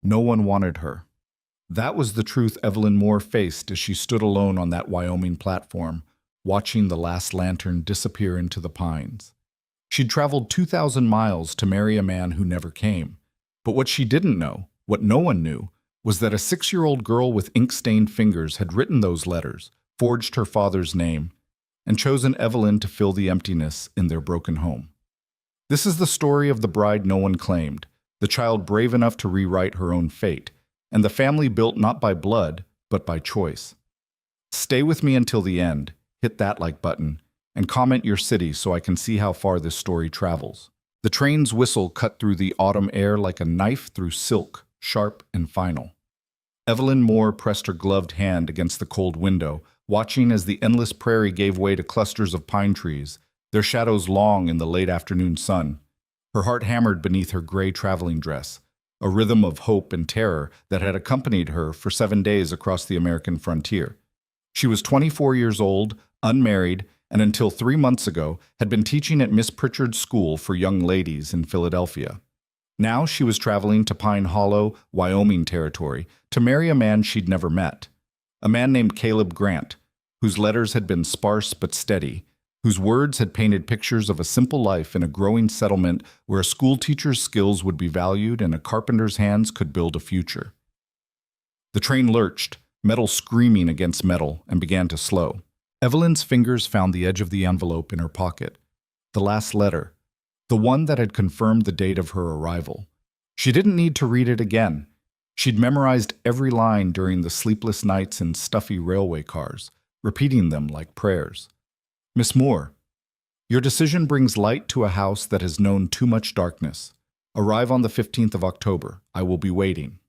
No one wanted her. That was the truth Evelyn Moore faced as she stood alone on that Wyoming platform, watching the last lantern disappear into the pines. She'd traveled 2,000 miles to marry a man who never came. But what she didn't know, what no one knew, was that a 6-year-old girl with ink-stained fingers had written those letters, forged her father's name, and chosen Evelyn to fill the emptiness in their broken home. This is the story of the bride no one claimed, the child brave enough to rewrite her own fate, and the family built not by blood, but by choice. Stay with me until the end, hit that like button, and comment your city so I can see how far this story travels. The train's whistle cut through the autumn air like a knife through silk, sharp and final. Evelyn Moore pressed her gloved hand against the cold window, watching as the endless prairie gave way to clusters of pine trees, their shadows long in the late afternoon sun. Her heart hammered beneath her gray traveling dress, a rhythm of hope and terror that had accompanied her for 7 days across the American frontier. She was 24 years old, unmarried, and until 3 months ago had been teaching at Miss Pritchard's School for Young Ladies in Philadelphia. Now she was traveling to Pine Hollow, Wyoming territory, to marry a man she'd never met. A man named Caleb Grant, whose letters had been sparse but steady, whose words had painted pictures of a simple life in a growing settlement where a schoolteacher's skills would be valued and a carpenter's hands could build a future. The train lurched, metal screaming against metal, and began to slow. Evelyn's fingers found the edge of the envelope in her pocket. The last letter, the one that had confirmed the date of her arrival. She didn't need to read it again. She'd memorized every line during the sleepless nights in stuffy railway cars, repeating them like prayers. Miss Moore, your decision brings light to a house that has known too much darkness. Arrive on the 15th of October. I will be waiting.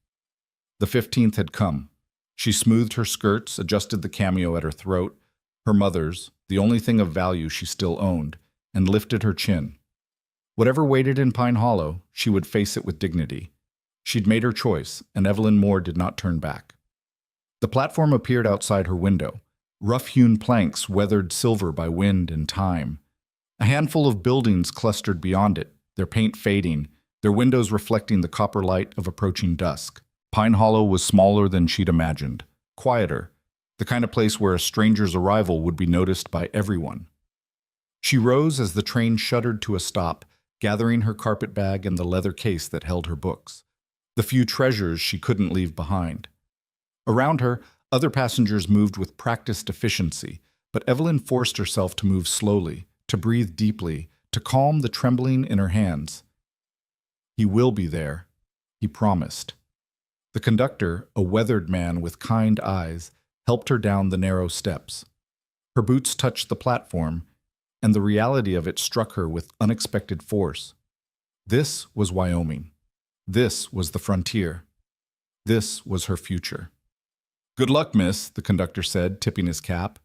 The 15th had come. She smoothed her skirts, adjusted the cameo at her throat, her mother's, the only thing of value she still owned, and lifted her chin. Whatever waited in Pine Hollow, she would face it with dignity. She'd made her choice, and Evelyn Moore did not turn back. The platform appeared outside her window, rough-hewn planks weathered silver by wind and time. A handful of buildings clustered beyond it, their paint fading, their windows reflecting the copper light of approaching dusk. Pine Hollow was smaller than she'd imagined, quieter, the kind of place where a stranger's arrival would be noticed by everyone. She rose as the train shuddered to a stop, gathering her carpet bag and the leather case that held her books, the few treasures she couldn't leave behind. Around her, other passengers moved with practiced efficiency, but Evelyn forced herself to move slowly, to breathe deeply, to calm the trembling in her hands. He will be there, he promised. The conductor, a weathered man with kind eyes, helped her down the narrow steps. Her boots touched the platform, and the reality of it struck her with unexpected force. This was Wyoming. This was the frontier. This was her future. "Good luck, miss," the conductor said, tipping his cap.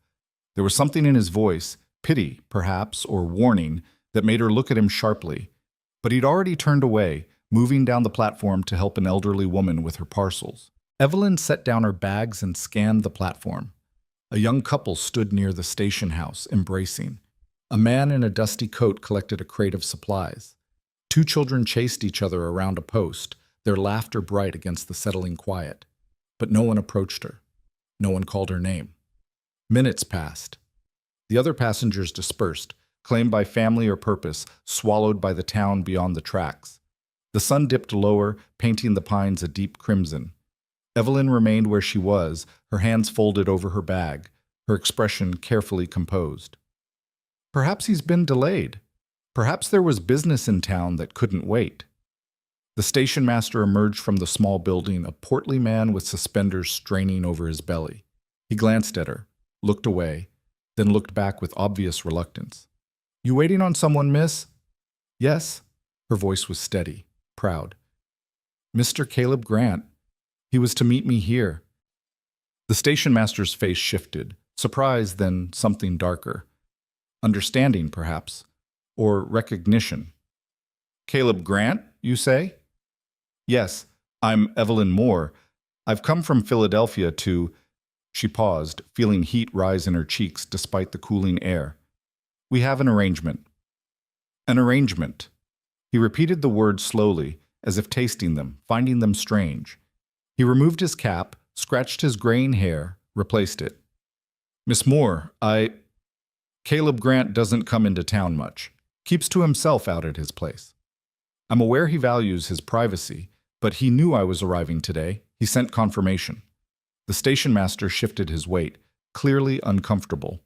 There was something in his voice, pity, perhaps, or warning, that made her look at him sharply. But he'd already turned away, moving down the platform to help an elderly woman with her parcels. Evelyn set down her bags and scanned the platform. A young couple stood near the station house, embracing. A man in a dusty coat collected a crate of supplies. 2 children chased each other around a post, their laughter bright against the settling quiet. But no one approached her. No one called her name. Minutes passed. The other passengers dispersed, claimed by family or purpose, swallowed by the town beyond the tracks. The sun dipped lower, painting the pines a deep crimson. Evelyn remained where she was, her hands folded over her bag, her expression carefully composed. Perhaps he's been delayed. Perhaps there was business in town that couldn't wait. The station master emerged from the small building, a portly man with suspenders straining over his belly. He glanced at her, looked away, then looked back with obvious reluctance. "You waiting on someone, miss?" "Yes." Her voice was steady, proud. "Mr. Caleb Grant. He was to meet me here." The station master's face shifted, surprise, then something darker. Understanding, perhaps, or recognition. "Caleb Grant, you say?" "Yes, I'm Evelyn Moore. I've come from Philadelphia to—" She paused, feeling heat rise in her cheeks despite the cooling air. "We have an arrangement." "An arrangement." He repeated the words slowly, as if tasting them, finding them strange. He removed his cap, scratched his graying hair, replaced it. Miss Moore, Caleb Grant doesn't come into town much. Keeps to himself out at his place. I'm aware he values his privacy, but he knew I was arriving today. He sent confirmation. The station master shifted his weight, clearly uncomfortable.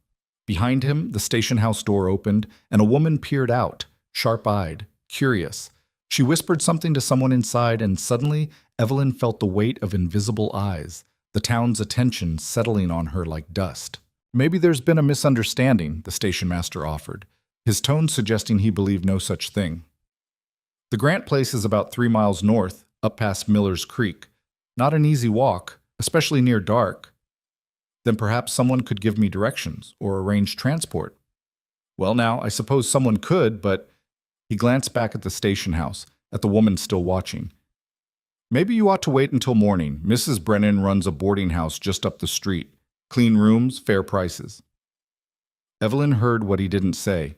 Behind him, the station house door opened, and a woman peered out, sharp-eyed, curious. She whispered something to someone inside, and suddenly Evelyn felt the weight of invisible eyes, the town's attention settling on her like dust. Maybe there's been a misunderstanding, the station master offered, his tone suggesting he believed no such thing. The Grant place is about 3 miles north, up past Miller's Creek. Not an easy walk, especially near dark. Then perhaps someone could give me directions or arrange transport. Well now, I suppose someone could, but he glanced back at the station house, at the woman still watching. Maybe you ought to wait until morning. Mrs. Brennan runs a boarding house just up the street. Clean rooms, fair prices. Evelyn heard what he didn't say.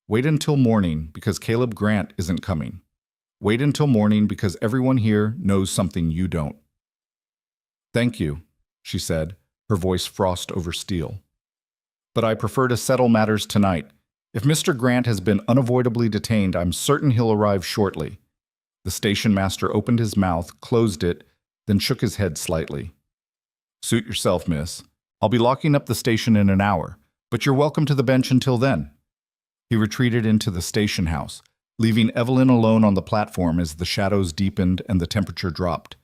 Wait until morning because Caleb Grant isn't coming. Wait until morning because everyone here knows something you don't. Thank you, she said, her voice frost over steel. But I prefer to settle matters tonight. If Mr. Grant has been unavoidably detained, I'm certain he'll arrive shortly. The station master opened his mouth, closed it, then shook his head slightly. Suit yourself, miss. I'll be locking up the station in an hour, but you're welcome to the bench until then. He retreated into the station house, leaving Evelyn alone on the platform as the shadows deepened and the temperature dropped.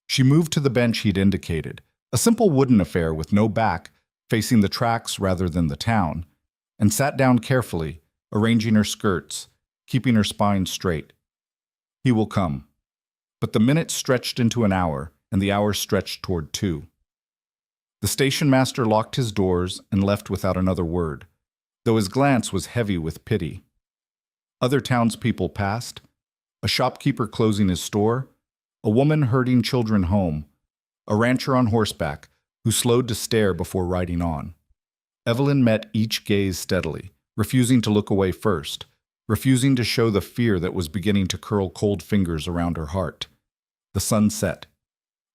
She moved to the bench he'd indicated, a simple wooden affair with no back, facing the tracks rather than the town, and sat down carefully, arranging her skirts, keeping her spine straight. He will come. But the minutes stretched into an hour, and the hour stretched toward 2. The station master locked his doors and left without another word, though his glance was heavy with pity. Other townspeople passed, a shopkeeper closing his store, a woman herding children home, a rancher on horseback who slowed to stare before riding on. Evelyn met each gaze steadily, refusing to look away first, refusing to show the fear that was beginning to curl cold fingers around her heart. The sun set.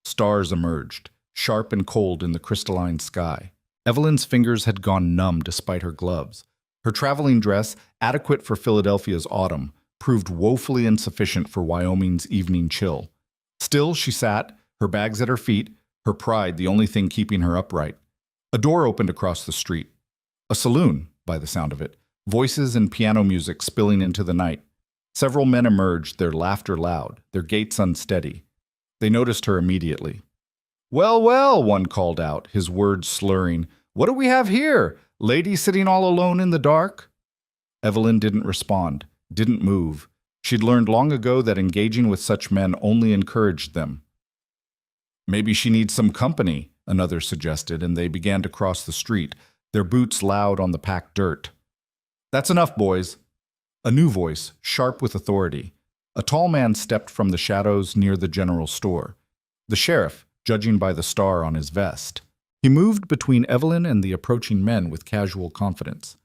Stars emerged, sharp and cold in the crystalline sky. Evelyn's fingers had gone numb despite her gloves. Her traveling dress, adequate for Philadelphia's autumn, proved woefully insufficient for Wyoming's evening chill. Still, she sat, her bags at her feet, her pride the only thing keeping her upright. A door opened across the street. A saloon, by the sound of it, voices and piano music spilling into the night. Several men emerged, their laughter loud, their gaits unsteady. They noticed her immediately. "Well, well," one called out, his words slurring. "What do we have here? Lady sitting all alone in the dark?" Evelyn didn't respond, didn't move. She'd learned long ago that engaging with such men only encouraged them. "Maybe she needs some company," another suggested, and they began to cross the street, their boots loud on the packed dirt. "That's enough, boys." A new voice, sharp with authority. A tall man stepped from the shadows near the general store. The sheriff, judging by the star on his vest. He moved between Evelyn and the approaching men with casual confidence.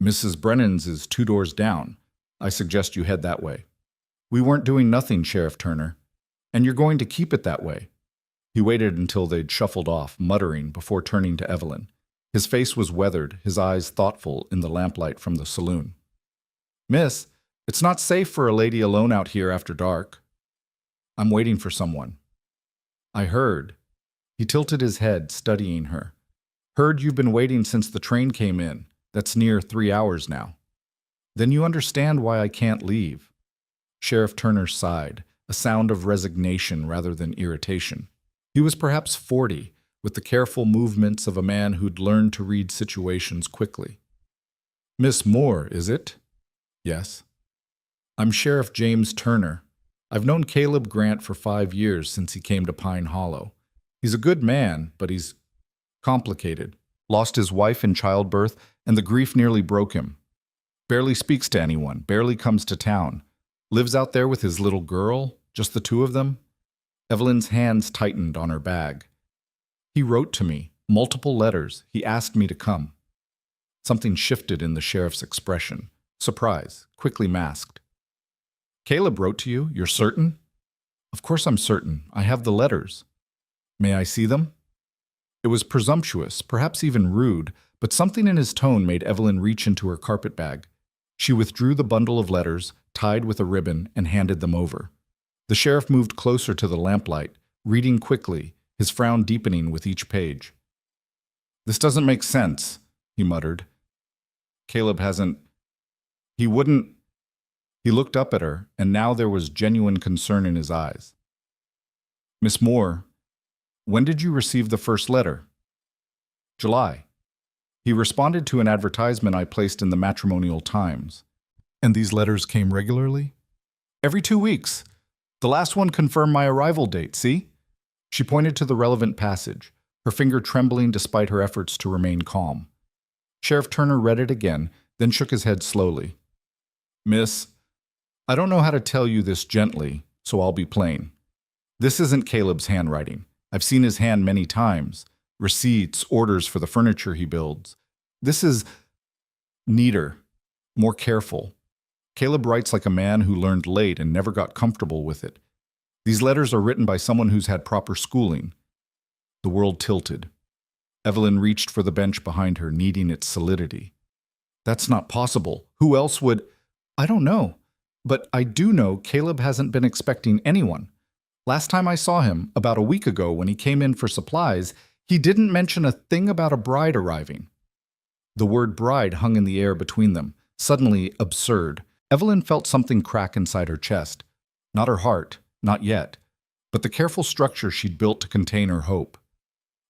"Mrs. Brennan's is 2 doors down. I suggest you head that way." "We weren't doing nothing, Sheriff Turner. And you're going to keep it that way." He waited until they'd shuffled off, muttering, before turning to Evelyn. His face was weathered, his eyes thoughtful in the lamplight from the saloon. "Miss, it's not safe for a lady alone out here after dark." "I'm waiting for someone." "I heard." He tilted his head, studying her. "Heard you've been waiting since the train came in. That's near 3 hours now." "Then you understand why I can't leave." Sheriff Turner sighed, a sound of resignation rather than irritation. He was perhaps 40, with the careful movements of a man who'd learned to read situations quickly. "Miss Moore, is it?" "Yes." "I'm Sheriff James Turner. I've known Caleb Grant for 5 years since he came to Pine Hollow. He's a good man, but he's complicated. Lost his wife in childbirth, and the grief nearly broke him. Barely speaks to anyone, barely comes to town. Lives out there with his little girl, just the 2 of them." Evelyn's hands tightened on her bag. "He wrote to me, multiple letters. He asked me to come." Something shifted in the sheriff's expression. Surprise, quickly masked. "Caleb wrote to you? You're certain?" "Of course I'm certain. I have the letters." May I see them? It was presumptuous, perhaps even rude, but something in his tone made Evelyn reach into her carpet bag. She withdrew the bundle of letters, tied with a ribbon, and handed them over. The sheriff moved closer to the lamplight, reading quickly, his frown deepening with each page. "This doesn't make sense," he muttered. "Caleb hasn't... He wouldn't..." He looked up at her, and now there was genuine concern in his eyes. "Miss Moore, when did you receive the first letter?" "July." He responded to an advertisement I placed in the Matrimonial Times. "And these letters came regularly?" "Every 2 weeks. The last one confirmed my arrival date, see?" She pointed to the relevant passage, her finger trembling despite her efforts to remain calm. Sheriff Turner read it again, then shook his head slowly. "Miss, I don't know how to tell you this gently, so I'll be plain. This isn't Caleb's handwriting. I've seen his hand many times. Receipts, orders for the furniture he builds. This is neater, more careful. Caleb writes like a man who learned late and never got comfortable with it. These letters are written by someone who's had proper schooling." The world tilted. Evelyn reached for the bench behind her, needing its solidity. "That's not possible. Who else would—" "I don't know. But I do know Caleb hasn't been expecting anyone. Last time I saw him, about a week ago when he came in for supplies, he didn't mention a thing about a bride arriving." The word bride hung in the air between them, suddenly absurd. Evelyn felt something crack inside her chest. Not her heart, not yet, but the careful structure she'd built to contain her hope.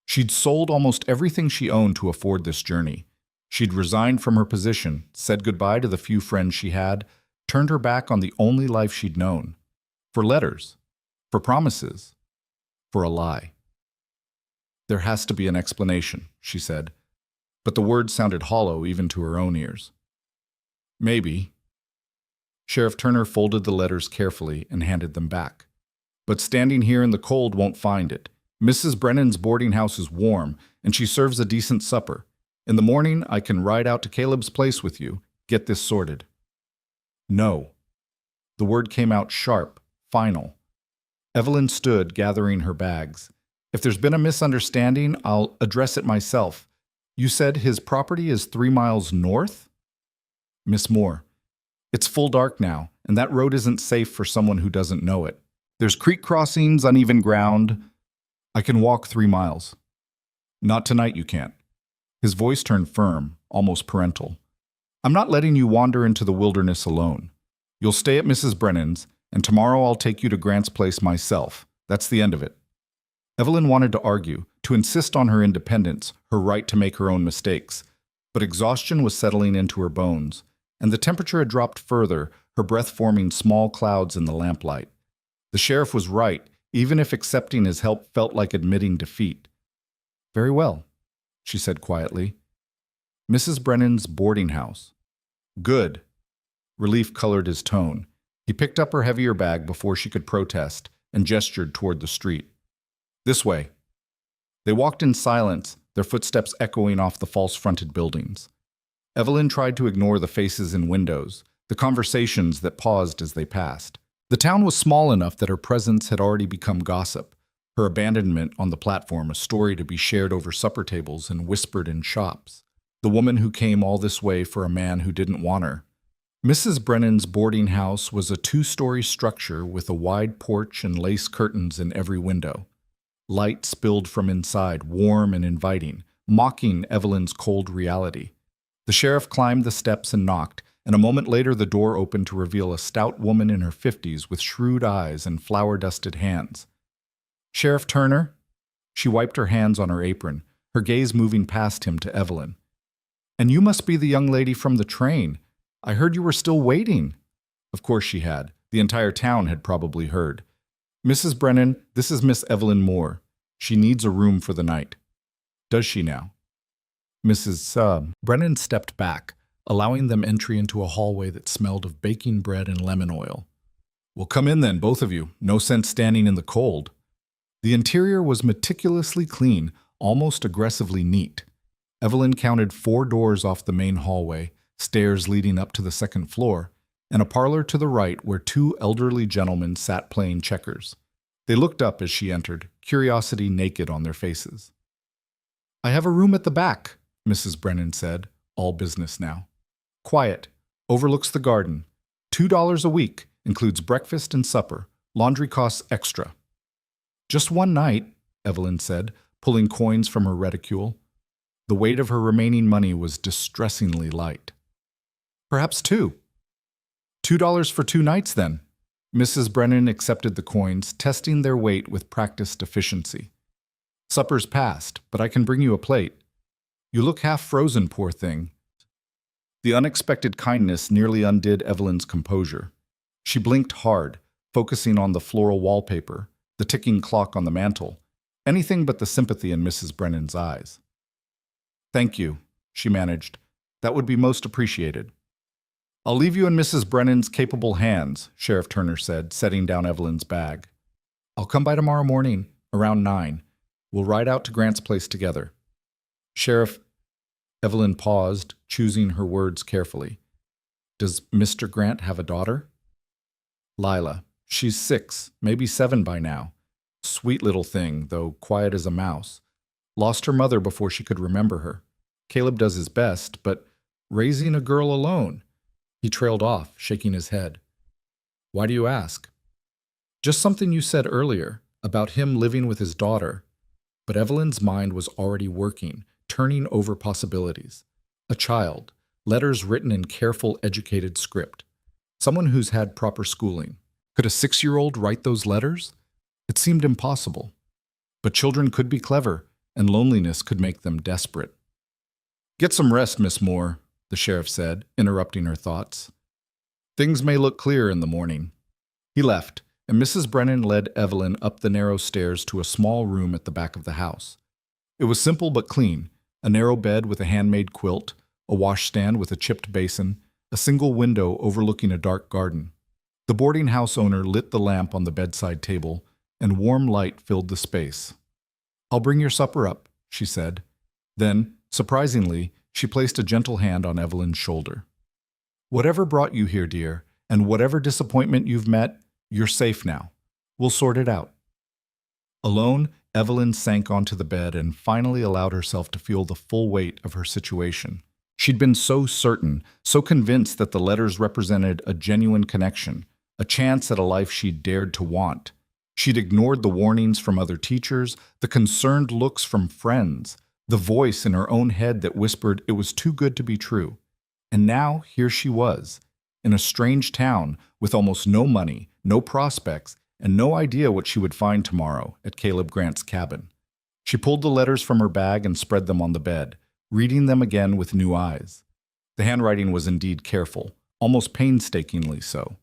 She'd sold almost everything she owned to afford this journey. She'd resigned from her position, said goodbye to the few friends she had, turned her back on the only life she'd known. For letters, for promises, for a lie. "There has to be an explanation," she said, but the words sounded hollow even to her own ears. "Maybe." Sheriff Turner folded the letters carefully and handed them back. "But standing here in the cold won't find it. Mrs. Brennan's boarding house is warm, and she serves a decent supper. In the morning, I can ride out to Caleb's place with you, get this sorted." "No." The word came out sharp, final. Evelyn stood, gathering her bags. "If there's been a misunderstanding, I'll address it myself. You said his property is 3 miles north?" "Miss Moore, it's full dark now, and that road isn't safe for someone who doesn't know it. There's creek crossings, uneven ground. I can walk 3 miles. Not tonight, you can't." His voice turned firm, almost parental. "I'm not letting you wander into the wilderness alone. You'll stay at Mrs. Brennan's, and tomorrow I'll take you to Grant's place myself. That's the end of it." Evelyn wanted to argue, to insist on her independence, her right to make her own mistakes. But exhaustion was settling into her bones, and the temperature had dropped further, her breath forming small clouds in the lamplight. The sheriff was right, even if accepting his help felt like admitting defeat. "Very well," she said quietly. "Mrs. Brennan's boarding house." "Good." Relief colored his tone. He picked up her heavier bag before she could protest and gestured toward the street. "This way." They walked in silence, their footsteps echoing off the false-fronted buildings. Evelyn tried to ignore the faces in windows, the conversations that paused as they passed. The town was small enough that her presence had already become gossip, her abandonment on the platform a story to be shared over supper tables and whispered in shops. The woman who came all this way for a man who didn't want her. Mrs. Brennan's boarding house was a 2-story structure with a wide porch and lace curtains in every window. Light spilled from inside, warm and inviting, mocking Evelyn's cold reality. The sheriff climbed the steps and knocked, and a moment later the door opened to reveal a stout woman in her 50s with shrewd eyes and flour-dusted hands. "Sheriff Turner?" She wiped her hands on her apron, her gaze moving past him to Evelyn. "And you must be the young lady from the train. I heard you were still waiting." Of course she had. The entire town had probably heard. "Mrs. Brennan, this is Miss Evelyn Moore. She needs a room for the night." "Does she now?" Mrs. Brennan stepped back, allowing them entry into a hallway that smelled of baking bread and lemon oil. "Well, come in then, both of you. No sense standing in the cold." The interior was meticulously clean, almost aggressively neat. Evelyn counted 4 doors off the main hallway, stairs leading up to the second floor, and a parlor to the right where 2 elderly gentlemen sat playing checkers. They looked up as she entered, curiosity naked on their faces. "I have a room at the back," Mrs. Brennan said, all business now. "Quiet, overlooks the garden. $2 a week, includes breakfast and supper. Laundry costs extra." "Just one night," Evelyn said, pulling coins from her reticule. The weight of her remaining money was distressingly light. "Perhaps two." $2 for 2 nights, then." Mrs. Brennan accepted the coins, testing their weight with practiced efficiency. "Supper's past, but I can bring you a plate. You look half frozen, poor thing." The unexpected kindness nearly undid Evelyn's composure. She blinked hard, focusing on the floral wallpaper, the ticking clock on the mantel, anything but the sympathy in Mrs. Brennan's eyes. "Thank you," she managed. "That would be most appreciated." "I'll leave you in Mrs. Brennan's capable hands," Sheriff Turner said, setting down Evelyn's bag. "I'll come by tomorrow morning, around 9. We'll ride out to Grant's place together." "Sheriff," Evelyn paused, choosing her words carefully. "Does Mr. Grant have a daughter?" "Lila. She's 6, maybe 7 by now. Sweet little thing, though quiet as a mouse. Lost her mother before she could remember her. Caleb does his best, but raising a girl alone—" He trailed off, shaking his head. "Why do you ask?" "Just something you said earlier, about him living with his daughter." But Evelyn's mind was already working, turning over possibilities. A child, letters written in careful, educated script. Someone who's had proper schooling. Could a 6-year-old write those letters? It seemed impossible. But children could be clever, and loneliness could make them desperate. "Get some rest, Miss Moore," the sheriff said, interrupting her thoughts. "Things may look clear in the morning." He left, and Mrs. Brennan led Evelyn up the narrow stairs to a small room at the back of the house. It was simple but clean, a narrow bed with a handmade quilt, a washstand with a chipped basin, a single window overlooking a dark garden. The boarding house owner lit the lamp on the bedside table, and warm light filled the space. "I'll bring your supper up," she said. Then, surprisingly, she placed a gentle hand on Evelyn's shoulder. "Whatever brought you here, dear, and whatever disappointment you've met, you're safe now. We'll sort it out." Alone, Evelyn sank onto the bed and finally allowed herself to feel the full weight of her situation. She'd been so certain, so convinced that the letters represented a genuine connection, a chance at a life she'd dared to want. She'd ignored the warnings from other teachers, the concerned looks from friends, the voice in her own head that whispered it was too good to be true. And now, here she was, in a strange town with almost no money, no prospects, and no idea what she would find tomorrow at Caleb Grant's cabin. She pulled the letters from her bag and spread them on the bed, reading them again with new eyes. The handwriting was indeed careful, almost painstakingly so.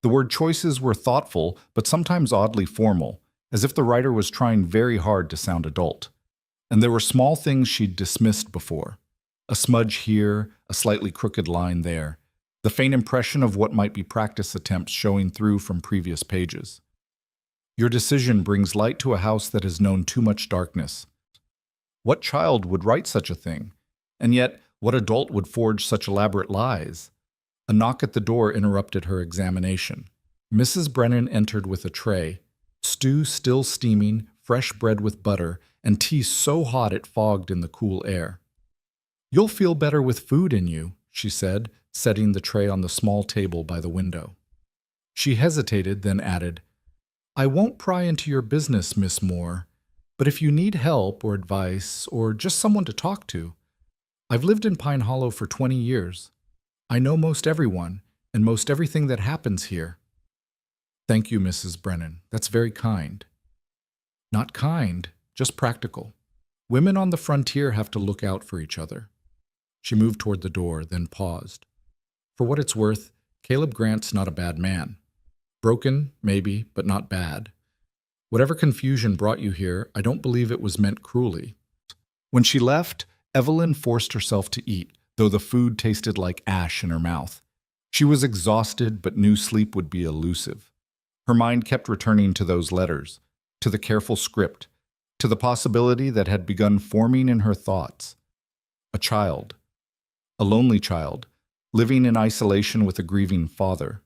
The word choices were thoughtful, but sometimes oddly formal, as if the writer was trying very hard to sound adult. And there were small things she'd dismissed before. A smudge here, a slightly crooked line there, the faint impression of what might be practice attempts showing through from previous pages. "Your decision brings light to a house that has known too much darkness." What child would write such a thing? And yet, what adult would forge such elaborate lies? A knock at the door interrupted her examination. Mrs. Brennan entered with a tray, stew still steaming, fresh bread with butter, and tea so hot it fogged in the cool air. "You'll feel better with food in you," she said, setting the tray on the small table by the window. She hesitated, then added, "I won't pry into your business, Miss Moore, but if you need help or advice or just someone to talk to, I've lived in Pine Hollow for 20 years. I know most everyone and most everything that happens here." "Thank you, Mrs. Brennan. That's very kind." "Not kind, just practical. Women on the frontier have to look out for each other." She moved toward the door, then paused. "For what it's worth, Caleb Grant's not a bad man. Broken, maybe, but not bad. Whatever confusion brought you here, I don't believe it was meant cruelly." When she left, Evelyn forced herself to eat, though the food tasted like ash in her mouth. She was exhausted, but knew sleep would be elusive. Her mind kept returning to those letters, to the careful script, to the possibility that had begun forming in her thoughts. A child. A lonely child, living in isolation with a grieving father.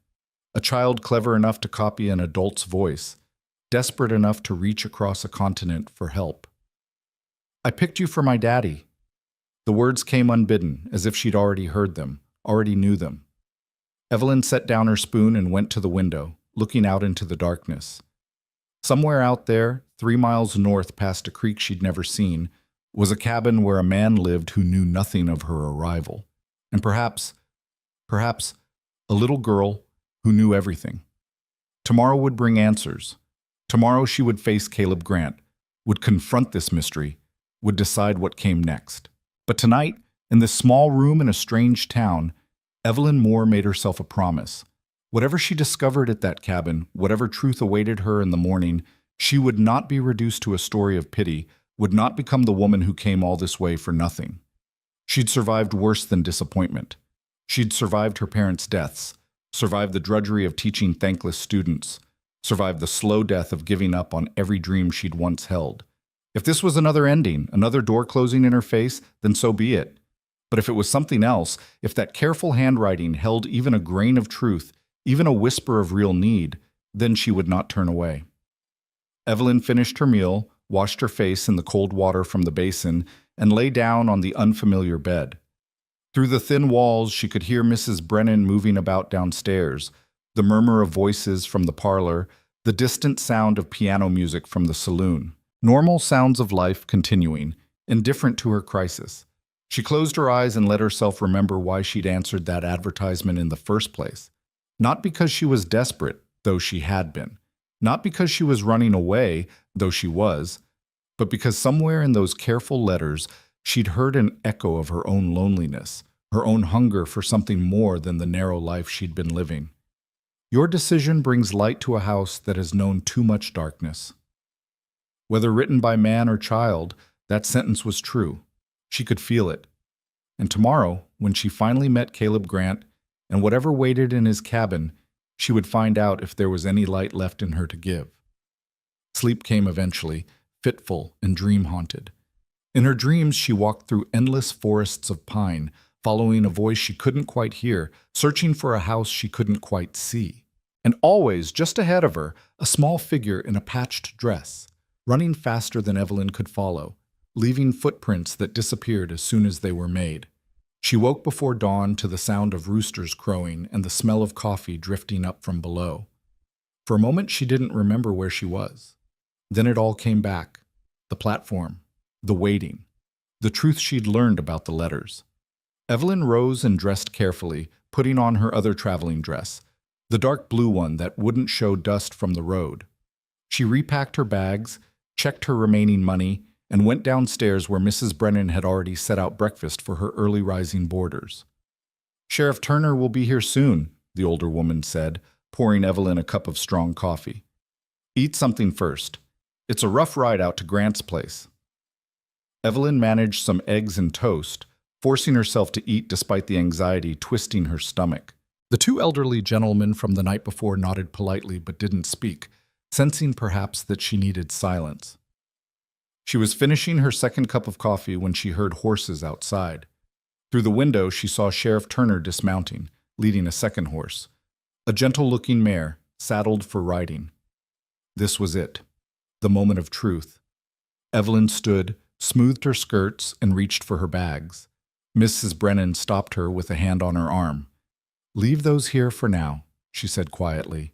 A child clever enough to copy an adult's voice. desperate enough to reach across a continent for help. "I picked you for my daddy." The words came unbidden, as if she'd already heard them, already knew them. Evelyn set down her spoon and went to the window, looking out into the darkness. Somewhere out there, 3 miles north past a creek she'd never seen, was a cabin where a man lived who knew nothing of her arrival. And perhaps, a little girl who knew everything. Tomorrow would bring answers. Tomorrow she would face Caleb Grant, would confront this mystery, would decide what came next. But tonight, in this small room in a strange town, Evelyn Moore made herself a promise. Whatever she discovered at that cabin, whatever truth awaited her in the morning, she would not be reduced to a story of pity, would not become the woman who came all this way for nothing. She'd survived worse than disappointment. She'd survived her parents' deaths, survived the drudgery of teaching thankless students, survived the slow death of giving up on every dream she'd once held. If this was another ending, another door closing in her face, then so be it. But if it was something else, if that careful handwriting held even a grain of truth, even a whisper of real need, then she would not turn away. Evelyn finished her meal, washed her face in the cold water from the basin, and lay down on the unfamiliar bed. Through the thin walls, she could hear Mrs. Brennan moving about downstairs, the murmur of voices from the parlor, the distant sound of piano music from the saloon. Normal sounds of life continuing, indifferent to her crisis. She closed her eyes and let herself remember why she'd answered that advertisement in the first place. Not because she was desperate, though she had been. Not because she was running away, though she was. But because somewhere in those careful letters, she'd heard an echo of her own loneliness, her own hunger for something more than the narrow life she'd been living. Your decision brings light to a house that has known too much darkness. Whether written by man or child, that sentence was true. She could feel it. And tomorrow, when she finally met Caleb Grant, and whatever waited in his cabin, she would find out if there was any light left in her to give. Sleep came eventually, fitful and dream-haunted. In her dreams, she walked through endless forests of pine, following a voice she couldn't quite hear, searching for a house she couldn't quite see. And always, just ahead of her, a small figure in a patched dress, running faster than Evelyn could follow, leaving footprints that disappeared as soon as they were made. She woke before dawn to the sound of roosters crowing and the smell of coffee drifting up from below. For a moment, she didn't remember where she was. Then it all came back. The platform, the waiting, the truth she'd learned about the letters. Evelyn rose and dressed carefully, putting on her other traveling dress, the dark blue one that wouldn't show dust from the road. She repacked her bags, checked her remaining money, and went downstairs where Mrs. Brennan had already set out breakfast for her early-rising boarders. "Sheriff Turner will be here soon," the older woman said, pouring Evelyn a cup of strong coffee. "Eat something first. It's a rough ride out to Grant's place." Evelyn managed some eggs and toast, forcing herself to eat despite the anxiety twisting her stomach. The two elderly gentlemen from the night before nodded politely but didn't speak, sensing perhaps that she needed silence. She was finishing her second cup of coffee when she heard horses outside. Through the window, she saw Sheriff Turner dismounting, leading a second horse, a gentle-looking mare, saddled for riding. This was it, the moment of truth. Evelyn stood, smoothed her skirts, and reached for her bags. Mrs. Brennan stopped her with a hand on her arm. "Leave those here for now," she said quietly.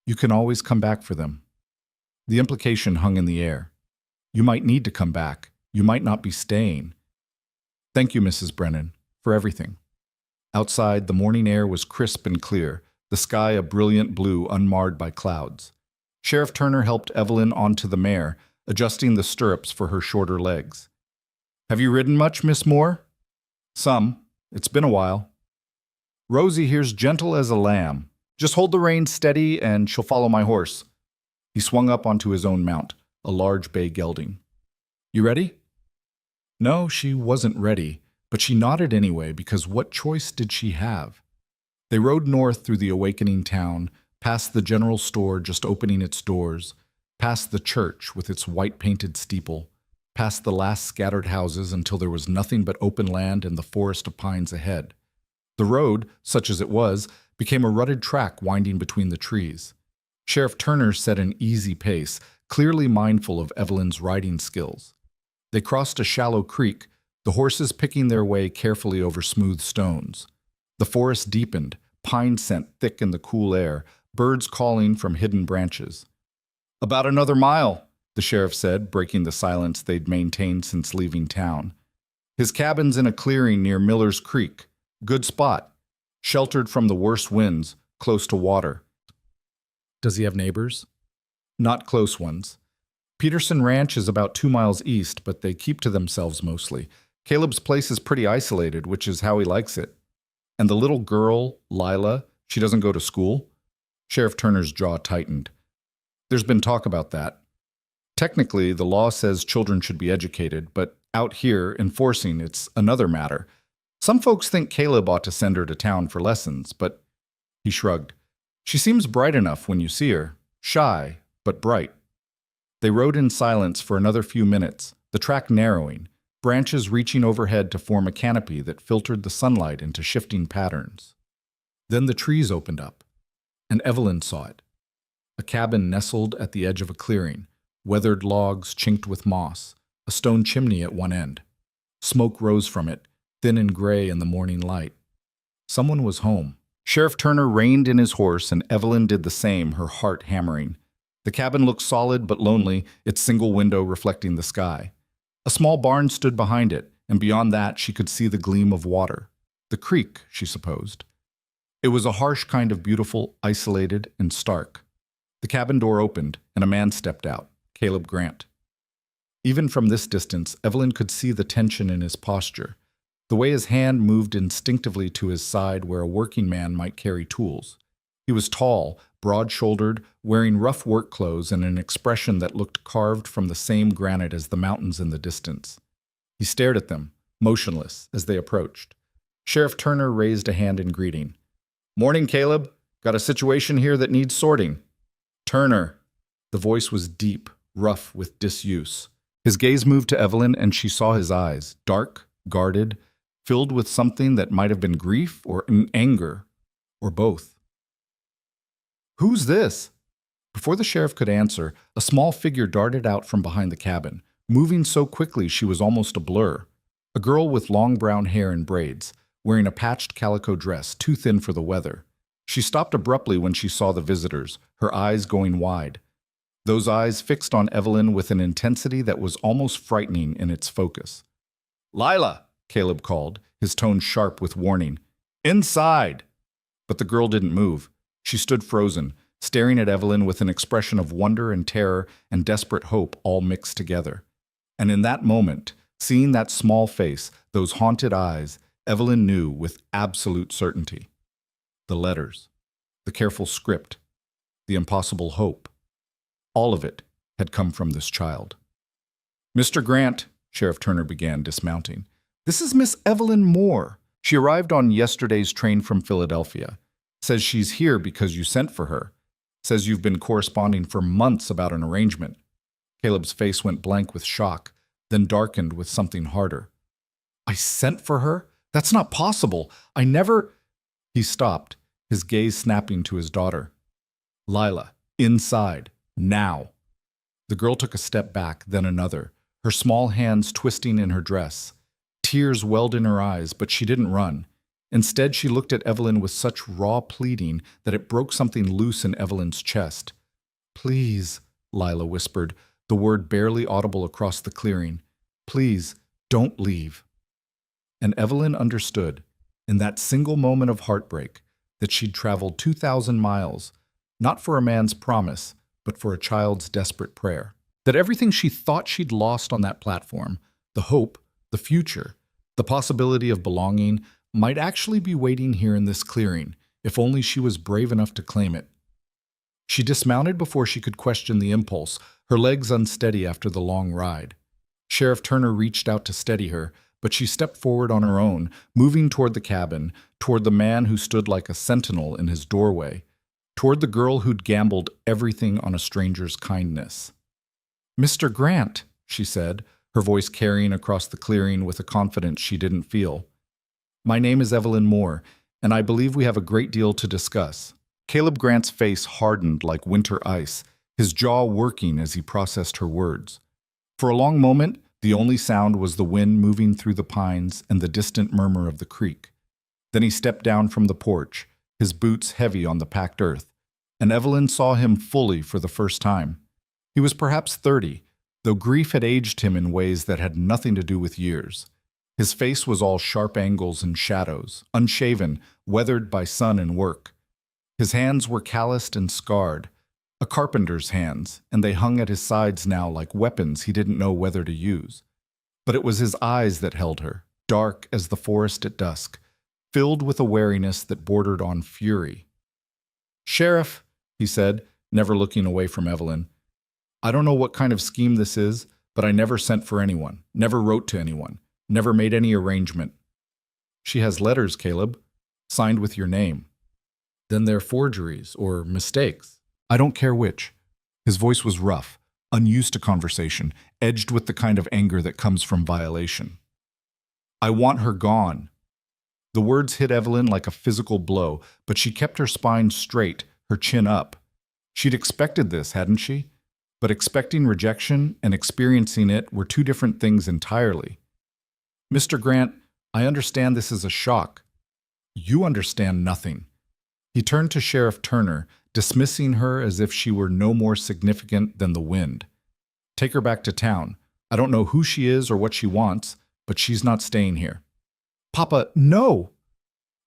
"You can always come back for them." The implication hung in the air. You might need to come back. You might not be staying. "Thank you, Mrs. Brennan, for everything." Outside, the morning air was crisp and clear, the sky a brilliant blue unmarred by clouds. Sheriff Turner helped Evelyn onto the mare, adjusting the stirrups for her shorter legs. "Have you ridden much, Miss Moore?" "Some. It's been a while." "Rosie here's gentle as a lamb. Just hold the reins steady and she'll follow my horse." He swung up onto his own mount, a large bay gelding. "You ready?" No, she wasn't ready, but she nodded anyway because what choice did she have? They rode north through the awakening town, past the general store just opening its doors, past the church with its white-painted steeple, past the last scattered houses until there was nothing but open land and the forest of pines ahead. The road, such as it was, became a rutted track winding between the trees. Sheriff Turner set an easy pace, clearly mindful of Evelyn's riding skills. They crossed a shallow creek, the horses picking their way carefully over smooth stones. The forest deepened, pine scent thick in the cool air, birds calling from hidden branches. "About another mile," the sheriff said, breaking the silence they'd maintained since leaving town. "His cabin's in a clearing near Miller's Creek. Good spot. Sheltered from the worst winds, close to water." "Does he have neighbors?" "Not close ones. Peterson Ranch is about 2 miles east, but they keep to themselves mostly. Caleb's place is pretty isolated, which is how he likes it. And the little girl, Lila, she doesn't go to school?" Sheriff Turner's jaw tightened. "There's been talk about that. Technically, the law says children should be educated, but out here, enforcing it's another matter. Some folks think Caleb ought to send her to town for lessons, but..." He shrugged. "She seems bright enough when you see her. Shy, but bright." They rode in silence for another few minutes, the track narrowing, branches reaching overhead to form a canopy that filtered the sunlight into shifting patterns. Then the trees opened up, and Evelyn saw it. A cabin nestled at the edge of a clearing, weathered logs chinked with moss, a stone chimney at one end. Smoke rose from it, thin and gray in the morning light. Someone was home. Sheriff Turner reined in his horse, and Evelyn did the same, her heart hammering. The cabin looked solid but lonely, its single window reflecting the sky. A small barn stood behind it, and beyond that she could see the gleam of water. The creek, she supposed. It was a harsh kind of beautiful, isolated, and stark. The cabin door opened, and a man stepped out, Caleb Grant. Even from this distance, Evelyn could see the tension in his posture, the way his hand moved instinctively to his side where a working man might carry tools. He was tall, broad-shouldered, wearing rough work clothes and an expression that looked carved from the same granite as the mountains in the distance. He stared at them, motionless, as they approached. Sheriff Turner raised a hand in greeting. "Morning, Caleb. Got a situation here that needs sorting." "Turner." The voice was deep, rough with disuse. His gaze moved to Evelyn, and she saw his eyes, dark, guarded, filled with something that might have been grief or anger, or both. "Who's this?" Before the sheriff could answer, a small figure darted out from behind the cabin, moving so quickly she was almost a blur. A girl with long brown hair and braids, wearing a patched calico dress too thin for the weather. She stopped abruptly when she saw the visitors, her eyes going wide. Those eyes fixed on Evelyn with an intensity that was almost frightening in its focus. "Lila!" Caleb called, his tone sharp with warning. "Inside!" But the girl didn't move. She stood frozen, staring at Evelyn with an expression of wonder and terror and desperate hope all mixed together. And in that moment, seeing that small face, those haunted eyes, Evelyn knew with absolute certainty. The letters, the careful script, the impossible hope, all of it had come from this child. "Mr. Grant," Sheriff Turner began, dismounting, "this is Miss Evelyn Moore. She arrived on yesterday's train from Philadelphia. Says she's here because you sent for her. Says you've been corresponding for months about an arrangement." Caleb's face went blank with shock, then darkened with something harder. "I sent for her? That's not possible. I never—" He stopped, his gaze snapping to his daughter. "Lila, inside, now." The girl took a step back, then another, her small hands twisting in her dress. Tears welled in her eyes, but she didn't run. Instead, she looked at Evelyn with such raw pleading that it broke something loose in Evelyn's chest. "Please," Lila whispered, the word barely audible across the clearing. "Please, don't leave." And Evelyn understood, in that single moment of heartbreak, that she'd traveled 2,000 miles, not for a man's promise, but for a child's desperate prayer. That everything she thought she'd lost on that platform, the hope, the future, the possibility of belonging, might actually be waiting here in this clearing, if only she was brave enough to claim it. She dismounted before she could question the impulse, her legs unsteady after the long ride. Sheriff Turner reached out to steady her, but she stepped forward on her own, moving toward the cabin, toward the man who stood like a sentinel in his doorway, toward the girl who'd gambled everything on a stranger's kindness. "Mr. Grant," she said, her voice carrying across the clearing with a confidence she didn't feel. "My name is Evelyn Moore, and I believe we have a great deal to discuss." Caleb Grant's face hardened like winter ice, his jaw working as he processed her words. For a long moment, the only sound was the wind moving through the pines and the distant murmur of the creek. Then he stepped down from the porch, his boots heavy on the packed earth, and Evelyn saw him fully for the first time. He was perhaps 30, though grief had aged him in ways that had nothing to do with years. His face was all sharp angles and shadows, unshaven, weathered by sun and work. His hands were calloused and scarred, a carpenter's hands, and they hung at his sides now like weapons he didn't know whether to use. But it was his eyes that held her, dark as the forest at dusk, filled with a wariness that bordered on fury. "Sheriff," he said, never looking away from Evelyn, "I don't know what kind of scheme this is, but I never sent for anyone, never wrote to anyone, never made any arrangement." "She has letters, Caleb, signed with your name." "Then they're forgeries or mistakes." "I don't care which." His voice was rough, unused to conversation, edged with the kind of anger that comes from violation. "I want her gone." The words hit Evelyn like a physical blow, but she kept her spine straight, her chin up. She'd expected this, hadn't she? But expecting rejection and experiencing it were two different things entirely. "Mr. Grant, I understand this is a shock." "You understand nothing." He turned to Sheriff Turner, dismissing her as if she were no more significant than the wind. "Take her back to town. I don't know who she is or what she wants, but she's not staying here." "Papa, no!"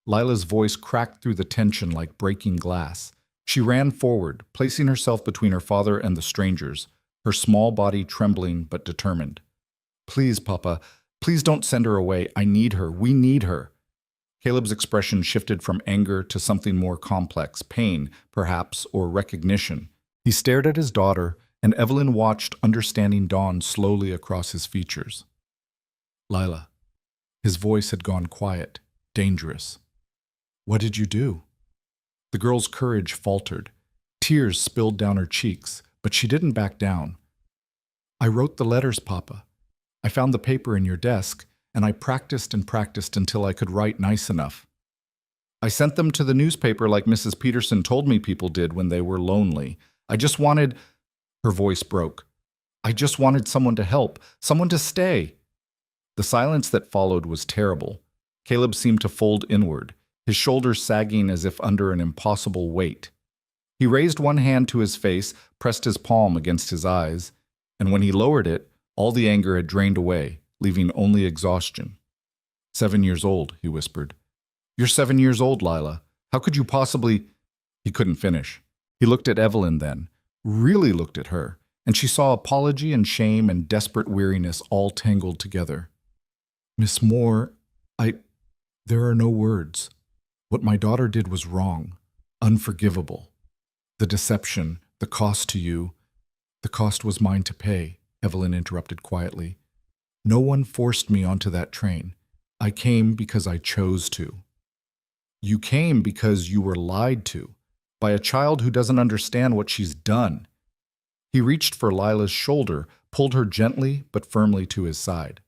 Lila's voice cracked through the tension like breaking glass. She ran forward, placing herself between her father and the strangers, her small body trembling but determined. "Please, Papa, please don't send her away. I need her. We need her." Caleb's expression shifted from anger to something more complex, pain, perhaps, or recognition. He stared at his daughter, and Evelyn watched understanding dawn slowly across his features. "Lila." His voice had gone quiet, dangerous. "What did you do?" The girl's courage faltered. Tears spilled down her cheeks, but she didn't back down. "I wrote the letters, Papa. I found the paper in your desk, and I practiced and practiced until I could write nice enough. I sent them to the newspaper like Mrs. Peterson told me people did when they were lonely. I just wanted—" Her voice broke. "I just wanted someone to help, someone to stay." The silence that followed was terrible. Caleb seemed to fold inward, his shoulders sagging as if under an impossible weight. He raised one hand to his face, pressed his palm against his eyes, and when he lowered it, all the anger had drained away, leaving only exhaustion. 7 years old, he whispered. "You're 7 years old, Lila. How could you possibly—" He couldn't finish. He looked at Evelyn then, really looked at her, and she saw apology and shame and desperate weariness all tangled together. "Miss Moore, there are no words. What my daughter did was wrong, unforgivable. The deception, the cost to you, the cost was mine to pay," Evelyn interrupted quietly. "No one forced me onto that train. I came because I chose to." "You came because you were lied to, by a child who doesn't understand what she's done." He reached for Lila's shoulder, pulled her gently but firmly to his side.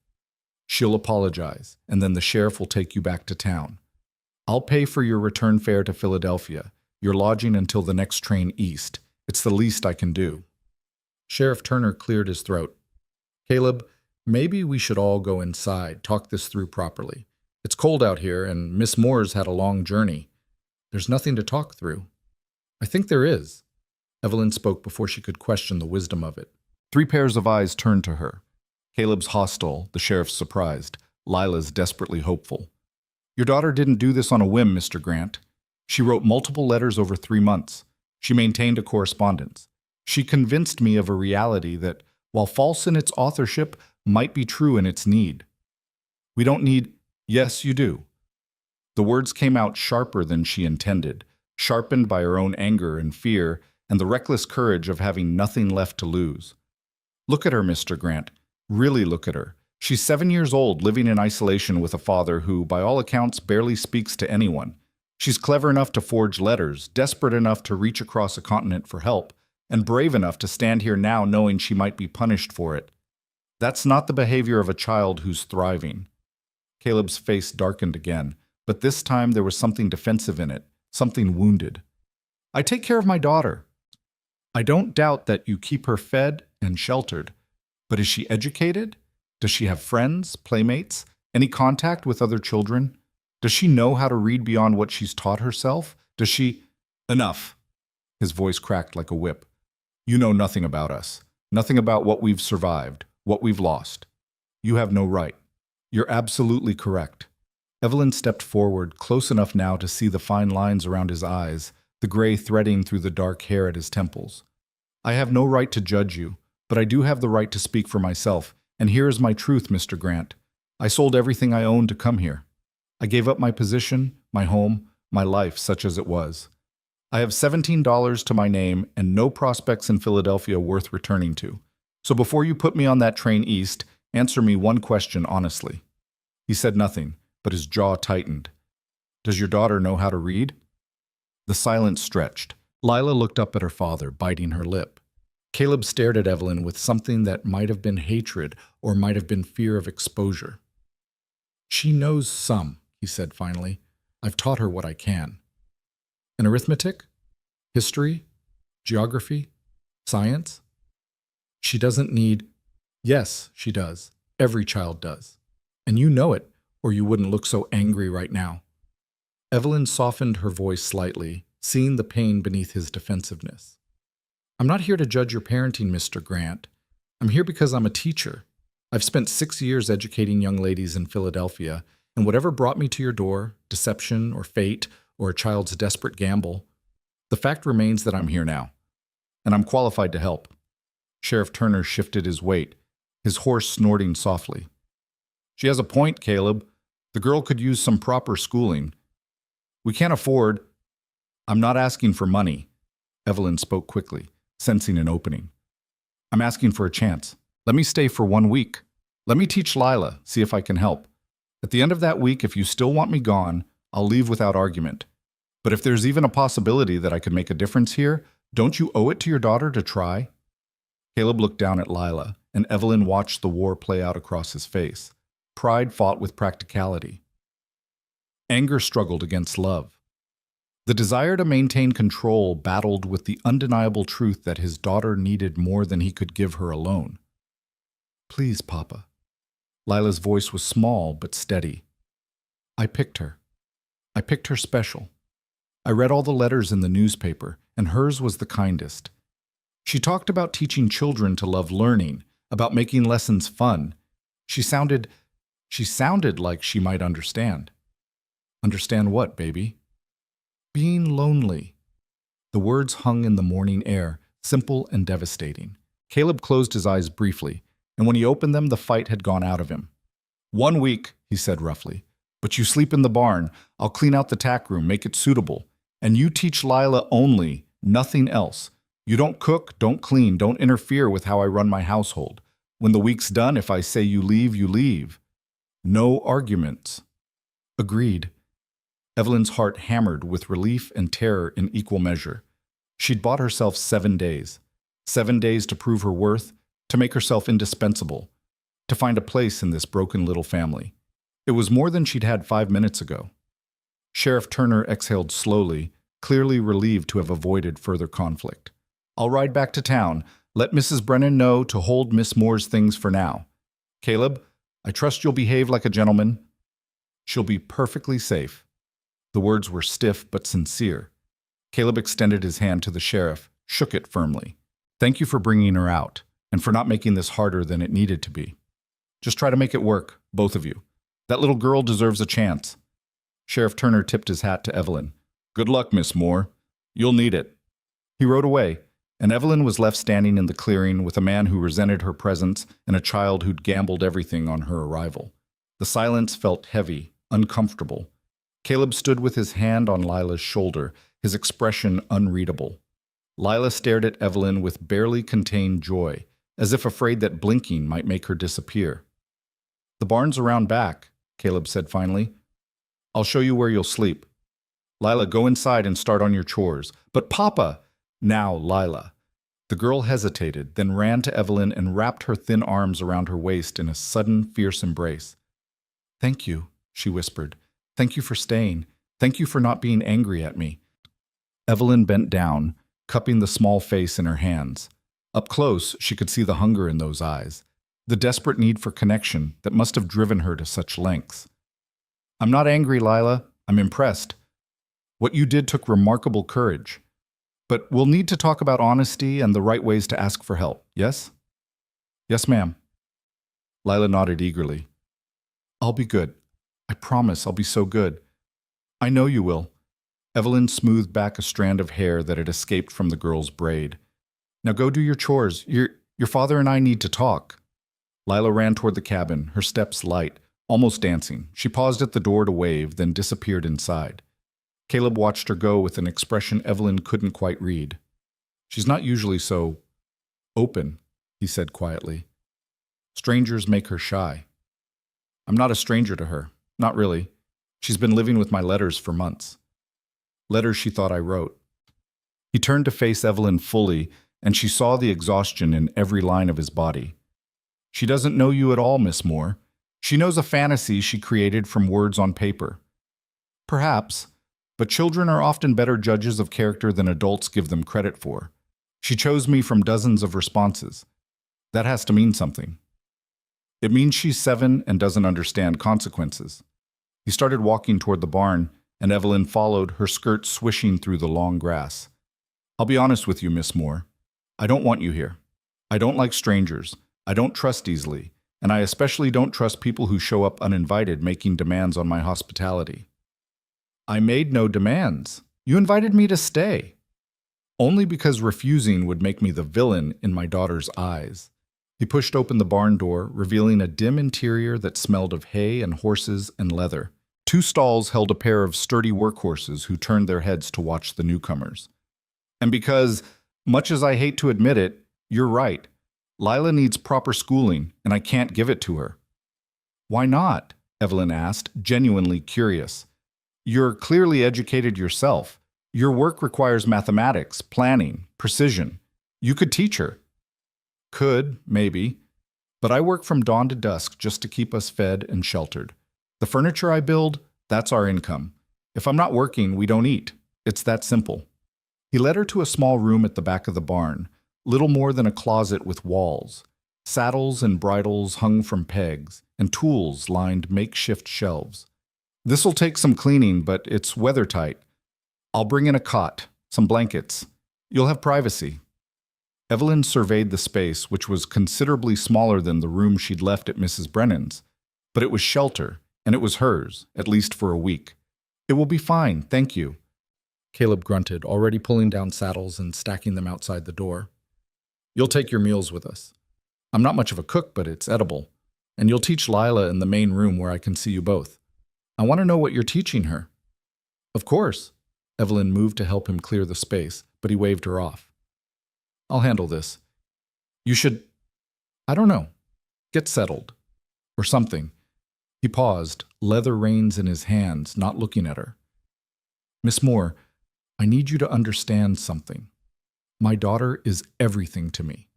"She'll apologize, and then the sheriff will take you back to town. I'll pay for your return fare to Philadelphia, your lodging until the next train east. It's the least I can do." Sheriff Turner cleared his throat. "Caleb, maybe we should all go inside, talk this through properly. It's cold out here, and Miss Moore's had a long journey. There's nothing to talk through." "I think there is." Evelyn spoke before she could question the wisdom of it. 3 pairs of eyes turned to her. Caleb's hostile, the sheriff's surprised, Lila's desperately hopeful. "Your daughter didn't do this on a whim, Mr. Grant. She wrote multiple letters over 3 months. She maintained a correspondence. She convinced me of a reality that, while false in its authorship, might be true in its need. We don't need—" "Yes, you do." The words came out sharper than she intended, sharpened by her own anger and fear and the reckless courage of having nothing left to lose. "Look at her, Mr. Grant. Really look at her. She's 7 years old, living in isolation with a father who, by all accounts, barely speaks to anyone. She's clever enough to forge letters, desperate enough to reach across a continent for help, and brave enough to stand here now knowing she might be punished for it. That's not the behavior of a child who's thriving." Caleb's face darkened again, but this time there was something defensive in it, something wounded. I take care of my daughter. I don't doubt that you keep her fed and sheltered. But is she educated? Does she have friends, playmates, any contact with other children? Does she know how to read beyond what she's taught herself? Does she— Enough. His voice cracked like a whip. You know nothing about us. Nothing about what we've survived, what we've lost. You have no right. You're absolutely correct. Evelyn stepped forward, close enough now to see the fine lines around his eyes, the gray threading through the dark hair at his temples. I have no right to judge you, but I do have the right to speak for myself, and here is my truth, Mr. Grant. I sold everything I owned to come here. I gave up my position, my home, my life, such as it was. I have $17 to my name and no prospects in Philadelphia worth returning to. So before you put me on that train east, answer me one question honestly. He said nothing, but his jaw tightened. Does your daughter know how to read? The silence stretched. Lila looked up at her father, biting her lip. Caleb stared at Evelyn with something that might have been hatred or might have been fear of exposure. She knows some, he said finally. I've taught her what I can. And arithmetic? History? Geography? Science? She doesn't need— Yes, she does. Every child does. And you know it, or you wouldn't look so angry right now. Evelyn softened her voice slightly, seeing the pain beneath his defensiveness. I'm not here to judge your parenting, Mr. Grant. I'm here because I'm a teacher. I've spent 6 years educating young ladies in Philadelphia, and whatever brought me to your door, deception or fate or a child's desperate gamble, the fact remains that I'm here now, and I'm qualified to help. Sheriff Turner shifted his weight, his horse snorting softly. She has a point, Caleb. The girl could use some proper schooling. We can't afford— I'm not asking for money. Evelyn spoke quickly, sensing an opening. I'm asking for a chance. Let me stay for 1 week. Let me teach Lila, see if I can help. At the end of that week, if you still want me gone, I'll leave without argument. But if there's even a possibility that I could make a difference here, don't you owe it to your daughter to try? Caleb looked down at Lila, and Evelyn watched the war play out across his face. Pride fought with practicality. Anger struggled against love. The desire to maintain control battled with the undeniable truth that his daughter needed more than he could give her alone. Please, Papa. Lila's voice was small but steady. I picked her. I picked her special. I read all the letters in the newspaper, and hers was the kindest. She talked about teaching children to love learning, about making lessons fun. She sounded like she might understand. Understand what, baby? Being lonely. The words hung in the morning air, simple and devastating. Caleb closed his eyes briefly, and when he opened them, the fight had gone out of him. 1 week, he said roughly. But you sleep in the barn. I'll clean out the tack room, make it suitable. And you teach Lila only, nothing else. You don't cook, don't clean, don't interfere with how I run my household. When the week's done, if I say you leave, you leave. No arguments. Agreed. Evelyn's heart hammered with relief and terror in equal measure. She'd bought herself 7 days. 7 days to prove her worth, to make herself indispensable, to find a place in this broken little family. It was more than she'd had 5 minutes ago. Sheriff Turner exhaled slowly, clearly relieved to have avoided further conflict. I'll ride back to town. Let Mrs. Brennan know to hold Miss Moore's things for now. Caleb, I trust you'll behave like a gentleman. She'll be perfectly safe. The words were stiff but sincere. Caleb extended his hand to the sheriff, shook it firmly. Thank you for bringing her out, and for not making this harder than it needed to be. Just try to make it work, both of you. That little girl deserves a chance. Sheriff Turner tipped his hat to Evelyn. Good luck, Miss Moore. You'll need it. He rode away, and Evelyn was left standing in the clearing with a man who resented her presence and a child who'd gambled everything on her arrival. The silence felt heavy, uncomfortable. Caleb stood with his hand on Lila's shoulder, his expression unreadable. Lila stared at Evelyn with barely contained joy, as if afraid that blinking might make her disappear. The barn's around back, Caleb said finally. I'll show you where you'll sleep. Lila, go inside and start on your chores. But Papa! Now, Lila. The girl hesitated, then ran to Evelyn and wrapped her thin arms around her waist in a sudden, fierce embrace. Thank you, she whispered. Thank you for staying. Thank you for not being angry at me. Evelyn bent down, cupping the small face in her hands. Up close, she could see the hunger in those eyes, the desperate need for connection that must have driven her to such lengths. I'm not angry, Lila. I'm impressed. What you did took remarkable courage. But we'll need to talk about honesty and the right ways to ask for help, yes? Yes, ma'am. Lila nodded eagerly. I'll be good. I promise I'll be so good. I know you will. Evelyn smoothed back a strand of hair that had escaped from the girl's braid. Now go do your chores. Your father and I need to talk. Lila ran toward the cabin, her steps light, almost dancing. She paused at the door to wave, then disappeared inside. Caleb watched her go with an expression Evelyn couldn't quite read. She's not usually so open, he said quietly. Strangers make her shy. I'm not a stranger to her. Not really. She's been living with my letters for months. Letters she thought I wrote. He turned to face Evelyn fully, and she saw the exhaustion in every line of his body. She doesn't know you at all, Miss Moore. She knows a fantasy she created from words on paper. Perhaps, but children are often better judges of character than adults give them credit for. She chose me from dozens of responses. That has to mean something. It means she's 7 and doesn't understand consequences. He started walking toward the barn, and Evelyn followed, her skirt swishing through the long grass. I'll be honest with you, Miss Moore. I don't want you here. I don't like strangers. I don't trust easily, and I especially don't trust people who show up uninvited making demands on my hospitality. I made no demands. You invited me to stay. Only because refusing would make me the villain in my daughter's eyes. He pushed open the barn door, revealing a dim interior that smelled of hay and horses and leather. 2 stalls held a pair of sturdy workhorses who turned their heads to watch the newcomers. And because, much as I hate to admit it, you're right. Lila needs proper schooling, and I can't give it to her. Why not? Evelyn asked, genuinely curious. You're clearly educated yourself. Your work requires mathematics, planning, precision. You could teach her. Could, maybe. But I work from dawn to dusk just to keep us fed and sheltered. The furniture I build, that's our income. If I'm not working, we don't eat. It's that simple. He led her to a small room at the back of the barn, little more than a closet with walls. Saddles and bridles hung from pegs, and tools lined makeshift shelves. This'll take some cleaning, but it's weather-tight. I'll bring in a cot, some blankets. You'll have privacy. Evelyn surveyed the space, which was considerably smaller than the room she'd left at Mrs. Brennan's. But it was shelter, and it was hers, at least for a week. It will be fine, thank you. Caleb grunted, already pulling down saddles and stacking them outside the door. You'll take your meals with us. I'm not much of a cook, but it's edible. And you'll teach Lila in the main room where I can see you both. I want to know what you're teaching her. Of course. Evelyn moved to help him clear the space, but he waved her off. I'll handle this. You should, I don't know, get settled. Or something. He paused, leather reins in his hands, not looking at her. Miss Moore, I need you to understand something. My daughter is everything to me.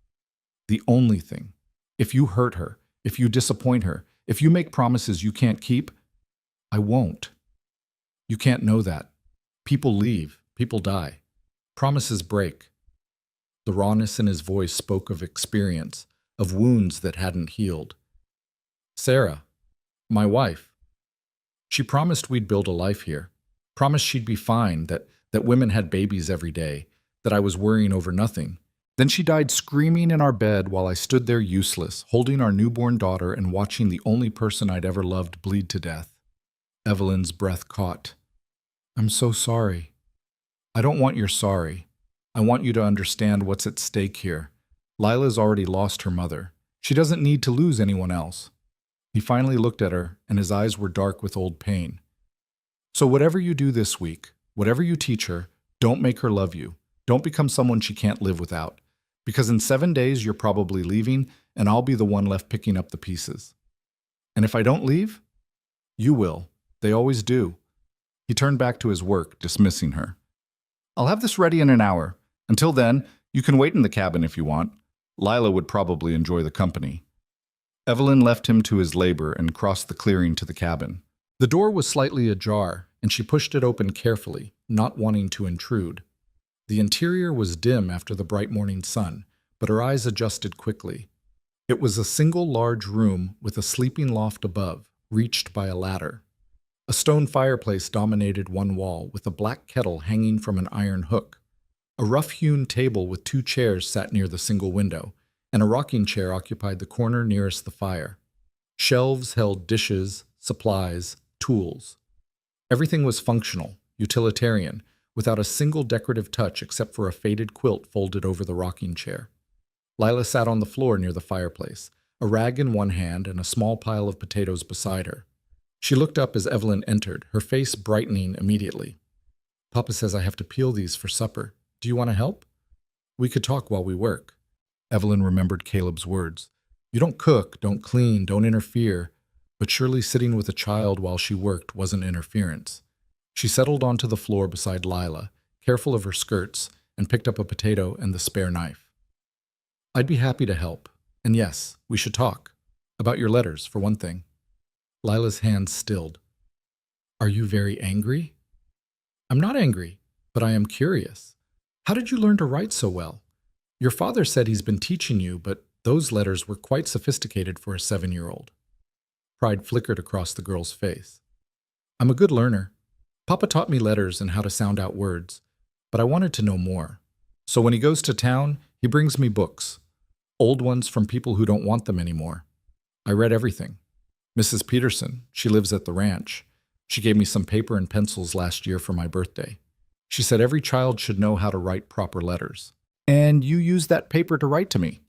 The only thing. If you hurt her, if you disappoint her, if you make promises you can't keep, I won't. You can't know that. People leave. People die. Promises break. The rawness in his voice spoke of experience, of wounds that hadn't healed. Sarah, my wife, she promised we'd build a life here. Promised she'd be fine, that women had babies every day, that I was worrying over nothing. Then she died screaming in our bed while I stood there useless, holding our newborn daughter and watching the only person I'd ever loved bleed to death. Evelyn's breath caught. I'm so sorry. I don't want your sorry. I want you to understand what's at stake here. Lila's already lost her mother. She doesn't need to lose anyone else. He finally looked at her, and his eyes were dark with old pain. So whatever you do this week, whatever you teach her, don't make her love you. Don't become someone she can't live without. Because in 7 days you're probably leaving, and I'll be the one left picking up the pieces. And if I don't leave, you will. They always do. He turned back to his work, dismissing her. I'll have this ready in an hour. Until then, you can wait in the cabin if you want. Lila would probably enjoy the company. Evelyn left him to his labor and crossed the clearing to the cabin. The door was slightly ajar, and she pushed it open carefully, not wanting to intrude. The interior was dim after the bright morning sun, but her eyes adjusted quickly. It was a single large room with a sleeping loft above, reached by a ladder. A stone fireplace dominated one wall, with a black kettle hanging from an iron hook. A rough-hewn table with 2 chairs sat near the single window, and a rocking chair occupied the corner nearest the fire. Shelves held dishes, supplies, tools. Everything was functional, utilitarian, without a single decorative touch except for a faded quilt folded over the rocking chair. Lila sat on the floor near the fireplace, a rag in one hand and a small pile of potatoes beside her. She looked up as Evelyn entered, her face brightening immediately. "Papa says I have to peel these for supper. Do you want to help? We could talk while we work." Evelyn remembered Caleb's words. You don't cook, don't clean, don't interfere. But surely sitting with a child while she worked wasn't interference. She settled onto the floor beside Lila, careful of her skirts, and picked up a potato and the spare knife. "I'd be happy to help. And yes, we should talk. About your letters, for one thing." Lila's hands stilled. "Are you very angry?" "I'm not angry, but I am curious. How did you learn to write so well? Your father said he's been teaching you, but those letters were quite sophisticated for a 7-year-old. Pride flickered across the girl's face. "I'm a good learner. Papa taught me letters and how to sound out words, but I wanted to know more. So when he goes to town, he brings me books. Old ones from people who don't want them anymore. I read everything. Mrs. Peterson, she lives at the ranch. She gave me some paper and pencils last year for my birthday. She said every child should know how to write proper letters. And you used that paper to write to me."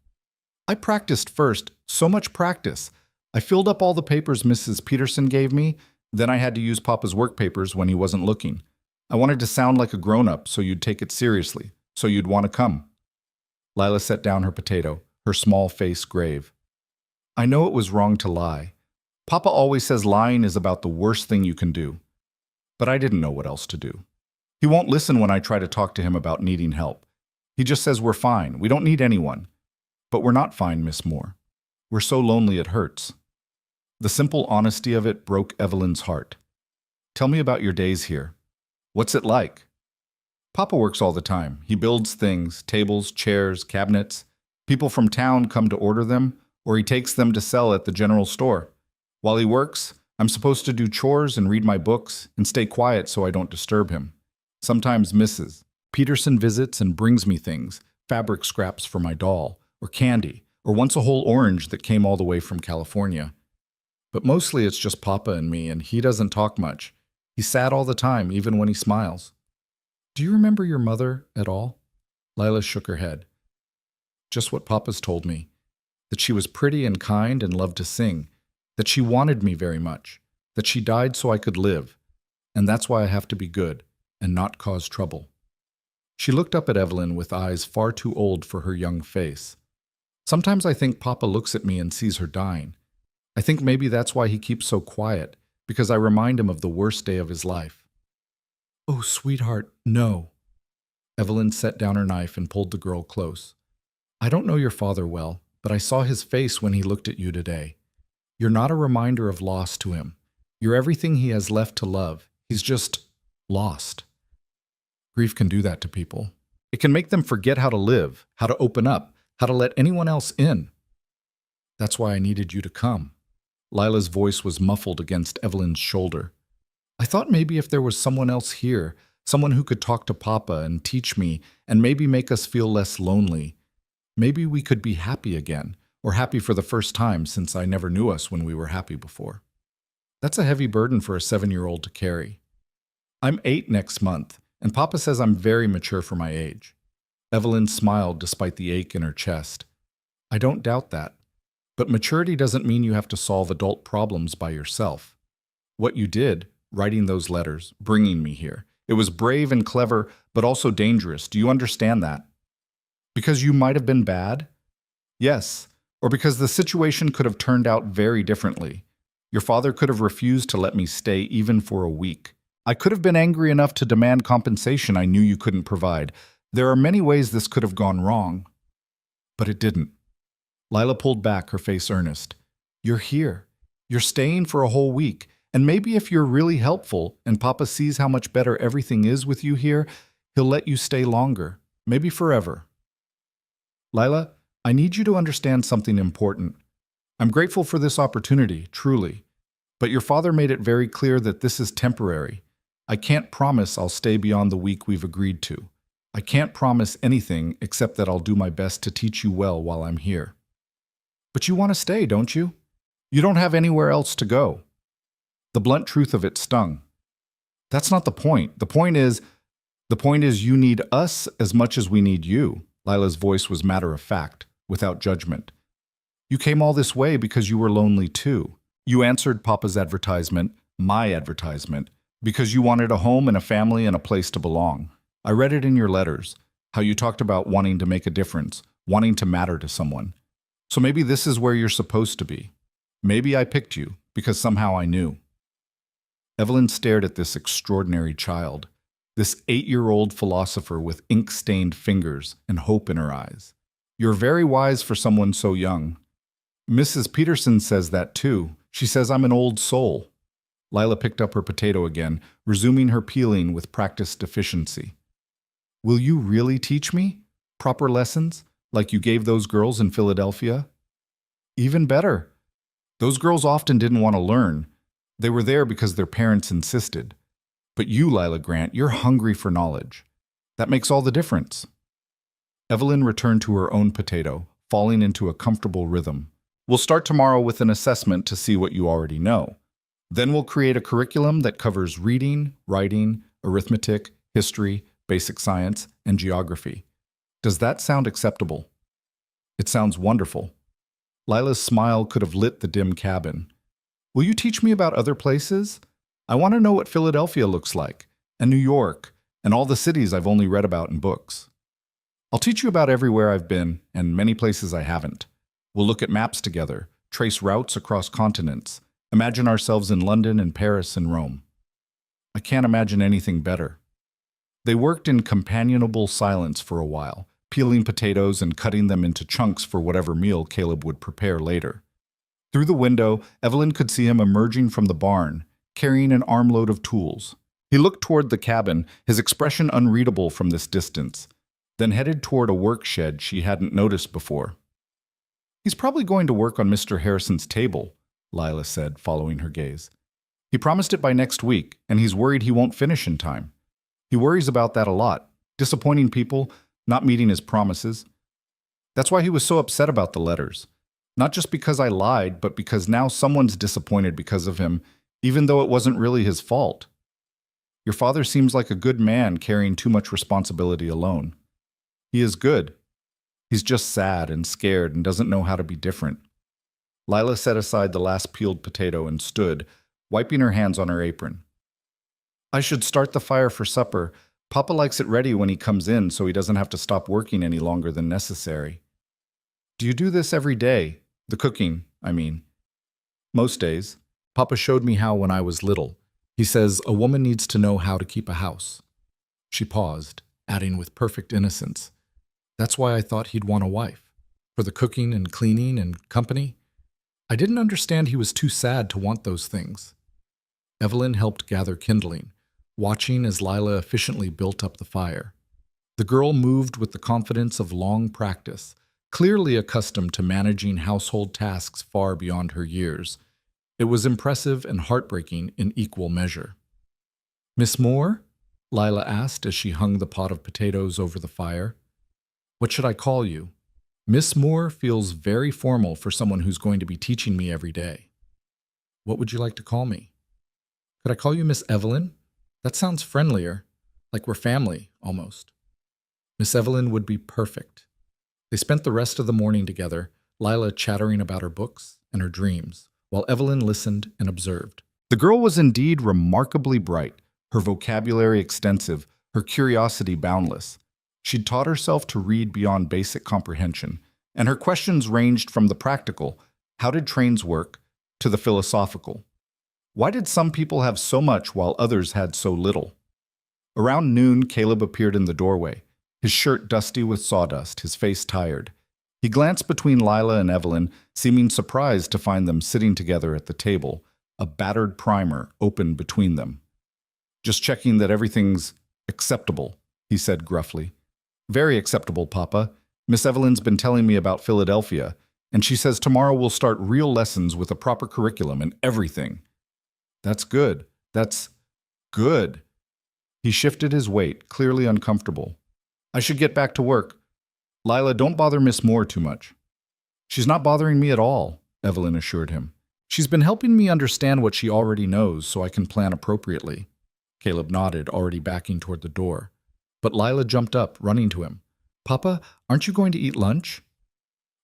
"I practiced first, so much practice. I filled up all the papers Mrs. Peterson gave me, then I had to use Papa's work papers when he wasn't looking. I wanted to sound like a grown-up so you'd take it seriously, so you'd want to come." Lila set down her potato, her small face grave. "I know it was wrong to lie. Papa always says lying is about the worst thing you can do. But I didn't know what else to do. He won't listen when I try to talk to him about needing help. He just says we're fine, we don't need anyone. But we're not fine, Miss Moore. We're so lonely it hurts." The simple honesty of it broke Evelyn's heart. "Tell me about your days here. What's it like?" "Papa works all the time. He builds things, tables, chairs, cabinets. People from town come to order them, or he takes them to sell at the general store. While he works, I'm supposed to do chores and read my books and stay quiet so I don't disturb him. Sometimes Mrs. Peterson visits and brings me things, fabric scraps for my doll, or candy, or once a whole orange that came all the way from California. But mostly it's just Papa and me, and he doesn't talk much. He's sad all the time, even when he smiles." "Do you remember your mother at all?" Lila shook her head. "Just what Papa's told me, that she was pretty and kind and loved to sing, that she wanted me very much, that she died so I could live, and that's why I have to be good and not cause trouble." She looked up at Evelyn with eyes far too old for her young face. "Sometimes I think Papa looks at me and sees her dying. I think maybe that's why he keeps so quiet, because I remind him of the worst day of his life." "Oh, sweetheart, no." Evelyn set down her knife and pulled the girl close. "I don't know your father well, but I saw his face when he looked at you today. You're not a reminder of loss to him. You're everything he has left to love. He's just lost." Grief can do that to people. It can make them forget how to live, how to open up, how to let anyone else in. That's why I needed you to come. Lila's voice was muffled against Evelyn's shoulder. "I thought maybe if there was someone else here, someone who could talk to Papa and teach me and maybe make us feel less lonely, maybe we could be happy again, or happy for the first time since I never knew us when we were happy before." That's a heavy burden for a 7-year-old to carry. "I'm 8 next month, and Papa says I'm very mature for my age." Evelyn smiled despite the ache in her chest. "I don't doubt that. But maturity doesn't mean you have to solve adult problems by yourself. What you did, writing those letters, bringing me here, it was brave and clever, but also dangerous. Do you understand that? Because you might have been bad? Yes. Or because the situation could have turned out very differently. Your father could have refused to let me stay even for a week. I could have been angry enough to demand compensation I knew you couldn't provide. There are many ways this could have gone wrong. But it didn't." Lila pulled back, her face earnest. "You're here. You're staying for a whole week. And maybe if you're really helpful and Papa sees how much better everything is with you here, He'll let you stay longer, maybe forever. Lila, I need you to understand something important. I'm grateful for this opportunity, truly. But your father made it very clear that this is temporary. I can't promise I'll stay beyond the week we've agreed to. I can't promise anything except that I'll do my best to teach you well while I'm here. But you want to stay, don't you? You don't have anywhere else to go. The blunt truth of it stung. That's not the point. The point is you need us as much as we need you. Lila's voice was matter of fact, without judgment. You came all this way because you were lonely too. You answered Papa's advertisement, my advertisement, because you wanted a home and a family and a place to belong. I read it in your letters, how you talked about wanting to make a difference, wanting to matter to someone. So maybe this is where you're supposed to be. Maybe I picked you because somehow I knew. Evelyn stared at this extraordinary child, this 8-year-old philosopher with ink-stained fingers and hope in her eyes. You're very wise for someone so young. Mrs. Peterson says that too. She says I'm an old soul. Lila picked up her potato again, resuming her peeling with practiced efficiency. Will you really teach me? Proper lessons, like you gave those girls in Philadelphia? Even better. Those girls often didn't want to learn. They were there because their parents insisted. But you, Lila Grant, you're hungry for knowledge. That makes all the difference. Evelyn returned to her own potato, falling into a comfortable rhythm. We'll start tomorrow with an assessment to see what you already know. Then we'll create a curriculum that covers reading, writing, arithmetic, history, basic science, and geography. Does that sound acceptable? It sounds wonderful. Lila's smile could have lit the dim cabin. Will you teach me about other places? I want to know what Philadelphia looks like, and New York, and all the cities I've only read about in books. I'll teach you about everywhere I've been, and many places I haven't. We'll look at maps together, trace routes across continents, imagine ourselves in London and Paris and Rome. I can't imagine anything better. They worked in companionable silence for a while, peeling potatoes and cutting them into chunks for whatever meal Caleb would prepare later. Through the window, Evelyn could see him emerging from the barn, carrying an armload of tools. He looked toward the cabin, his expression unreadable from this distance, then headed toward a work shed she hadn't noticed before. He's probably going to work on Mr. Harrison's table, Lila said, following her gaze. He promised it by next week, and he's worried he won't finish in time. He worries about that a lot, disappointing people, not meeting his promises. That's why he was so upset about the letters. Not just because I lied, but because now someone's disappointed because of him, even though it wasn't really his fault. Your father seems like a good man carrying too much responsibility alone. He is good. He's just sad and scared and doesn't know how to be different. Lila set aside the last peeled potato and stood, wiping her hands on her apron. I should start the fire for supper. Papa likes it ready when he comes in so he doesn't have to stop working any longer than necessary. Do you do this every day? The cooking, I mean. Most days. Papa showed me how when I was little. He says a woman needs to know how to keep a house. She paused, adding with perfect innocence. That's why I thought he'd want a wife. For the cooking and cleaning and company. I didn't understand he was too sad to want those things. Evelyn helped gather kindling, watching as Lila efficiently built up the fire. The girl moved with the confidence of long practice, clearly accustomed to managing household tasks far beyond her years. It was impressive and heartbreaking in equal measure. Miss Moore? Lila asked as she hung the pot of potatoes over the fire. What should I call you? Miss Moore feels very formal for someone who's going to be teaching me every day. What would you like to call me? Could I call you Miss Evelyn? That sounds friendlier, like we're family, almost. Miss Evelyn would be perfect. They spent the rest of the morning together, Lila chattering about her books and her dreams, while Evelyn listened and observed. The girl was indeed remarkably bright, her vocabulary extensive, her curiosity boundless. She'd taught herself to read beyond basic comprehension, and her questions ranged from the practical, how did trains work, to the philosophical. Why did some people have so much while others had so little? Around noon, Caleb appeared in the doorway, his shirt dusty with sawdust, his face tired. He glanced between Lila and Evelyn, seeming surprised to find them sitting together at the table, a battered primer open between them. Just checking that everything's acceptable, he said gruffly. Very acceptable, Papa. Miss Evelyn's been telling me about Philadelphia, and she says tomorrow we'll start real lessons with a proper curriculum and everything. That's good. That's good. He shifted his weight, clearly uncomfortable. I should get back to work. Lila, don't bother Miss Moore too much. She's not bothering me at all, Evelyn assured him. She's been helping me understand what she already knows so I can plan appropriately. Caleb nodded, already backing toward the door. But Lila jumped up, running to him. Papa, aren't you going to eat lunch?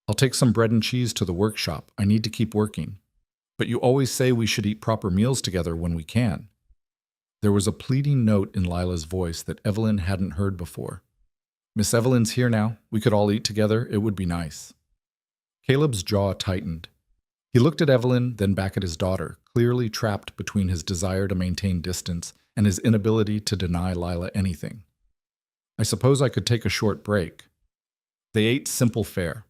I'll take some bread and cheese to the workshop. I need to keep working. But you always say we should eat proper meals together when we can. There was a pleading note in Lila's voice that Evelyn hadn't heard before. Miss Evelyn's here now. We could all eat together. It would be nice. Caleb's jaw tightened. He looked at Evelyn, then back at his daughter, clearly trapped between his desire to maintain distance and his inability to deny Lila anything. I suppose I could take a short break. They ate simple fare.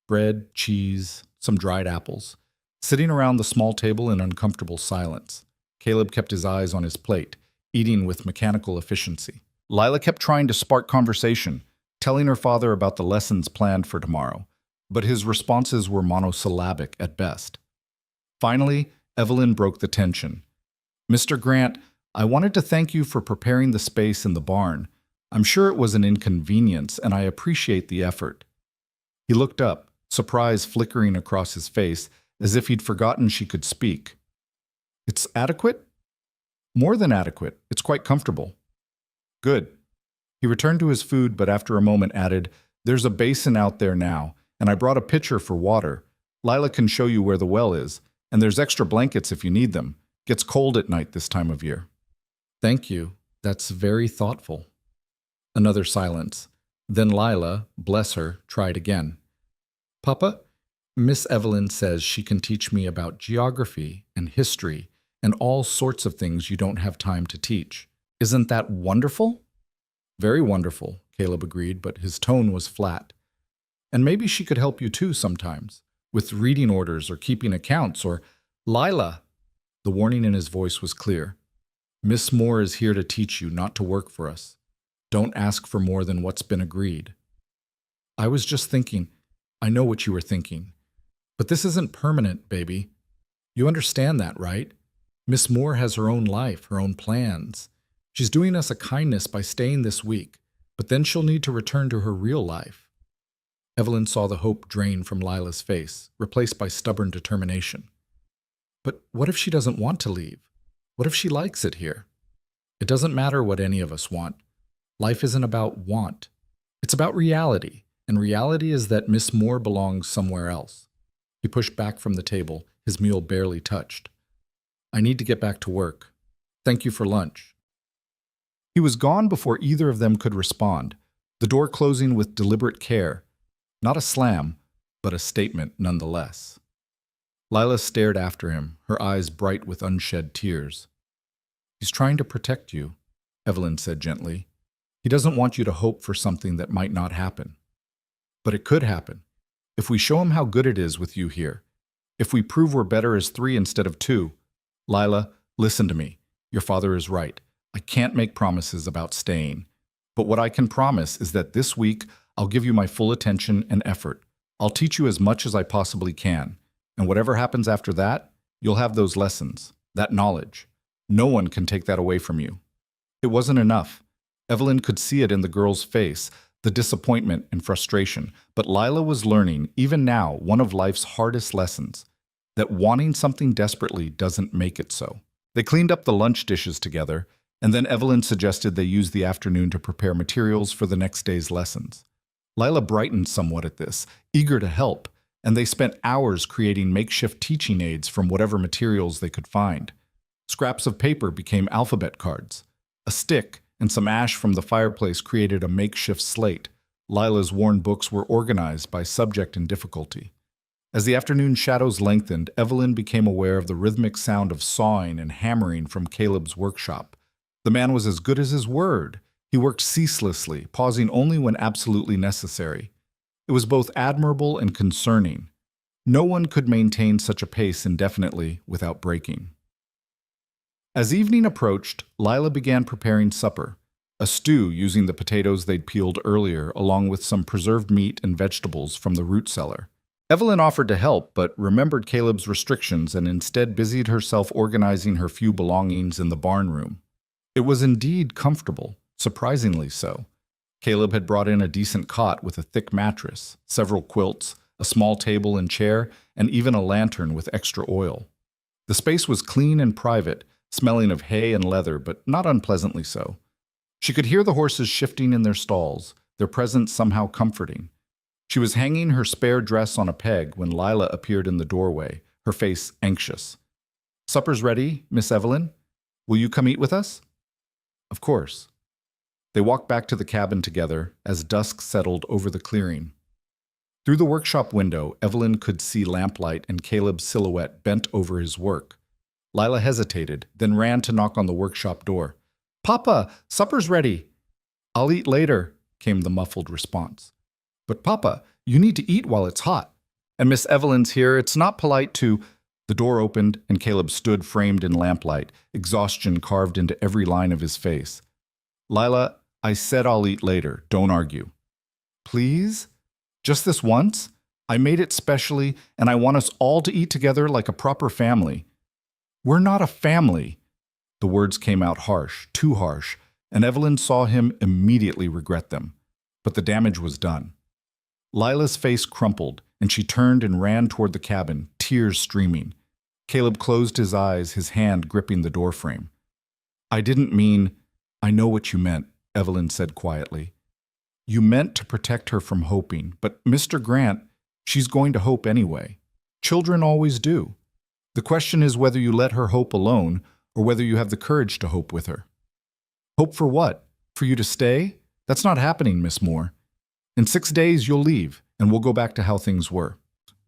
Bread, cheese, some dried apples. Sitting around the small table in uncomfortable silence, Caleb kept his eyes on his plate, eating with mechanical efficiency. Lila kept trying to spark conversation, telling her father about the lessons planned for tomorrow, but his responses were monosyllabic at best. Finally, Evelyn broke the tension. Mr. Grant, I wanted to thank you for preparing the space in the barn. I'm sure it was an inconvenience, and I appreciate the effort. He looked up, surprise flickering across his face, as if he'd forgotten she could speak. It's adequate? More than adequate. It's quite comfortable. Good. He returned to his food, but after a moment added, There's a basin out there now, and I brought a pitcher for water. Lila can show you where the well is, and there's extra blankets if you need them. Gets cold at night this time of year. Thank you. That's very thoughtful. Another silence. Then Lila, bless her, tried again. Papa, Miss Evelyn says she can teach me about geography and history and all sorts of things you don't have time to teach. Isn't that wonderful? Very wonderful, Caleb agreed, but his tone was flat. And maybe she could help you too sometimes, with reading orders or keeping accounts or… Lila! The warning in his voice was clear. Miss Moore is here to teach you, not to work for us. Don't ask for more than what's been agreed. I was just thinking, I know what you were thinking. But this isn't permanent, baby. You understand that, right? Miss Moore has her own life, her own plans. She's doing us a kindness by staying this week, but then she'll need to return to her real life. Evelyn saw the hope drain from Lila's face, replaced by stubborn determination. But what if she doesn't want to leave? What if she likes it here? It doesn't matter what any of us want. Life isn't about want. It's about reality, and reality is that Miss Moore belongs somewhere else. He pushed back from the table, his meal barely touched. I need to get back to work. Thank you for lunch. He was gone before either of them could respond, the door closing with deliberate care. Not a slam, but a statement nonetheless. Lila stared after him, her eyes bright with unshed tears. He's trying to protect you, Evelyn said gently. He doesn't want you to hope for something that might not happen. But it could happen. If we show him how good it is with you here. If we prove we're better as 3 instead of 2. Lila, listen to me. Your father is right. I can't make promises about staying. But what I can promise is that this week I'll give you my full attention and effort. I'll teach you as much as I possibly can. And whatever happens after that, you'll have those lessons, that knowledge. No one can take that away from you. It wasn't enough. Evelyn could see it in the girl's face, the disappointment and frustration. But Lila was learning, even now, one of life's hardest lessons, that wanting something desperately doesn't make it so. They cleaned up the lunch dishes together, and then Evelyn suggested they use the afternoon to prepare materials for the next day's lessons. Lila brightened somewhat at this, eager to help, and they spent hours creating makeshift teaching aids from whatever materials they could find. Scraps of paper became alphabet cards. A stick and some ash from the fireplace created a makeshift slate. Lila's worn books were organized by subject and difficulty. As the afternoon shadows lengthened, Evelyn became aware of the rhythmic sound of sawing and hammering from Caleb's workshop. The man was as good as his word. He worked ceaselessly, pausing only when absolutely necessary. It was both admirable and concerning. No one could maintain such a pace indefinitely without breaking. As evening approached, Lila began preparing supper. a stew using the potatoes they'd peeled earlier, along with some preserved meat and vegetables from the root cellar. Evelyn offered to help, but remembered Caleb's restrictions and instead busied herself organizing her few belongings in the barn room. It was indeed comfortable, surprisingly so. Caleb had brought in a decent cot with a thick mattress, several quilts, a small table and chair, and even a lantern with extra oil. The space was clean and private, smelling of hay and leather, but not unpleasantly so. She could hear the horses shifting in their stalls, their presence somehow comforting. She was hanging her spare dress on a peg when Lila appeared in the doorway, her face anxious. "Supper's ready, Miss Evelyn. Will you come eat with us?" "Of course." They walked back to the cabin together as dusk settled over the clearing. Through the workshop window, Evelyn could see lamplight and Caleb's silhouette bent over his work. Lila hesitated, then ran to knock on the workshop door. "Papa, supper's ready." "I'll eat later," came the muffled response. "But Papa, you need to eat while it's hot. And Miss Evelyn's here, it's not polite to—" The door opened and Caleb stood framed in lamplight, exhaustion carved into every line of his face. "Lila, I said I'll eat later, don't argue." "Please? Just this once? I made it specially, and I want us all to eat together like a proper family." "We're not a family." The words came out harsh, too harsh, and Evelyn saw him immediately regret them. But the damage was done. Lila's face crumpled, and she turned and ran toward the cabin, tears streaming. Caleb closed his eyes, his hand gripping the doorframe. "I didn't mean—" "I know what you meant," Evelyn said quietly. "You meant to protect her from hoping, but Mr. Grant, she's going to hope anyway. Children always do. The question is whether you let her hope alone or whether you have the courage to hope with her." "Hope for what? For you to stay? That's not happening, Miss Moore. In 6 days you'll leave, and we'll go back to how things were."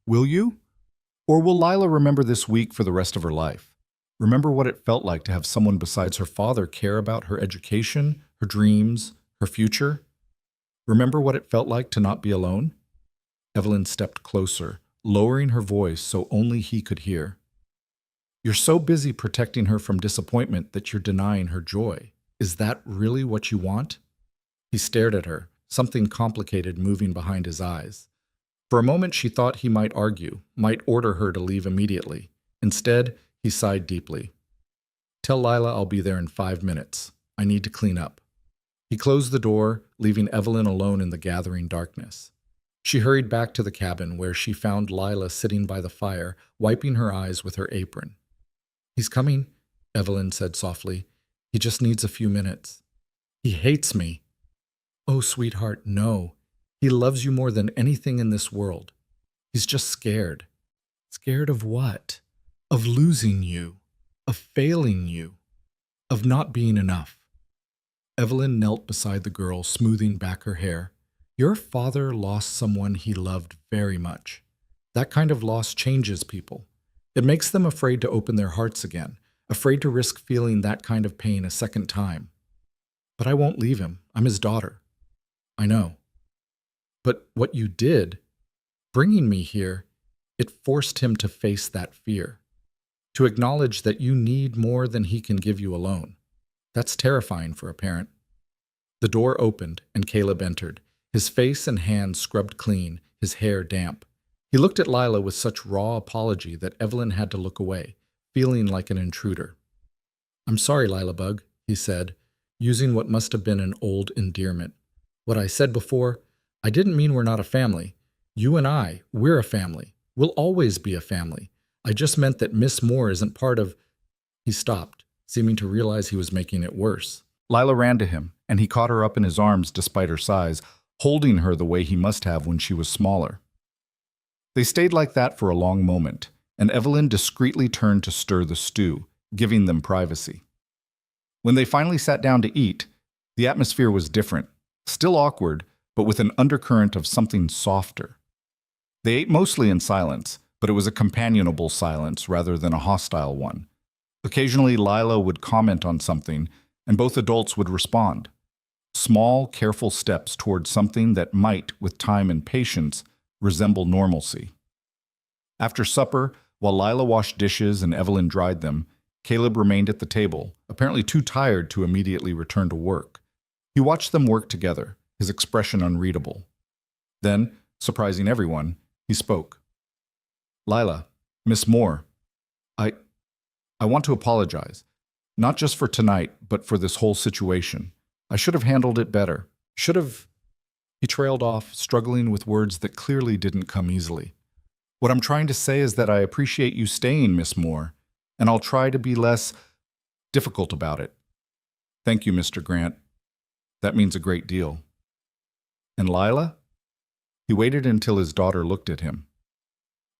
"Will you? Or will Lila remember this week for the rest of her life? Remember what it felt like to have someone besides her father care about her education, her dreams, her future? Remember what it felt like to not be alone?" Evelyn stepped closer, lowering her voice so only he could hear. "You're so busy protecting her from disappointment that you're denying her joy. Is that really what you want?" He stared at her, something complicated moving behind his eyes. For a moment she thought he might argue, might order her to leave immediately. Instead, he sighed deeply. "Tell Lila I'll be there in 5 minutes. I need to clean up." He closed the door, leaving Evelyn alone in the gathering darkness. She hurried back to the cabin, where she found Lila sitting by the fire, wiping her eyes with her apron. "He's coming," Evelyn said softly. "He just needs a few minutes." "He hates me." "Oh, sweetheart, no. He loves you more than anything in this world. He's just scared." "Scared of what?" "Of losing you. Of failing you. Of not being enough." Evelyn knelt beside the girl, smoothing back her hair. "Your father lost someone he loved very much. That kind of loss changes people. It makes them afraid to open their hearts again, afraid to risk feeling that kind of pain a second time. But I won't leave him. I'm his daughter." "I know. But what you did, bringing me here, it forced him to face that fear. To acknowledge that you need more than he can give you alone. That's terrifying for a parent." The door opened and Caleb entered, his face and hands scrubbed clean, his hair damp. He looked at Lila with such raw apology that Evelyn had to look away, feeling like an intruder. "I'm sorry, Lila Bug," he said, using what must have been an old endearment. "What I said before, I didn't mean we're not a family. You and I, we're a family. We'll always be a family. I just meant that Miss Moore isn't part of—" He stopped, seeming to realize he was making it worse. Lila ran to him, and he caught her up in his arms despite her size, holding her the way he must have when she was smaller. They stayed like that for a long moment, and Evelyn discreetly turned to stir the stew, giving them privacy. When they finally sat down to eat, the atmosphere was different, still awkward, but with an undercurrent of something softer. They ate mostly in silence, but it was a companionable silence rather than a hostile one. Occasionally, Lila would comment on something, and both adults would respond. Small, careful steps toward something that might, with time and patience, resemble normalcy. After supper, while Lila washed dishes and Evelyn dried them, Caleb remained at the table, apparently too tired to immediately return to work. He watched them work together, his expression unreadable. Then, surprising everyone, he spoke. Lila, Miss Moore, I want to apologize. Not just for tonight, but for this whole situation. I should have handled it better. Should have... He trailed off, struggling with words that clearly didn't come easily. What I'm trying to say is that I appreciate you staying, Miss Moore, and I'll try to be less difficult about it. Thank you, Mr. Grant. That means a great deal. And Lila? He waited until his daughter looked at him.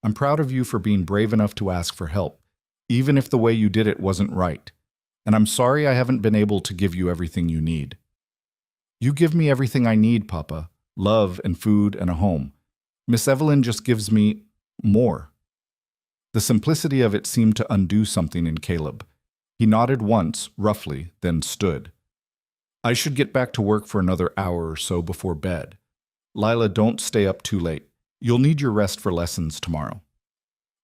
I'm proud of you for being brave enough to ask for help, even if the way you did it wasn't right. And I'm sorry I haven't been able to give you everything you need. You give me everything I need, Papa. Love and food and a home. Miss Evelyn just gives me more. The simplicity of it seemed to undo something in Caleb. He nodded once, roughly, then stood. I should get back to work for another hour or so before bed. Lila, don't stay up too late. You'll need your rest for lessons tomorrow.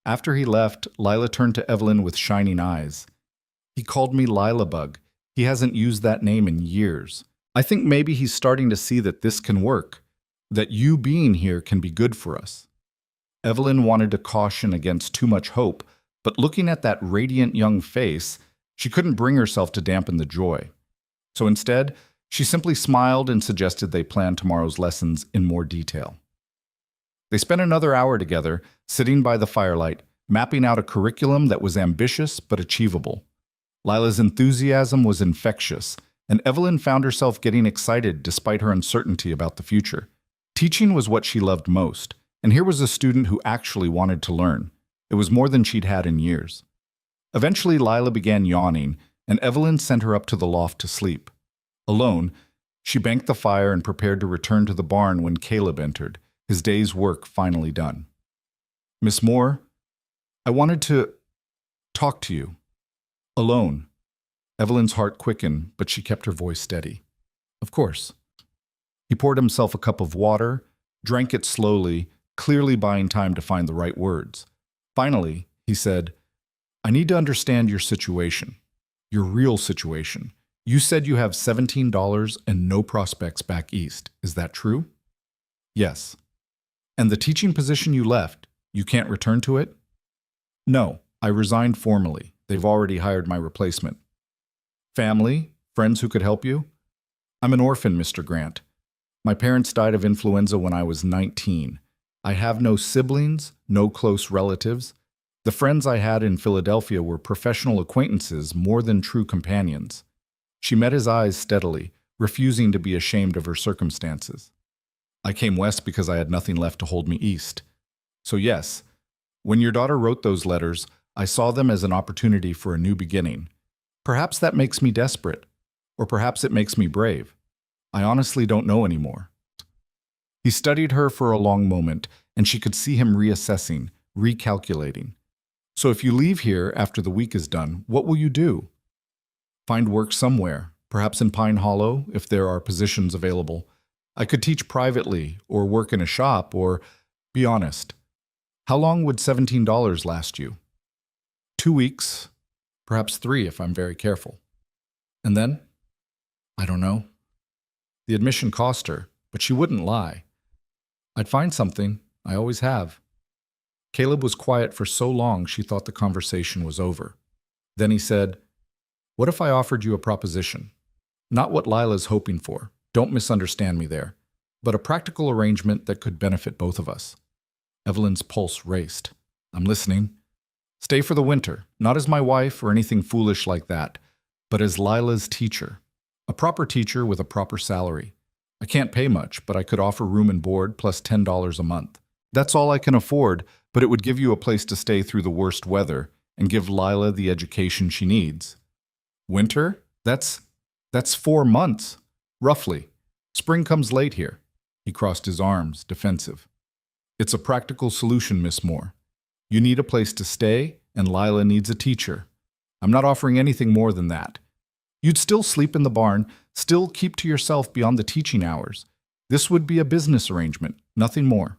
After he left, Lila turned to Evelyn with shining eyes. He called me Lila Bug. He hasn't used that name in years. I think maybe he's starting to see that this can work, that you being here can be good for us. Evelyn wanted to caution against too much hope, but looking at that radiant young face, she couldn't bring herself to dampen the joy. So instead, she simply smiled and suggested they plan tomorrow's lessons in more detail. They spent another hour together, sitting by the firelight, mapping out a curriculum that was ambitious but achievable. Lila's enthusiasm was infectious, and Evelyn found herself getting excited despite her uncertainty about the future. Teaching was what she loved most, and here was a student who actually wanted to learn. It was more than she'd had in years. Eventually, Lila began yawning, and Evelyn sent her up to the loft to sleep. Alone, she banked the fire and prepared to return to the barn when Caleb entered, his day's work finally done. Miss Moore, I wanted to talk to you. Alone. Evelyn's heart quickened, but she kept her voice steady. Of course. He poured himself a cup of water, drank it slowly, clearly buying time to find the right words. Finally, he said, I need to understand your situation, your real situation. You said you have $17 and no prospects back east. Is that true? Yes. And the teaching position you left, you can't return to it? No, I resigned formally. They've already hired my replacement. Family? Friends who could help you? I'm an orphan, Mr. Grant. My parents died of influenza when I was 19. I have no siblings, no close relatives. The friends I had in Philadelphia were professional acquaintances more than true companions. She met his eyes steadily, refusing to be ashamed of her circumstances. I came west because I had nothing left to hold me east. So yes, when your daughter wrote those letters, I saw them as an opportunity for a new beginning. Perhaps that makes me desperate, or perhaps it makes me brave. I honestly don't know anymore. He studied her for a long moment, and she could see him reassessing, recalculating. So if you leave here after the week is done, what will you do? Find work somewhere, perhaps in Pine Hollow, if there are positions available. I could teach privately, or work in a shop, or, be honest, how long would $17 last you? 2 weeks, perhaps 3 if I'm very careful. And then? I don't know. The admission cost her, but she wouldn't lie. I'd find something, I always have. Caleb was quiet for so long she thought the conversation was over. Then he said, What if I offered you a proposition? Not what Lila's hoping for, don't misunderstand me there, but a practical arrangement that could benefit both of us. Evelyn's pulse raced. I'm listening. Stay for the winter, not as my wife or anything foolish like that, but as Lila's teacher. A proper teacher with a proper salary. I can't pay much, but I could offer room and board plus $10 a month. That's all I can afford, but it would give you a place to stay through the worst weather and give Lila the education she needs. Winter? That's 4 months, roughly. Spring comes late here. He crossed his arms, defensive. It's a practical solution, Miss Moore. You need a place to stay, and Lila needs a teacher. I'm not offering anything more than that. You'd still sleep in the barn, still keep to yourself beyond the teaching hours. This would be a business arrangement, nothing more.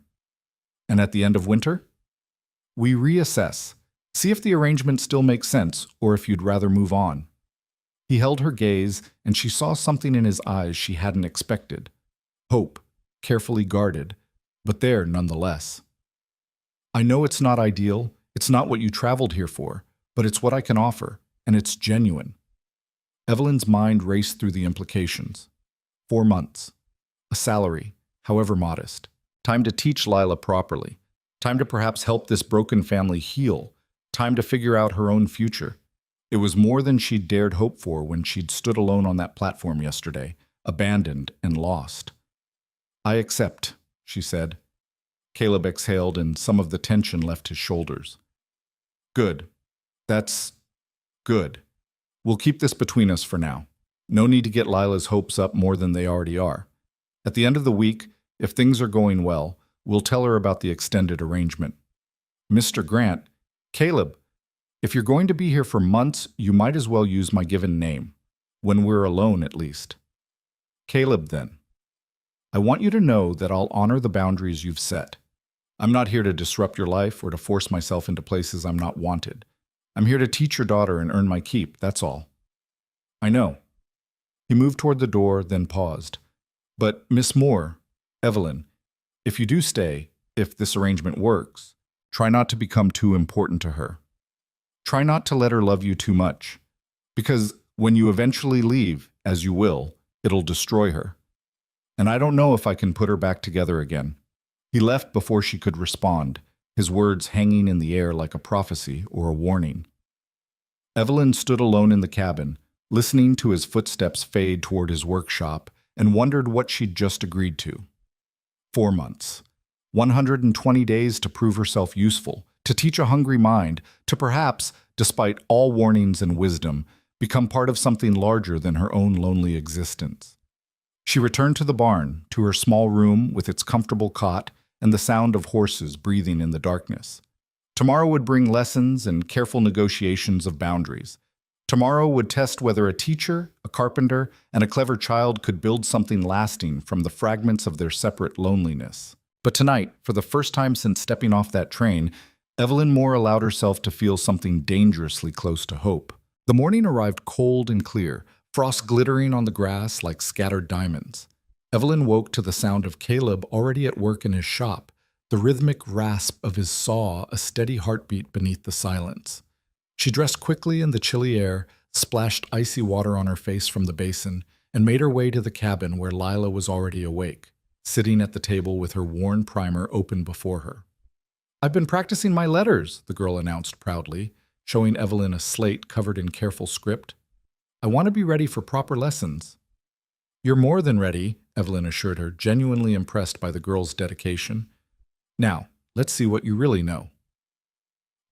And at the end of winter? We reassess. See if the arrangement still makes sense, or if you'd rather move on. He held her gaze, and she saw something in his eyes she hadn't expected. Hope, carefully guarded, but there nonetheless. I know it's not ideal, it's not what you traveled here for, but it's what I can offer, and it's genuine. Evelyn's mind raced through the implications. 4 months. A salary, however modest. Time to teach Lila properly. Time to perhaps help this broken family heal. Time to figure out her own future. It was more than she'd dared hope for when she'd stood alone on that platform yesterday, abandoned and lost. I accept, she said. Caleb exhaled and some of the tension left his shoulders. Good. That's good. We'll keep this between us for now. No need to get Lila's hopes up more than they already are. At the end of the week, if things are going well, we'll tell her about the extended arrangement. Mr. Grant, Caleb, if you're going to be here for months, you might as well use my given name. When we're alone, at least. Caleb, then. I want you to know that I'll honor the boundaries you've set. I'm not here to disrupt your life or to force myself into places I'm not wanted. I'm here to teach your daughter and earn my keep, that's all. I know. He moved toward the door, then paused. But, Miss Moore, Evelyn, if you do stay, if this arrangement works, try not to become too important to her. Try not to let her love you too much. Because when you eventually leave, as you will, it'll destroy her. And I don't know if I can put her back together again. He left before she could respond, his words hanging in the air like a prophecy or a warning. Evelyn stood alone in the cabin, listening to his footsteps fade toward his workshop, and wondered what she'd just agreed to. 4 months. 120 days to prove herself useful, to teach a hungry mind, to perhaps, despite all warnings and wisdom, become part of something larger than her own lonely existence. She returned to the barn, to her small room with its comfortable cot and the sound of horses breathing in the darkness. Tomorrow would bring lessons and careful negotiations of boundaries. Tomorrow would test whether a teacher, a carpenter, and a clever child could build something lasting from the fragments of their separate loneliness. But tonight, for the first time since stepping off that train, Evelyn Moore allowed herself to feel something dangerously close to hope. The morning arrived cold and clear, frost glittering on the grass like scattered diamonds. Evelyn woke to the sound of Caleb already at work in his shop, the rhythmic rasp of his saw a steady heartbeat beneath the silence. She dressed quickly in the chilly air, splashed icy water on her face from the basin, and made her way to the cabin where Lila was already awake, sitting at the table with her worn primer open before her. "I've been practicing my letters," the girl announced proudly, showing Evelyn a slate covered in careful script. "I want to be ready for proper lessons." "You're more than ready," Evelyn assured her, genuinely impressed by the girl's dedication. "Now, let's see what you really know."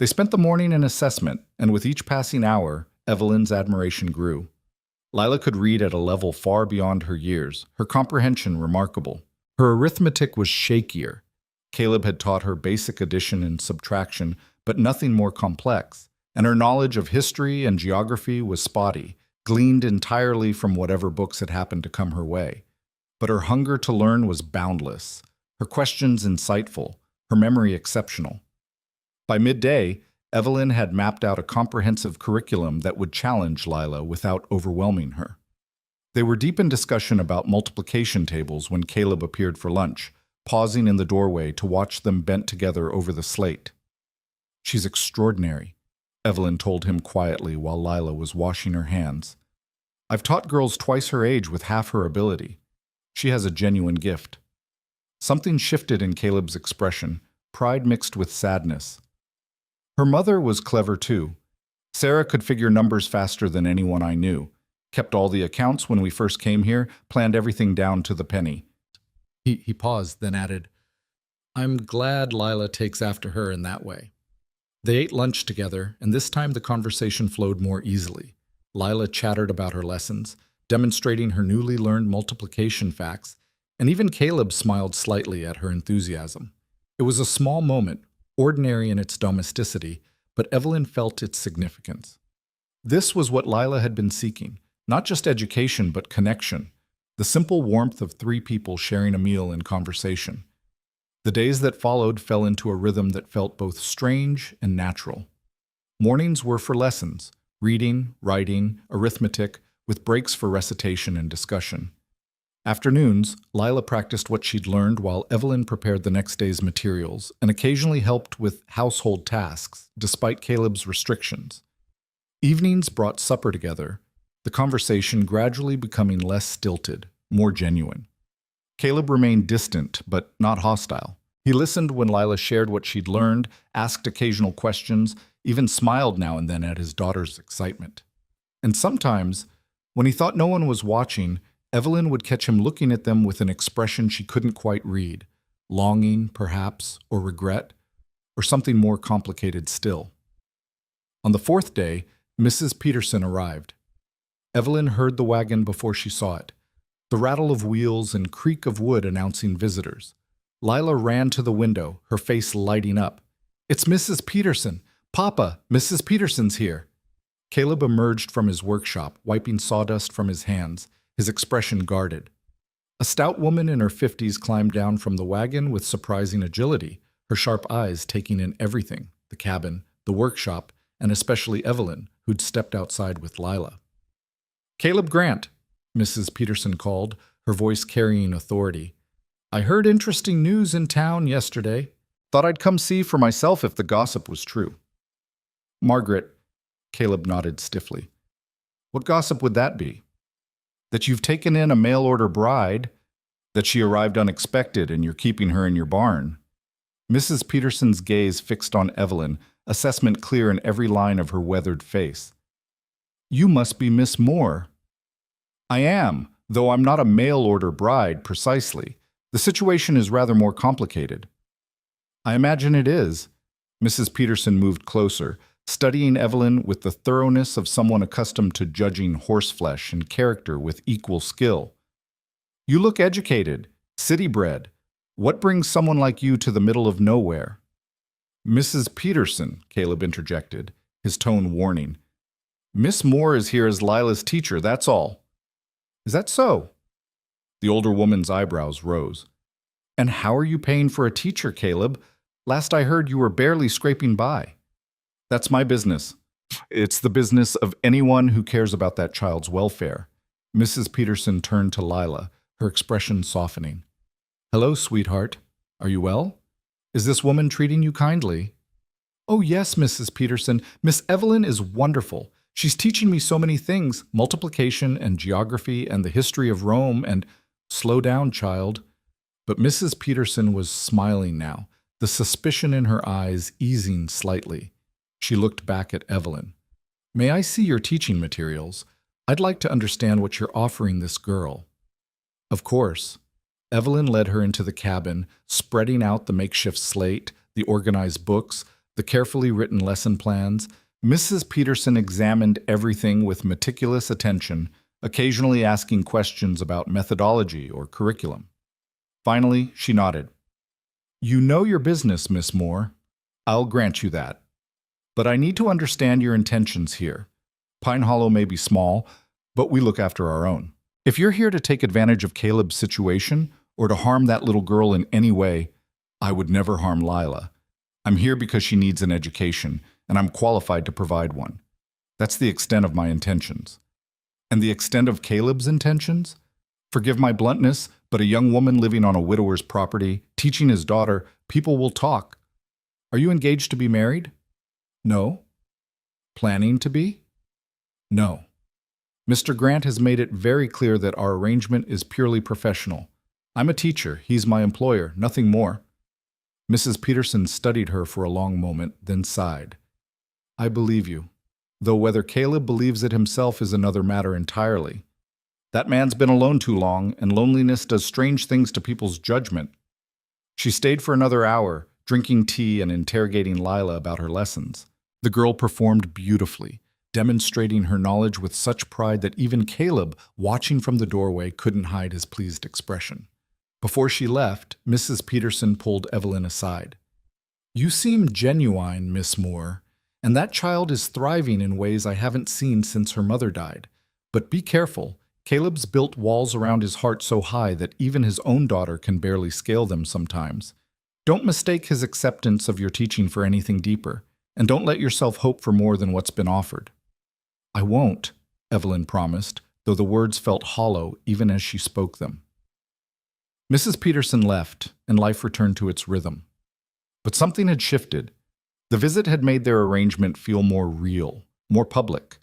They spent the morning in assessment, and with each passing hour, Evelyn's admiration grew. Lila could read at a level far beyond her years, her comprehension remarkable. Her arithmetic was shakier. Caleb had taught her basic addition and subtraction, but nothing more complex, and her knowledge of history and geography was spotty, gleaned entirely from whatever books had happened to come her way. But her hunger to learn was boundless, her questions insightful, her memory exceptional. By midday, Evelyn had mapped out a comprehensive curriculum that would challenge Lila without overwhelming her. They were deep in discussion about multiplication tables when Caleb appeared for lunch, pausing in the doorway to watch them bent together over the slate. "She's extraordinary," Evelyn told him quietly while Lila was washing her hands. "I've taught girls twice her age with half her ability. She has a genuine gift." Something shifted in Caleb's expression, pride mixed with sadness. "Her mother was clever too. Sarah could figure numbers faster than anyone I knew. Kept all the accounts when we first came here, planned everything down to the penny." He paused, then added, "I'm glad Lila takes after her in that way." They ate lunch together, and this time the conversation flowed more easily. Lila chattered about her lessons, demonstrating her newly learned multiplication facts, and even Caleb smiled slightly at her enthusiasm. It was a small moment, ordinary in its domesticity, but Evelyn felt its significance. This was what Lila had been seeking, not just education but connection, the simple warmth of 3 people sharing a meal and conversation. The days that followed fell into a rhythm that felt both strange and natural. Mornings were for lessons, reading, writing, arithmetic, with breaks for recitation and discussion. Afternoons, Lila practiced what she'd learned while Evelyn prepared the next day's materials and occasionally helped with household tasks, despite Caleb's restrictions. Evenings brought supper together, the conversation gradually becoming less stilted, more genuine. Caleb remained distant, but not hostile. He listened when Lila shared what she'd learned, asked occasional questions, even smiled now and then at his daughter's excitement. And sometimes, when he thought no one was watching, Evelyn would catch him looking at them with an expression she couldn't quite read, longing, perhaps, or regret, or something more complicated still. On the fourth day, Mrs. Peterson arrived. Evelyn heard the wagon before she saw it, the rattle of wheels and creak of wood announcing visitors. Lila ran to the window, her face lighting up. "It's Mrs. Peterson! Papa, Mrs. Peterson's here!" Caleb emerged from his workshop, wiping sawdust from his hands, his expression guarded. A stout woman in her 50s climbed down from the wagon with surprising agility, her sharp eyes taking in everything, the cabin, the workshop, and especially Evelyn, who'd stepped outside with Lila. "Caleb Grant," Mrs. Peterson called, her voice carrying authority. "I heard interesting news in town yesterday. Thought I'd come see for myself if the gossip was true." "Margaret," Caleb nodded stiffly. "What gossip would that be?" "That you've taken in a mail-order bride, that she arrived unexpected and you're keeping her in your barn." Mrs. Peterson's gaze fixed on Evelyn, assessment clear in every line of her weathered face. "You must be Miss Moore." "I am, though I'm not a mail-order bride, precisely. The situation is rather more complicated." "I imagine it is." Mrs. Peterson moved closer, studying Evelyn with the thoroughness of someone accustomed to judging horseflesh and character with equal skill. "You look educated, city-bred. What brings someone like you to the middle of nowhere?" "Mrs. Peterson," Caleb interjected, his tone warning. "Miss Moore is here as Lila's teacher, that's all." "Is that so?" The older woman's eyebrows rose. "And how are you paying for a teacher, Caleb? Last I heard you were barely scraping by." "That's my business. It's the business of anyone who cares about that child's welfare." Mrs. Peterson turned to Lila, her expression softening. "Hello, sweetheart. Are you well? Is this woman treating you kindly?" "Oh, yes, Mrs. Peterson. Miss Evelyn is wonderful. She's teaching me so many things, multiplication and geography and the history of Rome and—" "Slow down, child." But Mrs. Peterson was smiling now, the suspicion in her eyes easing slightly. She looked back at Evelyn. "May I see your teaching materials? I'd like to understand what you're offering this girl." "Of course." Evelyn led her into the cabin, spreading out the makeshift slate, the organized books, the carefully written lesson plans. Mrs. Peterson examined everything with meticulous attention, occasionally asking questions about methodology or curriculum. Finally, she nodded. "You know your business, Miss Moore. I'll grant you that. But I need to understand your intentions here. Pine Hollow may be small, but we look after our own. If you're here to take advantage of Caleb's situation or to harm that little girl in any way, I would never harm Lila. I'm here because she needs an education, and I'm qualified to provide one. That's the extent of my intentions." "And the extent of Caleb's intentions? Forgive my bluntness, but a young woman living on a widower's property, teaching his daughter, people will talk. Are you engaged to be married?" "No." "Planning to be?" "No. Mr. Grant has made it very clear that our arrangement is purely professional. I'm a teacher, he's my employer, nothing more." Mrs. Peterson studied her for a long moment, then sighed. "I believe you, though whether Caleb believes it himself is another matter entirely. That man's been alone too long, and loneliness does strange things to people's judgment." She stayed for another hour, drinking tea and interrogating Lila about her lessons. The girl performed beautifully, demonstrating her knowledge with such pride that even Caleb, watching from the doorway, couldn't hide his pleased expression. Before she left, Mrs. Peterson pulled Evelyn aside. "You seem genuine, Miss Moore, and that child is thriving in ways I haven't seen since her mother died. But be careful. Caleb's built walls around his heart so high that even his own daughter can barely scale them sometimes. Don't mistake his acceptance of your teaching for anything deeper, and don't let yourself hope for more than what's been offered." "I won't," Evelyn promised, though the words felt hollow even as she spoke them. Mrs. Peterson left, and life returned to its rhythm. But something had shifted. The visit had made their arrangement feel more real, more public.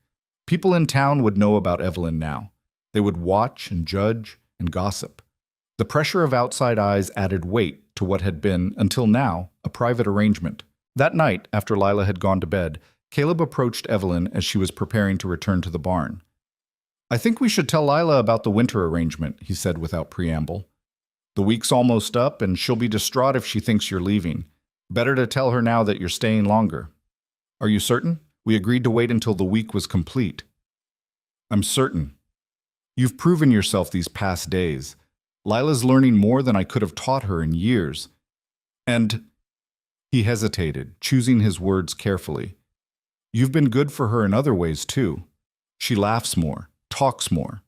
People in town would know about Evelyn now. They would watch and judge and gossip. The pressure of outside eyes added weight to what had been, until now, a private arrangement. That night, after Lila had gone to bed, Caleb approached Evelyn as she was preparing to return to the barn. "I think we should tell Lila about the winter arrangement," he said without preamble. "The week's almost up, and she'll be distraught if she thinks you're leaving. Better to tell her now that you're staying longer." "Are you certain? We agreed to wait until the week was complete." "I'm certain. You've proven yourself these past days. Lila's learning more than I could have taught her in years. And—" He hesitated, choosing his words carefully. "You've been good for her in other ways, too. She laughs more, talks more,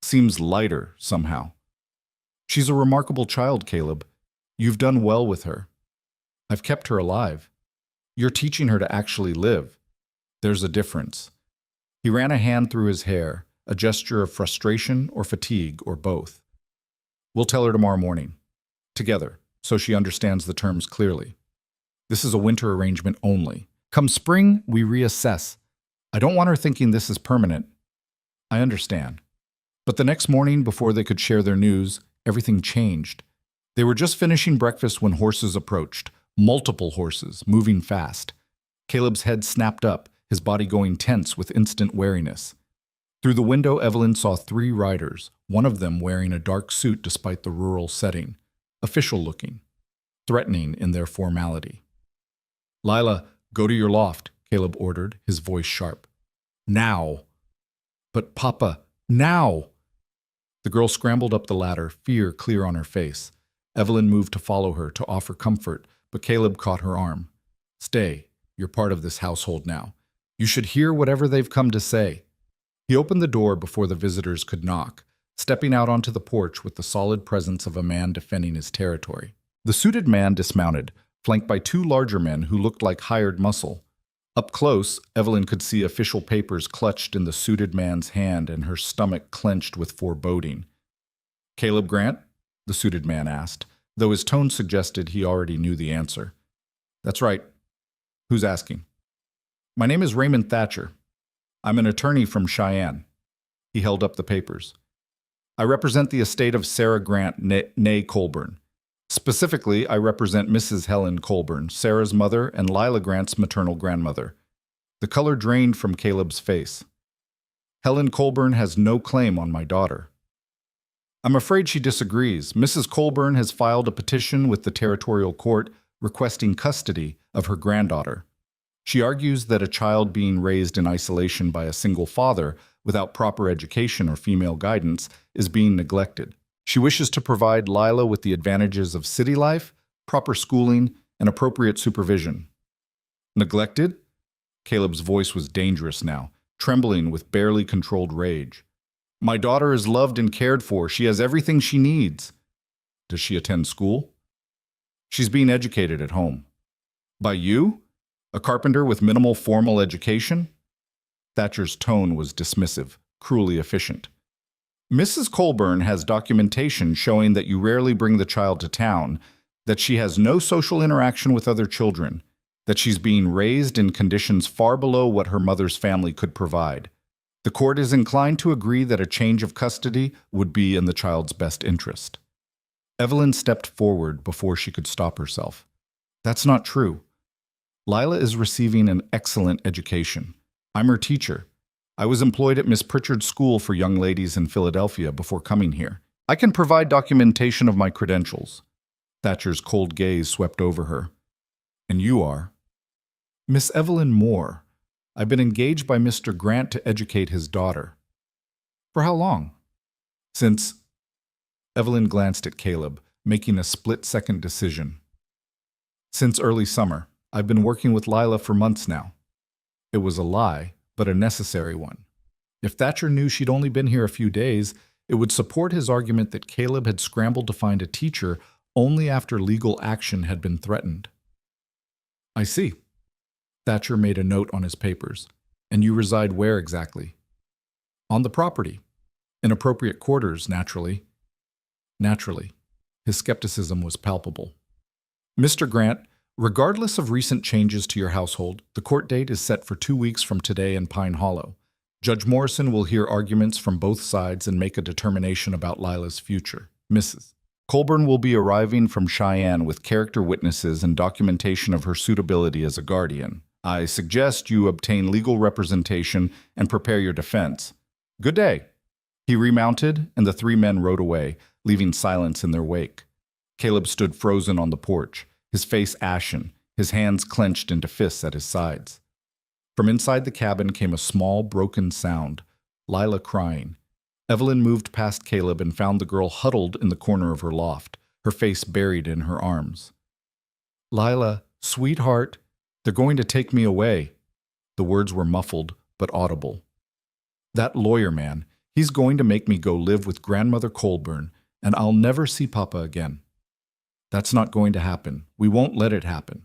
seems lighter somehow. She's a remarkable child, Caleb. You've done well with her. I've kept her alive. You're teaching her to actually live. There's a difference." He ran a hand through his hair, a gesture of frustration or fatigue or both. "We'll tell her tomorrow morning. Together, so she understands the terms clearly. This is a winter arrangement only. Come spring, we reassess. I don't want her thinking this is permanent." "I understand." But the next morning, before they could share their news, everything changed. They were just finishing breakfast when horses approached, multiple horses, moving fast. Caleb's head snapped up, his body going tense with instant wariness. Through the window, Evelyn saw 3 riders, one of them wearing a dark suit despite the rural setting, official-looking, threatening in their formality. "Lila, go to your loft," Caleb ordered, his voice sharp. "Now." "But Papa, now!" The girl scrambled up the ladder, fear clear on her face. Evelyn moved to follow her, to offer comfort, but Caleb caught her arm. "Stay. You're part of this household now. You should hear whatever they've come to say." He opened the door before the visitors could knock, stepping out onto the porch with the solid presence of a man defending his territory. The suited man dismounted, flanked by 2 larger men who looked like hired muscle. Up close, Evelyn could see official papers clutched in the suited man's hand and her stomach clenched with foreboding. "Caleb Grant?" the suited man asked, though his tone suggested he already knew the answer. "That's right. Who's asking?" "My name is Raymond Thatcher. I'm an attorney from Cheyenne." He held up the papers. "I represent the estate of Sarah Grant, née Colburn. Specifically, I represent Mrs. Helen Colburn, Sarah's mother and Lila Grant's maternal grandmother." The color drained from Caleb's face. "Helen Colburn has no claim on my daughter." "I'm afraid she disagrees. Mrs. Colburn has filed a petition with the territorial court requesting custody of her granddaughter. She argues that a child being raised in isolation by a single father without proper education or female guidance is being neglected. She wishes to provide Lila with the advantages of city life, proper schooling, and appropriate supervision." "Neglected?" Caleb's voice was dangerous now, trembling with barely controlled rage. "My daughter is loved and cared for. She has everything she needs." "Does she attend school?" "She's being educated at home." "By you? A carpenter with minimal formal education?" Thatcher's tone was dismissive, cruelly efficient. "Mrs. Colburn has documentation showing that you rarely bring the child to town, that she has no social interaction with other children, that she's being raised in conditions far below what her mother's family could provide. The court is inclined to agree that a change of custody would be in the child's best interest." Evelyn stepped forward before she could stop herself. "That's not true. Lila is receiving an excellent education. I'm her teacher. I was employed at Miss Pritchard's school for young ladies in Philadelphia before coming here. I can provide documentation of my credentials." Thatcher's cold gaze swept over her. "And you are?" "Miss Evelyn Moore. I've been engaged by Mr. Grant to educate his daughter." "For how long?" "Since—" Evelyn glanced at Caleb, making a split-second decision. "Since early summer. I've been working with Lila for months now." It was a lie, but a necessary one. If Thatcher knew she'd only been here a few days, it would support his argument that Caleb had scrambled to find a teacher only after legal action had been threatened. "I see." Thatcher made a note on his papers. "And you reside where exactly?" "On the property. Inappropriate quarters, naturally. Naturally. His skepticism was palpable. Mr. Grant, regardless of recent changes to your household, the court date is set for 2 weeks from today in Pine Hollow. Judge Morrison will hear arguments from both sides and make a determination about Lila's future. Mrs. Colburn will be arriving from Cheyenne with character witnesses and documentation of her suitability as a guardian. I suggest you obtain legal representation and prepare your defense. Good day. He remounted, and the three men rode away, leaving silence in their wake. Caleb stood frozen on the porch, his face ashen, his hands clenched into fists at his sides. From inside the cabin came a small, broken sound, Lila crying. Evelyn moved past Caleb and found the girl huddled in the corner of her loft, her face buried in her arms. Lila, sweetheart, they're going to take me away. The words were muffled, but audible. That lawyer man, he's going to make me go live with Grandmother Colburn, and I'll never see Papa again. That's not going to happen. We won't let it happen.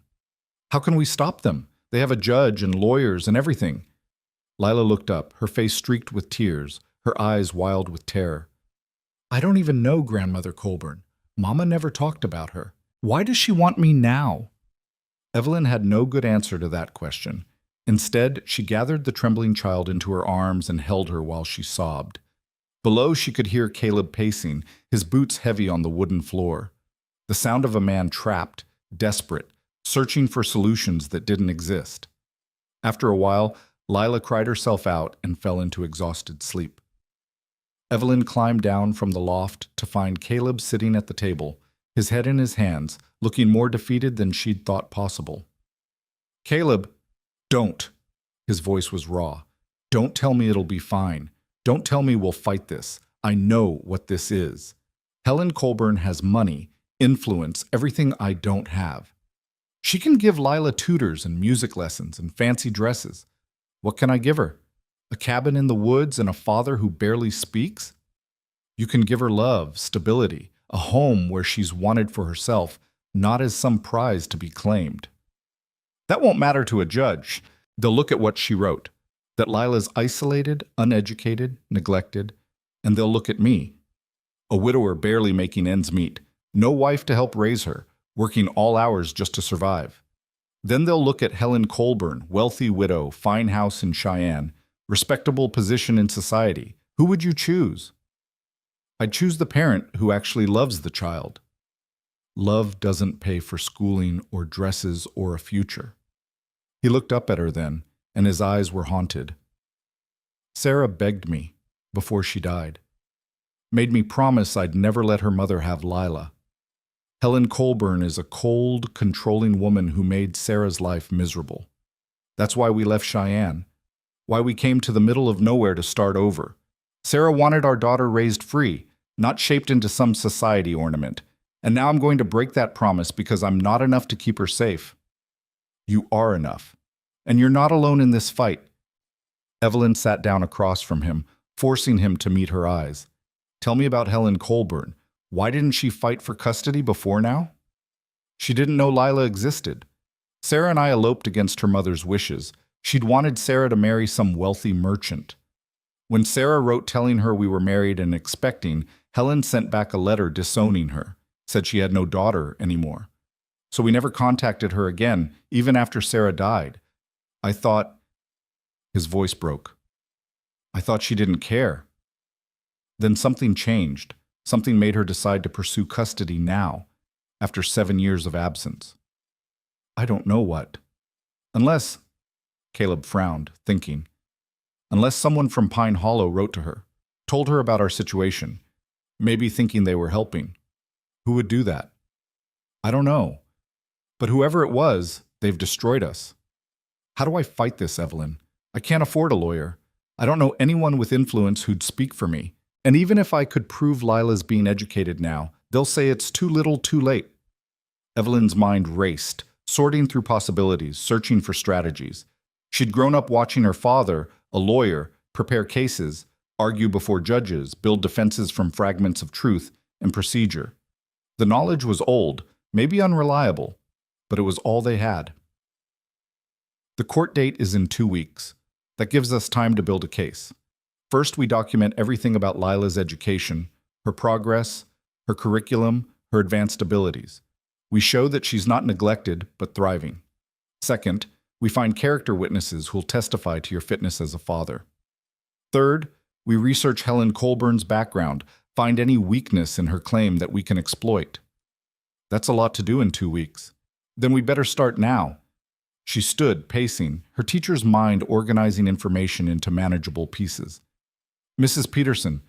How can we stop them? They have a judge and lawyers and everything. Lila looked up, her face streaked with tears, her eyes wild with terror. I don't even know Grandmother Colburn. Mama never talked about her. Why does she want me now? Evelyn had no good answer to that question. Instead, she gathered the trembling child into her arms and held her while she sobbed. Below, she could hear Caleb pacing, his boots heavy on the wooden floor. The sound of a man trapped, desperate, searching for solutions that didn't exist. After a while, Lila cried herself out and fell into exhausted sleep. Evelyn climbed down from the loft to find Caleb sitting at the table, his head in his hands, looking more defeated than she'd thought possible. Caleb, don't. His voice was raw. Don't tell me it'll be fine. Don't tell me we'll fight this. I know what this is. Helen Colburn has money, influence, everything I don't have. She can give Lila tutors and music lessons and fancy dresses. What can I give her? A cabin in the woods and a father who barely speaks? You can give her love, stability, a home where she's wanted for herself, not as some prize to be claimed. That won't matter to a judge. They'll look at what she wrote, that Lila's isolated, uneducated, neglected, and they'll look at me, a widower barely making ends meet, no wife to help raise her, working all hours just to survive. Then they'll look at Helen Colburn, wealthy widow, fine house in Cheyenne, respectable position in society. Who would you choose? I'd choose the parent who actually loves the child. Love doesn't pay for schooling or dresses or a future. He looked up at her then, and his eyes were haunted. Sarah begged me, before she died, made me promise I'd never let her mother have Lila. Helen Colburn is a cold, controlling woman who made Sarah's life miserable. That's why we left Cheyenne, why we came to the middle of nowhere to start over. Sarah wanted our daughter raised free, not shaped into some society ornament, and now I'm going to break that promise because I'm not enough to keep her safe. You are enough, and you're not alone in this fight. Evelyn sat down across from him, forcing him to meet her eyes. Tell me about Helen Colburn. Why didn't she fight for custody before now? She didn't know Lila existed. Sarah and I eloped against her mother's wishes. She'd wanted Sarah to marry some wealthy merchant. When Sarah wrote telling her we were married and expecting, Helen sent back a letter disowning her, said she had no daughter anymore. So we never contacted her again, even after Sarah died. I thought... His voice broke. I thought she didn't care. Then something changed. Something made her decide to pursue custody now, after 7 years of absence. I don't know what. Unless... Caleb frowned, thinking. Unless someone from Pine Hollow wrote to her, told her about our situation, maybe thinking they were helping. Who would do that? I don't know. But whoever it was, they've destroyed us. How do I fight this, Evelyn? I can't afford a lawyer. I don't know anyone with influence who'd speak for me. And even if I could prove Lila's being educated now, they'll say it's too little, too late. Evelyn's mind raced, sorting through possibilities, searching for strategies. She'd grown up watching her father, a lawyer, prepare cases, argue before judges, build defenses from fragments of truth and procedure. The knowledge was old, maybe unreliable, but it was all they had. The court date is in 2 weeks. That gives us time to build a case. First, we document everything about Lila's education, her progress, her curriculum, her advanced abilities. We show that she's not neglected, but thriving. Second, we find character witnesses who'll testify to your fitness as a father. Third, we research Helen Colburn's background, find any weakness in her claim that we can exploit. That's a lot to do in 2 weeks. Then we better start now. She stood, pacing, her teacher's mind organizing information into manageable pieces. Mrs. Peterson,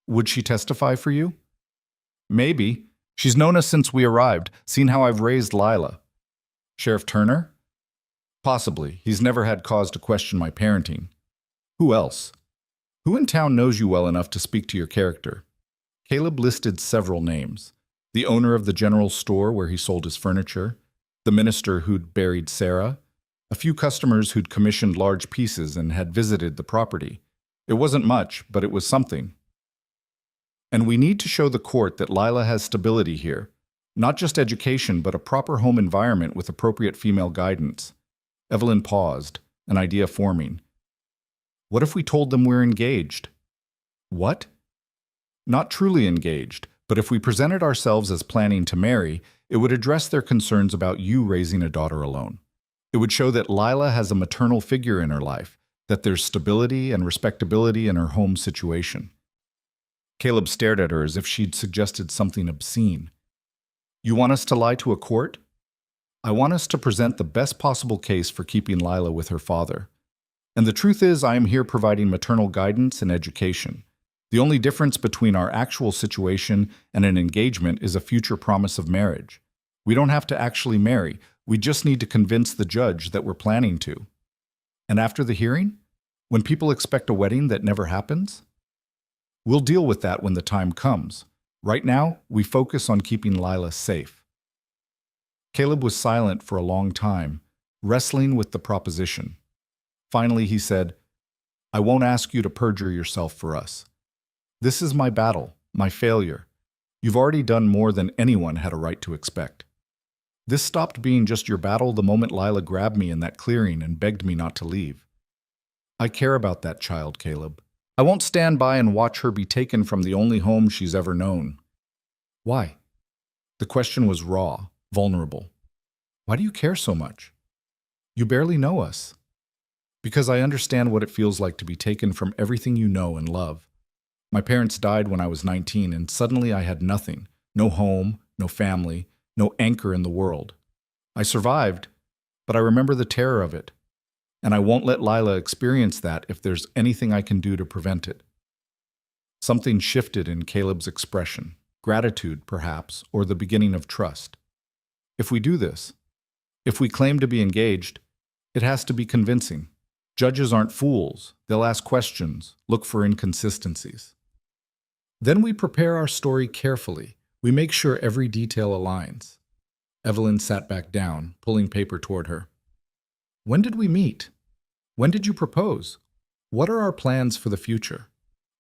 would she testify for you? Maybe. She's known us since we arrived, seen how I've raised Lila. Sheriff Turner? Possibly. He's never had cause to question my parenting. Who else? Who in town knows you well enough to speak to your character? Caleb listed several names. The owner of the general store where he sold his furniture, the minister who'd buried Sarah, a few customers who'd commissioned large pieces and had visited the property. It wasn't much, but it was something. And we need to show the court that Lila has stability here. Not just education, but a proper home environment with appropriate female guidance. Evelyn paused, an idea forming. What if we told them we're engaged? What? Not truly engaged, but if we presented ourselves as planning to marry, it would address their concerns about you raising a daughter alone. It would show that Lila has a maternal figure in her life, that there's stability and respectability in her home situation. Caleb stared at her as if she'd suggested something obscene. You want us to lie to a court? I want us to present the best possible case for keeping Lila with her father. And the truth is, I am here providing maternal guidance and education. The only difference between our actual situation and an engagement is a future promise of marriage. We don't have to actually marry. We just need to convince the judge that we're planning to. And after the hearing? When people expect a wedding that never happens? We'll deal with that when the time comes. Right now, we focus on keeping Lila safe. Caleb was silent for a long time, wrestling with the proposition. Finally, he said, I won't ask you to perjure yourself for us. This is my battle, my failure. You've already done more than anyone had a right to expect. This stopped being just your battle the moment Lila grabbed me in that clearing and begged me not to leave. I care about that child, Caleb. I won't stand by and watch her be taken from the only home she's ever known. Why? The question was raw, vulnerable. Why do you care so much? You barely know us. Because I understand what it feels like to be taken from everything you know and love. My parents died when I was 19, and suddenly I had nothing. No home, no family, no anchor in the world. I survived, but I remember the terror of it. And I won't let Lila experience that if there's anything I can do to prevent it. Something shifted in Caleb's expression. Gratitude, perhaps, or the beginning of trust. If we do this, if we claim to be engaged, it has to be convincing. Judges aren't fools. They'll ask questions, look for inconsistencies. Then we prepare our story carefully. We make sure every detail aligns. Evelyn sat back down, pulling paper toward her. When did we meet? When did you propose? What are our plans for the future?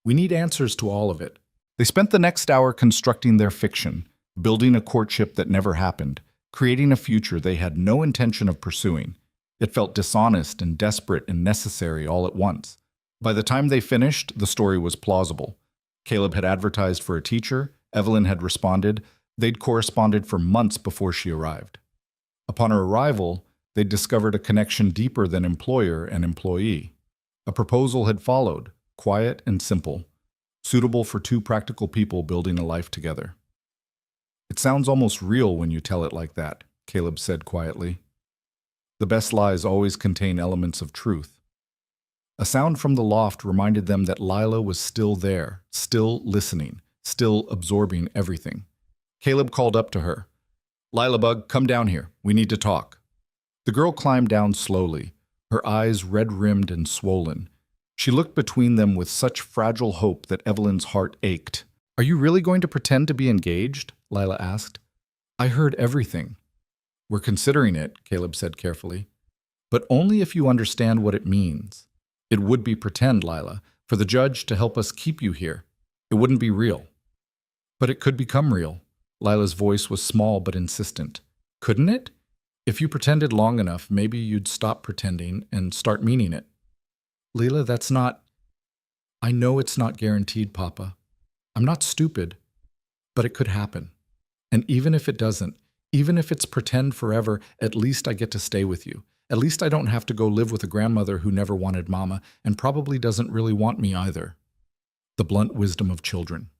We need answers to all of it. They spent the next hour constructing their fiction, building a courtship that never happened, creating a future they had no intention of pursuing. It felt dishonest and desperate and necessary all at once. By the time they finished, the story was plausible. Caleb had advertised for a teacher, Evelyn had responded, they'd corresponded for months before she arrived. Upon her arrival, they'd discovered a connection deeper than employer and employee. A proposal had followed, quiet and simple, suitable for two practical people building a life together. It sounds almost real when you tell it like that, Caleb said quietly. The best lies always contain elements of truth. A sound from the loft reminded them that Lila was still there, still listening, still absorbing everything. Caleb called up to her. Lila Bug, come down here. We need to talk. The girl climbed down slowly, her eyes red-rimmed and swollen. She looked between them with such fragile hope that Evelyn's heart ached. Are you really going to pretend to be engaged? Lila asked. I heard everything. We're considering it, Caleb said carefully. But only if you understand what it means. It would be pretend, Lila, for the judge to help us keep you here. It wouldn't be real. But it could become real. Lila's voice was small but insistent. Couldn't it? If you pretended long enough, maybe you'd stop pretending and start meaning it. Lila, that's not... I know it's not guaranteed, Papa. I'm not stupid, but it could happen. And even if it doesn't, even if it's pretend forever, at least I get to stay with you. At least I don't have to go live with a grandmother who never wanted Mama and probably doesn't really want me either. The blunt wisdom of children.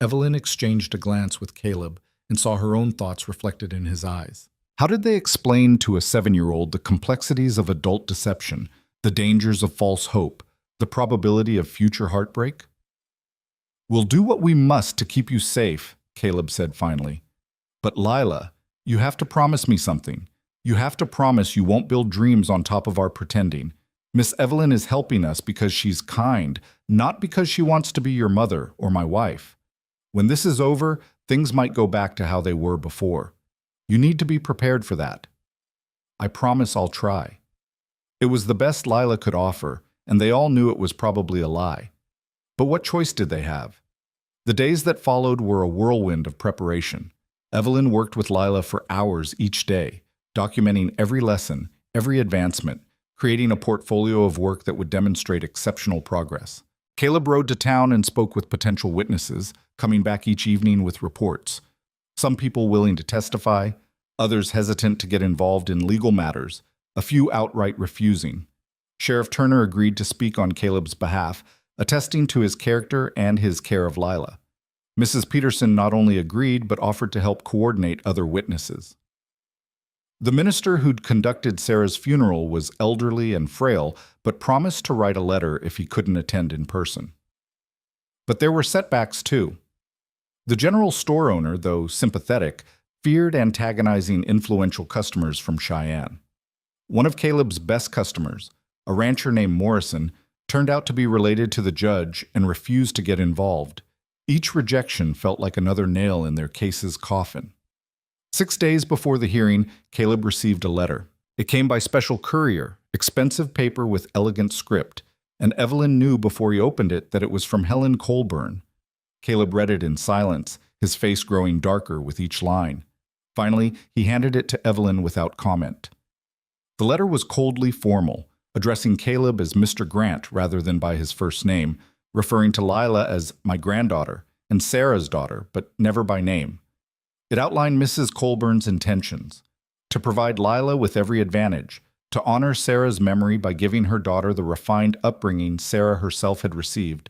Evelyn exchanged a glance with Caleb and saw her own thoughts reflected in his eyes. How did they explain to a 7-year-old the complexities of adult deception, the dangers of false hope, the probability of future heartbreak? "We'll do what we must to keep you safe," Caleb said finally. "But Lila, you have to promise me something. You have to promise you won't build dreams on top of our pretending. Miss Evelyn is helping us because she's kind, not because she wants to be your mother or my wife. When this is over, things might go back to how they were before. You need to be prepared for that." "I promise I'll try." It was the best Lila could offer, and they all knew it was probably a lie. But what choice did they have? The days that followed were a whirlwind of preparation. Evelyn worked with Lila for hours each day, documenting every lesson, every advancement, creating a portfolio of work that would demonstrate exceptional progress. Caleb rode to town and spoke with potential witnesses, coming back each evening with reports. Some people willing to testify, others hesitant to get involved in legal matters, a few outright refusing. Sheriff Turner agreed to speak on Caleb's behalf, attesting to his character and his care of Lila. Mrs. Peterson not only agreed, but offered to help coordinate other witnesses. The minister who'd conducted Sarah's funeral was elderly and frail, but promised to write a letter if he couldn't attend in person. But there were setbacks too. The general store owner, though sympathetic, feared antagonizing influential customers from Cheyenne. One of Caleb's best customers, a rancher named Morrison, turned out to be related to the judge and refused to get involved. Each rejection felt like another nail in their case's coffin. 6 days before the hearing, Caleb received a letter. It came by special courier, expensive paper with elegant script, and Evelyn knew before he opened it that it was from Helen Colburn. Caleb read it in silence, his face growing darker with each line. Finally, he handed it to Evelyn without comment. The letter was coldly formal, addressing Caleb as Mr. Grant rather than by his first name, referring to Lila as my granddaughter and Sarah's daughter, but never by name. It outlined Mrs. Colburn's intentions: to provide Lila with every advantage, to honor Sarah's memory by giving her daughter the refined upbringing Sarah herself had received,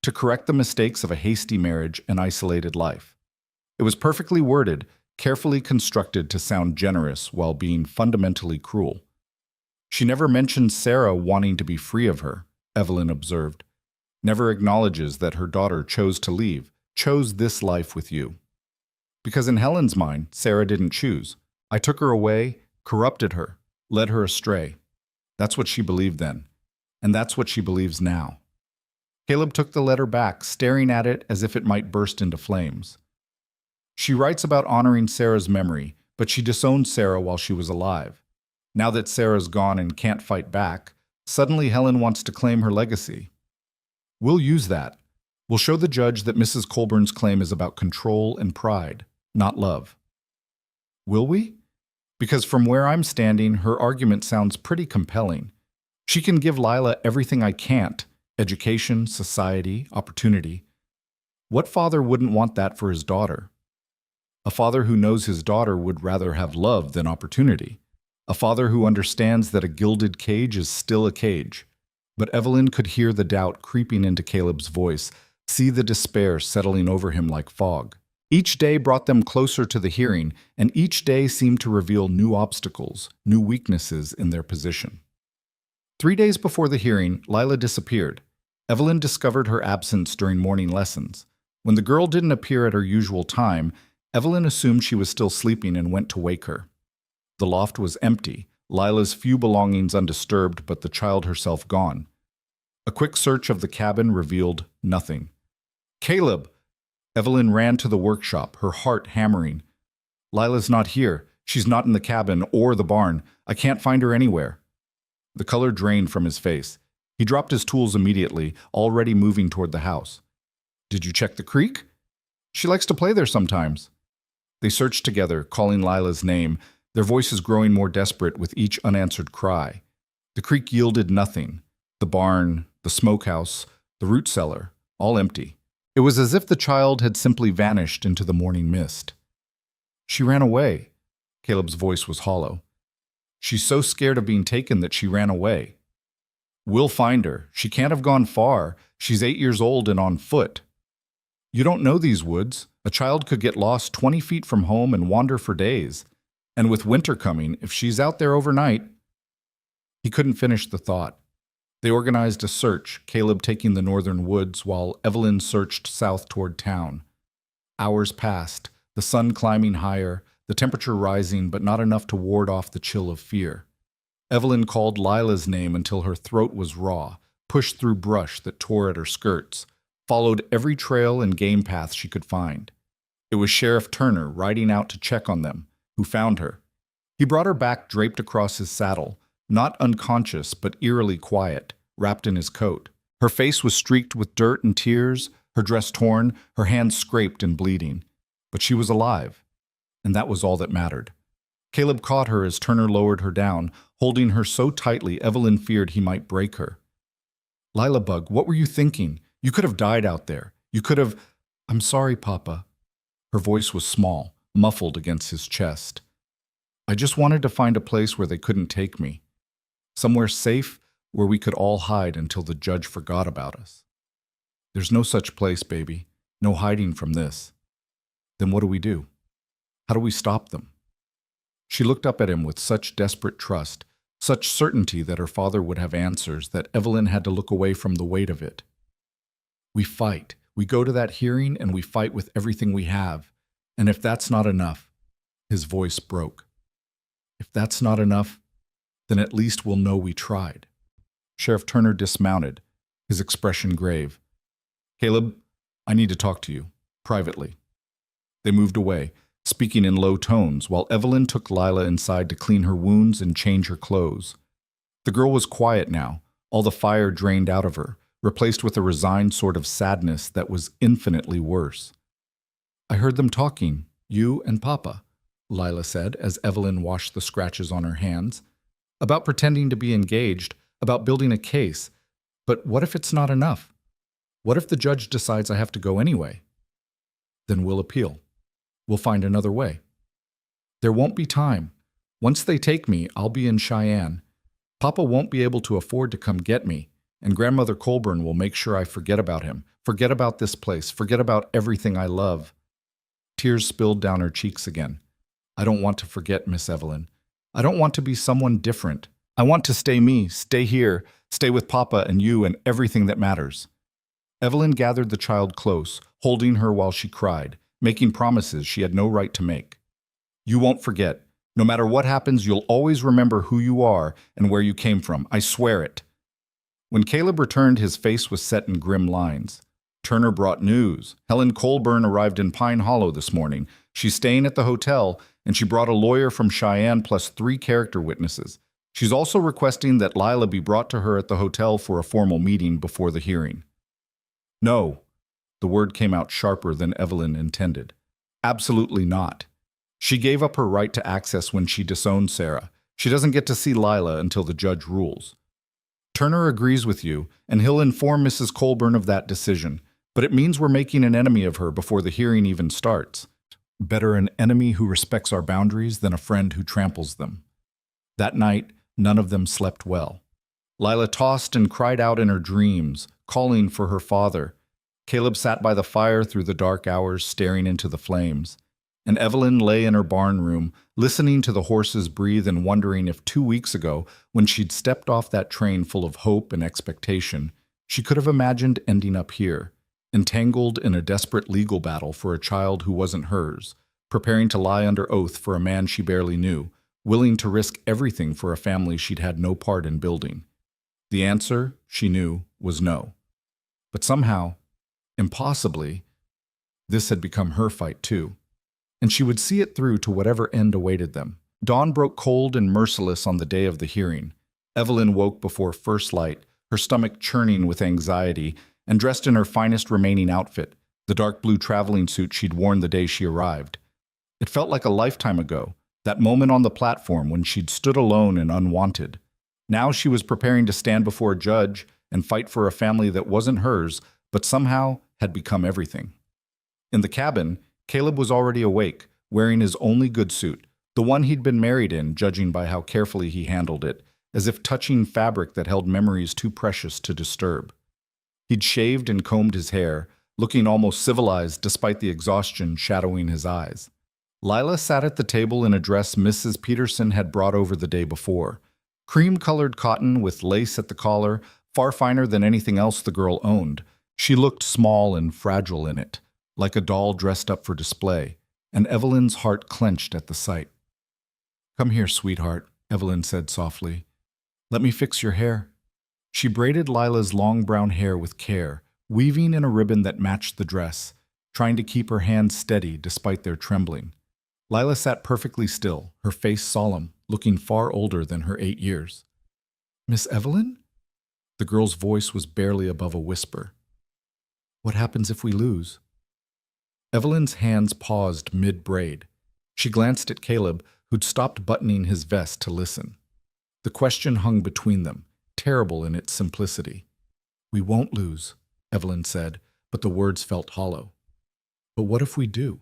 to correct the mistakes of a hasty marriage and isolated life. It was perfectly worded, carefully constructed to sound generous while being fundamentally cruel. "She never mentions Sarah wanting to be free of her," Evelyn observed. "Never acknowledges that her daughter chose to leave, chose this life with you. Because in Helen's mind, Sarah didn't choose. I took her away, corrupted her, led her astray." That's what she believed then, and that's what she believes now. Caleb took the letter back, staring at it as if it might burst into flames. "She writes about honoring Sarah's memory, but she disowned Sarah while she was alive. Now that Sarah's gone and can't fight back, suddenly Helen wants to claim her legacy. We'll use that. We'll show the judge that Mrs. Colburn's claim is about control and pride, not love." "Will we?" Because from where I'm standing, her argument sounds pretty compelling. She can give Lila everything I can't: education, society, opportunity. What father wouldn't want that for his daughter? A father who knows his daughter would rather have love than opportunity. A father who understands that a gilded cage is still a cage. But Evelyn could hear the doubt creeping into Caleb's voice, see the despair settling over him like fog. Each day brought them closer to the hearing, and each day seemed to reveal new obstacles, new weaknesses in their position. 3 days before the hearing, Lila disappeared. Evelyn discovered her absence during morning lessons. When the girl didn't appear at her usual time, Evelyn assumed she was still sleeping and went to wake her. The loft was empty, Lila's few belongings undisturbed, but the child herself gone. A quick search of the cabin revealed nothing. "Caleb!" Evelyn ran to the workshop, her heart hammering. "Lila's not here. She's not in the cabin or the barn. I can't find her anywhere." The color drained from his face. He dropped his tools immediately, already moving toward the house. "Did you check the creek? She likes to play there sometimes." They searched together, calling Lila's name, their voices growing more desperate with each unanswered cry. The creek yielded nothing. The barn, the smokehouse, the root cellar, all empty. It was as if the child had simply vanished into the morning mist. She ran away. Caleb's voice was hollow. She's so scared of being taken that she ran away. We'll find her. She can't have gone far. She's 8 years old and on foot. You don't know these woods. A child could get lost 20 feet from home and wander for days. And with winter coming, if she's out there overnight... He couldn't finish the thought. They organized a search, Caleb taking the northern woods while Evelyn searched south toward town. Hours passed, the sun climbing higher, the temperature rising but not enough to ward off the chill of fear. Evelyn called Lila's name until her throat was raw, pushed through brush that tore at her skirts, followed every trail and game path she could find. It was Sheriff Turner riding out to check on them, who found her. He brought her back draped across his saddle, not unconscious but eerily quiet, wrapped in his coat. Her face was streaked with dirt and tears, her dress torn, her hands scraped and bleeding. But she was alive, and that was all that mattered. Caleb caught her as Turner lowered her down, holding her so tightly Evelyn feared he might break her. "Lila Bug, what were you thinking? You could have died out there. You could have—" "I'm sorry, Papa." Her voice was small, muffled against his chest. "I just wanted to find a place where they couldn't take me. Somewhere safe where we could all hide until the judge forgot about us." "There's no such place, baby. No hiding from this." "Then what do we do? How do we stop them?" She looked up at him with such desperate trust, such certainty that her father would have answers, that Evelyn had to look away from the weight of it. "We fight. We go to that hearing and we fight with everything we have. And if that's not enough," his voice broke. "If that's not enough, then at least we'll know we tried." Sheriff Turner dismounted, his expression grave. "Caleb, I need to talk to you, privately." They moved away, speaking in low tones, while Evelyn took Lila inside to clean her wounds and change her clothes. The girl was quiet now, all the fire drained out of her, replaced with a resigned sort of sadness that was infinitely worse. "I heard them talking, you and Papa," Lila said as Evelyn washed the scratches on her hands. "About pretending to be engaged, about building a case. But what if it's not enough? What if the judge decides I have to go anyway? Then we'll appeal. We'll find another way. There won't be time. Once they take me, I'll be in Cheyenne. Papa won't be able to afford to come get me, and Grandmother Colburn will make sure I forget about him, forget about this place, forget about everything I love." Tears spilled down her cheeks again. "I don't want to forget, Miss Evelyn. I don't want to be someone different. I want to stay me, stay here, stay with Papa and you and everything that matters." Evelyn gathered the child close, holding her while she cried, making promises she had no right to make. "You won't forget. No matter what happens, you'll always remember who you are and where you came from. I swear it." When Caleb returned, his face was set in grim lines. Turner brought news. Helen Colburn arrived in Pine Hollow this morning. She's staying at the hotel, and she brought a lawyer from Cheyenne plus 3 character witnesses. She's also requesting that Lila be brought to her at the hotel for a formal meeting before the hearing. "No." The word came out sharper than Evelyn intended. "Absolutely not. She gave up her right to access when she disowned Sarah. She doesn't get to see Lila until the judge rules. Turner agrees with you, and he'll inform Mrs. Colburn of that decision, but it means we're making an enemy of her before the hearing even starts. Better an enemy who respects our boundaries than a friend who tramples them." That night, none of them slept well. Lila tossed and cried out in her dreams, calling for her father. Caleb sat by the fire through the dark hours, staring into the flames. And Evelyn lay in her barn room, listening to the horses breathe and wondering if 2 weeks ago, when she'd stepped off that train full of hope and expectation, she could have imagined ending up here, entangled in a desperate legal battle for a child who wasn't hers, preparing to lie under oath for a man she barely knew, willing to risk everything for a family she'd had no part in building. The answer, she knew, was no. But somehow, impossibly, this had become her fight too. And she would see it through to whatever end awaited them. Dawn broke cold and merciless on the day of the hearing. Evelyn woke before first light, her stomach churning with anxiety, and dressed in her finest remaining outfit, the dark blue traveling suit she'd worn the day she arrived. It felt like a lifetime ago, that moment on the platform when she'd stood alone and unwanted. Now she was preparing to stand before a judge, and fight for a family that wasn't hers, but somehow had become everything. In the cabin, Caleb was already awake, wearing his only good suit, the one he'd been married in, judging by how carefully he handled it, as if touching fabric that held memories too precious to disturb. He'd shaved and combed his hair, looking almost civilized despite the exhaustion shadowing his eyes. Lila sat at the table in a dress Mrs. Peterson had brought over the day before. Cream-colored cotton with lace at the collar, far finer than anything else the girl owned. She looked small and fragile in it, like a doll dressed up for display, and Evelyn's heart clenched at the sight. "Come here, sweetheart," Evelyn said softly. "Let me fix your hair." She braided Lila's long brown hair with care, weaving in a ribbon that matched the dress, trying to keep her hands steady despite their trembling. Lila sat perfectly still, her face solemn, looking far older than her 8 years. "Miss Evelyn?" The girl's voice was barely above a whisper. "What happens if we lose?" Evelyn's hands paused mid-braid. She glanced at Caleb, who'd stopped buttoning his vest to listen. The question hung between them, terrible in its simplicity. "We won't lose," Evelyn said, but the words felt hollow. "But what if we do?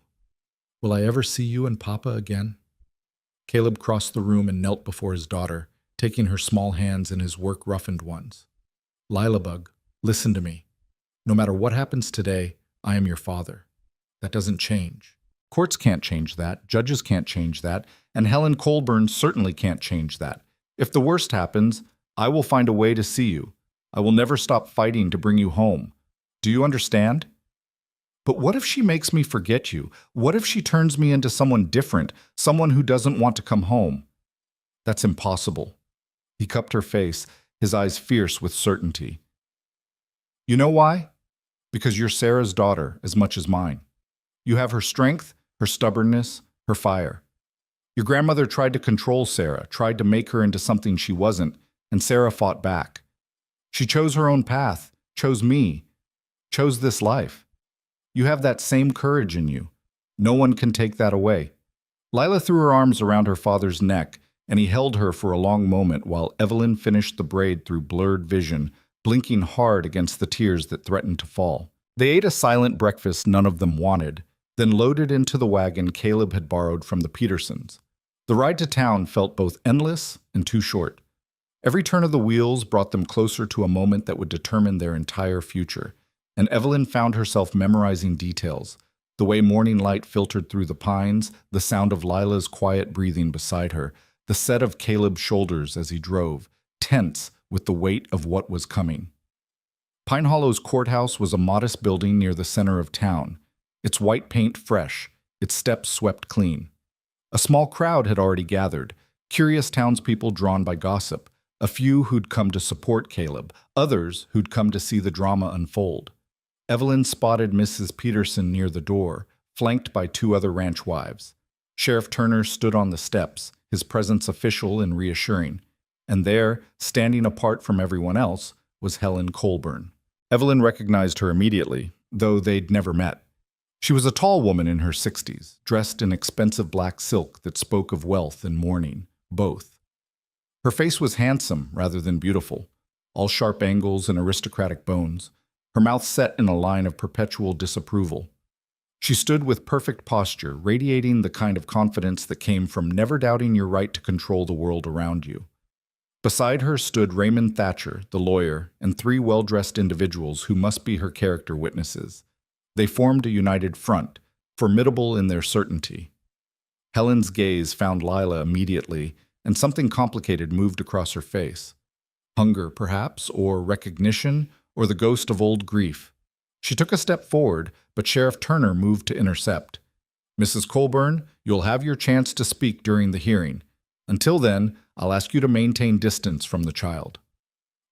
Will I ever see you and Papa again?" Caleb crossed the room and knelt before his daughter, taking her small hands in his work-roughened ones. "Lilabug, listen to me. No matter what happens today, I am your father. That doesn't change. Courts can't change that, judges can't change that, and Helen Colburn certainly can't change that. If the worst happens, I will find a way to see you. I will never stop fighting to bring you home. Do you understand? But what if she makes me forget you? What if she turns me into someone different, someone who doesn't want to come home? That's impossible." He cupped her face, his eyes fierce with certainty. "You know why? Because you're Sarah's daughter as much as mine. You have her strength, her stubbornness, her fire. Your grandmother tried to control Sarah, tried to make her into something she wasn't, and Sarah fought back. She chose her own path, chose me, chose this life. You have that same courage in you. No one can take that away." Lila threw her arms around her father's neck, and he held her for a long moment while Evelyn finished the braid through blurred vision, blinking hard against the tears that threatened to fall. They ate a silent breakfast none of them wanted, then loaded into the wagon Caleb had borrowed from the Petersons. The ride to town felt both endless and too short. Every turn of the wheels brought them closer to a moment that would determine their entire future, and Evelyn found herself memorizing details: the way morning light filtered through the pines, the sound of Lila's quiet breathing beside her, the set of Caleb's shoulders as he drove, tense with the weight of what was coming. Pine Hollow's courthouse was a modest building near the center of town, its white paint fresh, its steps swept clean. A small crowd had already gathered, curious townspeople drawn by gossip, a few who'd come to support Caleb, others who'd come to see the drama unfold. Evelyn spotted Mrs. Peterson near the door, flanked by 2 other ranch wives. Sheriff Turner stood on the steps, his presence official and reassuring, and there, standing apart from everyone else, was Helen Colburn. Evelyn recognized her immediately, though they'd never met. She was a tall woman in her 60s, dressed in expensive black silk that spoke of wealth and mourning, both. Her face was handsome rather than beautiful, all sharp angles and aristocratic bones, her mouth set in a line of perpetual disapproval. She stood with perfect posture, radiating the kind of confidence that came from never doubting your right to control the world around you. Beside her stood Raymond Thatcher, the lawyer, and 3 well-dressed individuals who must be her character witnesses. They formed a united front, formidable in their certainty. Helen's gaze found Lila immediately, and something complicated moved across her face. Hunger, perhaps, or recognition, or the ghost of old grief. She took a step forward, but Sheriff Turner moved to intercept. "Mrs. Colburn, you'll have your chance to speak during the hearing. Until then, I'll ask you to maintain distance from the child."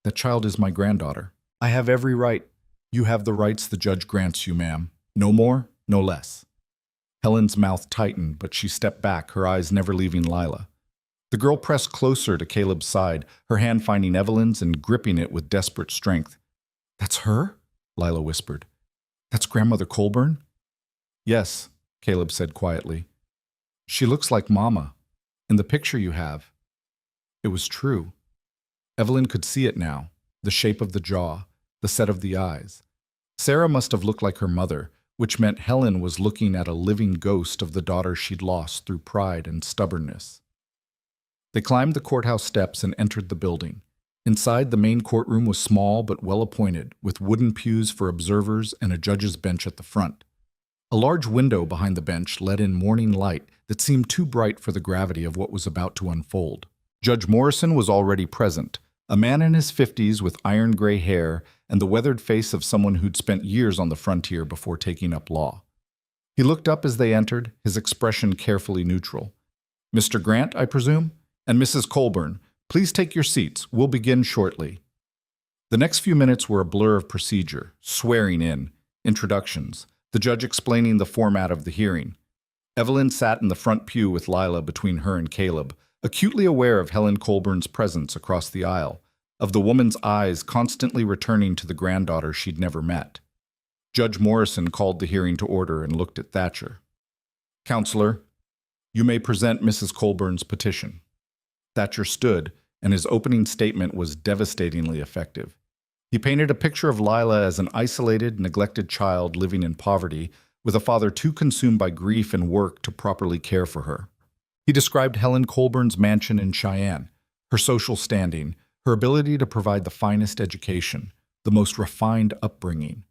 "That child is my granddaughter. I have every right." "You have the rights the judge grants you, ma'am. No more, no less." Helen's mouth tightened, but she stepped back, her eyes never leaving Lila. The girl pressed closer to Caleb's side, her hand finding Evelyn's and gripping it with desperate strength. "That's her?" Lila whispered. "That's Grandmother Colburn?" "Yes," Caleb said quietly. "She looks like Mama, in the picture you have." It was true. Evelyn could see it now, the shape of the jaw, the set of the eyes. Sarah must have looked like her mother, which meant Helen was looking at a living ghost of the daughter she'd lost through pride and stubbornness. They climbed the courthouse steps and entered the building. Inside, the main courtroom was small but well-appointed, with wooden pews for observers and a judge's bench at the front. A large window behind the bench let in morning light that seemed too bright for the gravity of what was about to unfold. Judge Morrison was already present, a man in his 50s with iron-gray hair and the weathered face of someone who'd spent years on the frontier before taking up law. He looked up as they entered, his expression carefully neutral. "Mr. Grant, I presume? And Mrs. Colburn, please take your seats. We'll begin shortly." The next few minutes were a blur of procedure, swearing in, introductions, the judge explaining the format of the hearing. Evelyn sat in the front pew with Lila between her and Caleb, acutely aware of Helen Colburn's presence across the aisle, of the woman's eyes constantly returning to the granddaughter she'd never met. Judge Morrison called the hearing to order and looked at Thatcher. "Counselor, you may present Mrs. Colburn's petition." Thatcher stood, and his opening statement was devastatingly effective. He painted a picture of Lila as an isolated, neglected child living in poverty, with a father too consumed by grief and work to properly care for her. He described Helen Colburn's mansion in Cheyenne, her social standing, her ability to provide the finest education, the most refined upbringing.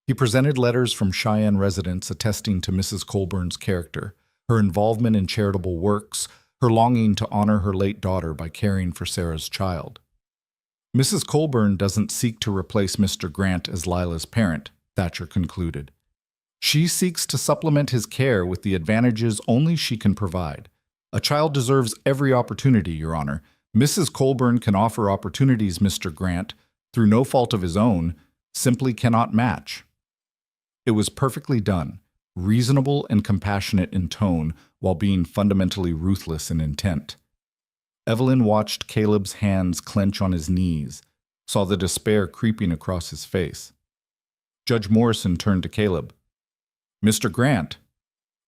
He presented letters from Cheyenne residents attesting to Mrs. Colburn's character, her involvement in charitable works, her longing to honor her late daughter by caring for Sarah's child. "Mrs. Colburn doesn't seek to replace Mr. Grant as Lila's parent," Thatcher concluded. "She seeks to supplement his care with the advantages only she can provide. A child deserves every opportunity, Your Honor. Mrs. Colburn can offer opportunities Mr. Grant, through no fault of his own, simply cannot match." It was perfectly done, reasonable and compassionate in tone, while being fundamentally ruthless in intent. Evelyn watched Caleb's hands clench on his knees, saw the despair creeping across his face. Judge Morrison turned to Caleb. "Mr. Grant,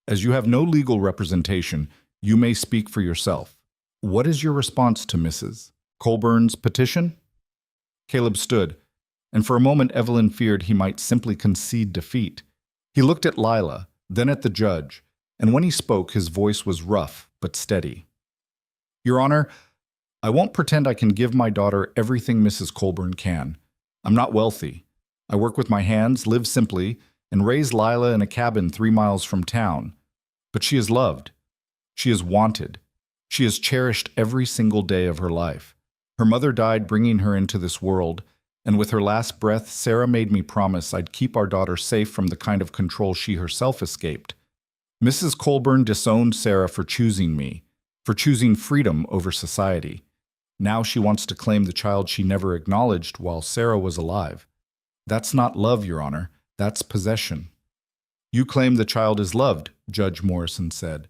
as you have no legal representation, you may speak for yourself. What is your response to Mrs. Colburn's petition?" Caleb stood, and for a moment Evelyn feared he might simply concede defeat. He looked at Lila, then at the judge, and when he spoke, his voice was rough but steady. "Your Honor, I won't pretend I can give my daughter everything Mrs. Colburn can. I'm not wealthy. I work with my hands, live simply, and raise Lila in a cabin 3 miles from town. But she is loved. She is wanted. She is cherished every single day of her life. Her mother died bringing her into this world, and with her last breath, Sarah made me promise I'd keep our daughter safe from the kind of control she herself escaped. Mrs. Colburn disowned Sarah for choosing me, for choosing freedom over society. Now she wants to claim the child she never acknowledged while Sarah was alive. That's not love, Your Honor. That's possession." "You claim the child is loved," Judge Morrison said.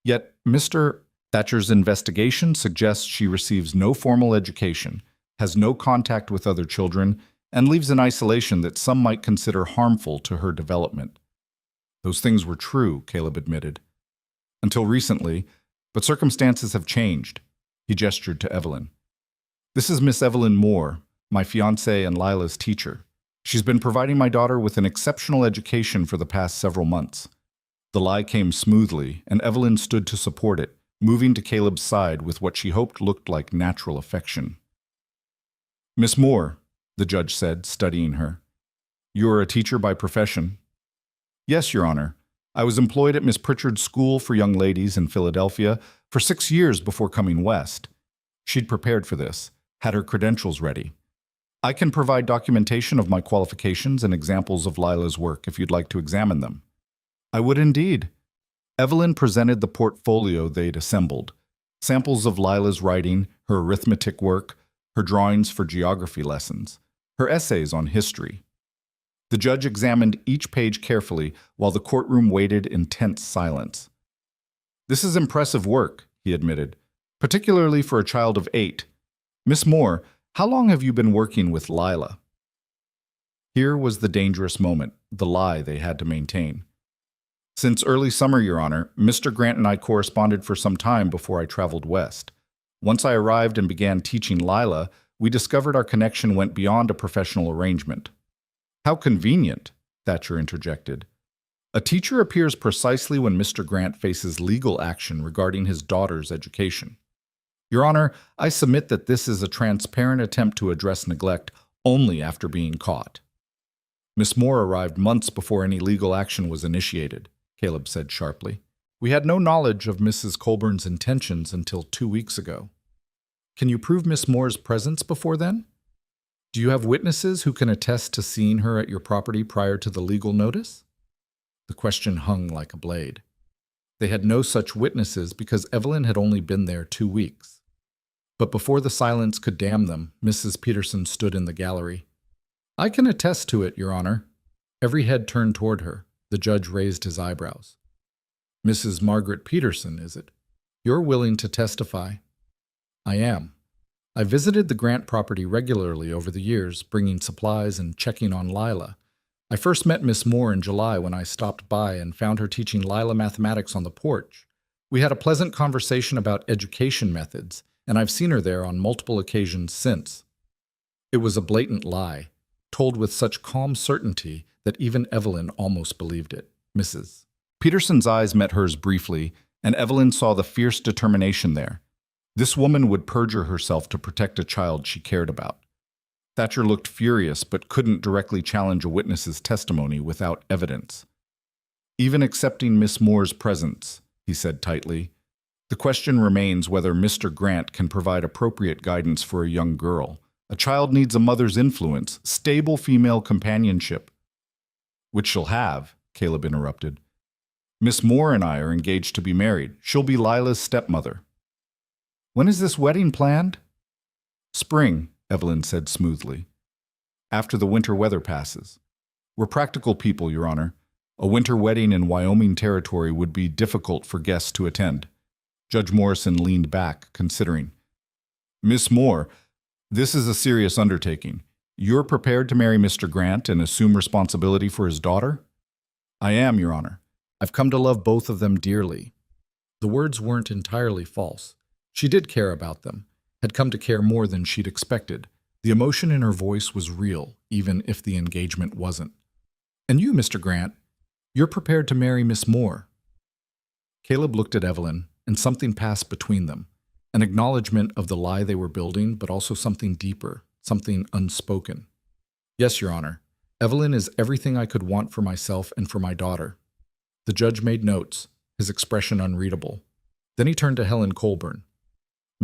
"Yet Mr. Thatcher's investigation suggests she receives no formal education, has no contact with other children, and lives in isolation that some might consider harmful to her development." "Those things were true," Caleb admitted. "Until recently, but circumstances have changed." He gestured to Evelyn. "This is Miss Evelyn Moore, my fiancée and Lila's teacher. She's been providing my daughter with an exceptional education for the past several months." The lie came smoothly, and Evelyn stood to support it, moving to Caleb's side with what she hoped looked like natural affection. "Miss Moore," the judge said, studying her, "you are a teacher by profession?" "Yes, Your Honor. I was employed at Miss Pritchard's School for Young Ladies in Philadelphia for 6 years before coming west." She'd prepared for this, had her credentials ready. "I can provide documentation of my qualifications and examples of Lila's work if you'd like to examine them." "I would indeed." Evelyn presented the portfolio they'd assembled, samples of Lila's writing, her arithmetic work, her drawings for geography lessons, her essays on history. The judge examined each page carefully while the courtroom waited in tense silence. "This is impressive work," he admitted, "particularly for a child of 8. Miss Moore, how long have you been working with Lila?" Here was the dangerous moment, the lie they had to maintain. "Since early summer, Your Honor, Mr. Grant and I corresponded for some time before I traveled west. Once I arrived and began teaching Lila, we discovered our connection went beyond a professional arrangement. How convenient, Thatcher interjected. A teacher appears precisely when Mr. Grant faces legal action regarding his daughter's education. Your Honor, I submit that this is a transparent attempt to address neglect only after being caught. Miss Moore arrived months before any legal action was initiated, Caleb said sharply. We had no knowledge of Mrs. Colburn's intentions until 2 weeks ago. Can you prove Miss Moore's presence before then? Do you have witnesses who can attest to seeing her at your property prior to the legal notice? The question hung like a blade. They had no such witnesses because Evelyn had only been there 2 weeks. But before the silence could damn them, Mrs. Peterson stood in the gallery. I can attest to it, Your Honor. Every head turned toward her. The judge raised his eyebrows. Mrs. Margaret Peterson, is it? You're willing to testify? I am. I visited the Grant property regularly over the years, bringing supplies and checking on Lila. I first met Miss Moore in July when I stopped by and found her teaching Lila mathematics on the porch. We had a pleasant conversation about education methods, and I've seen her there on multiple occasions since. It was a blatant lie, told with such calm certainty that even Evelyn almost believed it. Mrs. Peterson's eyes met hers briefly, and Evelyn saw the fierce determination there. This woman would perjure herself to protect a child she cared about. Thatcher looked furious but couldn't directly challenge a witness's testimony without evidence. Even accepting Miss Moore's presence, he said tightly, the question remains whether Mr. Grant can provide appropriate guidance for a young girl. A child needs a mother's influence, stable female companionship. Which she'll have, Caleb interrupted. Miss Moore and I are engaged to be married. She'll be Lila's stepmother. When is this wedding planned? Spring, Evelyn said smoothly. After the winter weather passes. We're practical people, Your Honor. A winter wedding in Wyoming territory would be difficult for guests to attend. Judge Morrison leaned back, considering. Miss Moore, this is a serious undertaking. You're prepared to marry Mr. Grant and assume responsibility for his daughter? I am, Your Honor. I've come to love both of them dearly. The words weren't entirely false. She did care about them, had come to care more than she'd expected. The emotion in her voice was real, even if the engagement wasn't. And you, Mr. Grant, you're prepared to marry Miss Moore. Caleb looked at Evelyn, and something passed between them. An acknowledgement of the lie they were building, but also something deeper, something unspoken. Yes, Your Honor. Evelyn is everything I could want for myself and for my daughter. The judge made notes, his expression unreadable. Then he turned to Helen Colburn.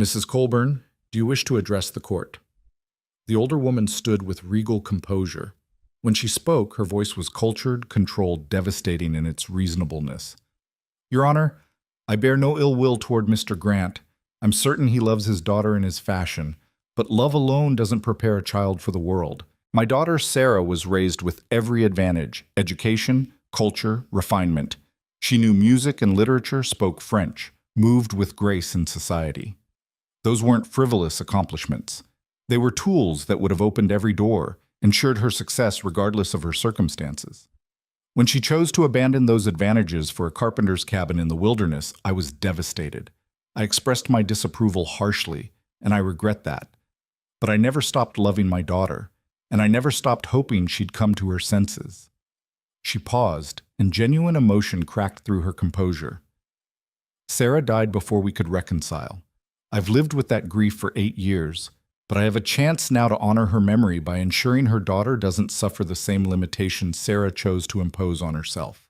Mrs. Colburn, do you wish to address the court? The older woman stood with regal composure. When she spoke, her voice was cultured, controlled, devastating in its reasonableness. Your Honor, I bear no ill will toward Mr. Grant. I'm certain he loves his daughter in his fashion, but love alone doesn't prepare a child for the world. My daughter Sarah was raised with every advantage: education, culture, refinement. She knew music and literature, spoke French, moved with grace in society. Those weren't frivolous accomplishments. They were tools that would have opened every door, ensured her success regardless of her circumstances. When she chose to abandon those advantages for a carpenter's cabin in the wilderness, I was devastated. I expressed my disapproval harshly, and I regret that. But I never stopped loving my daughter, and I never stopped hoping she'd come to her senses. She paused, and genuine emotion cracked through her composure. Sarah died before we could reconcile. I've lived with that grief for 8 years, but I have a chance now to honor her memory by ensuring her daughter doesn't suffer the same limitations Sarah chose to impose on herself.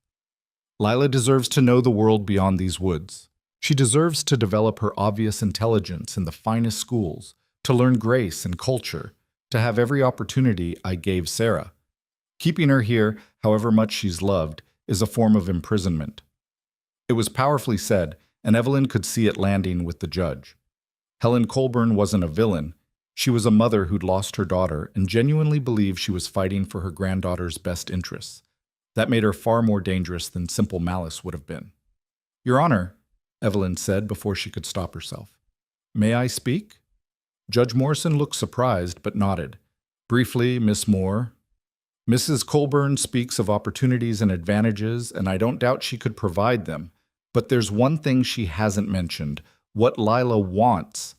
Lila deserves to know the world beyond these woods. She deserves to develop her obvious intelligence in the finest schools, to learn grace and culture, to have every opportunity I gave Sarah. Keeping her here, however much she's loved, is a form of imprisonment. It was powerfully said, and Evelyn could see it landing with the judge. Helen Colburn wasn't a villain. She was a mother who'd lost her daughter and genuinely believed she was fighting for her granddaughter's best interests. That made her far more dangerous than simple malice would have been. Your Honor, Evelyn said before she could stop herself. May I speak? Judge Morrison looked surprised but nodded. Briefly, Miss Moore. Mrs. Colburn speaks of opportunities and advantages, and I don't doubt she could provide them. But there's one thing she hasn't mentioned: what Lila wants.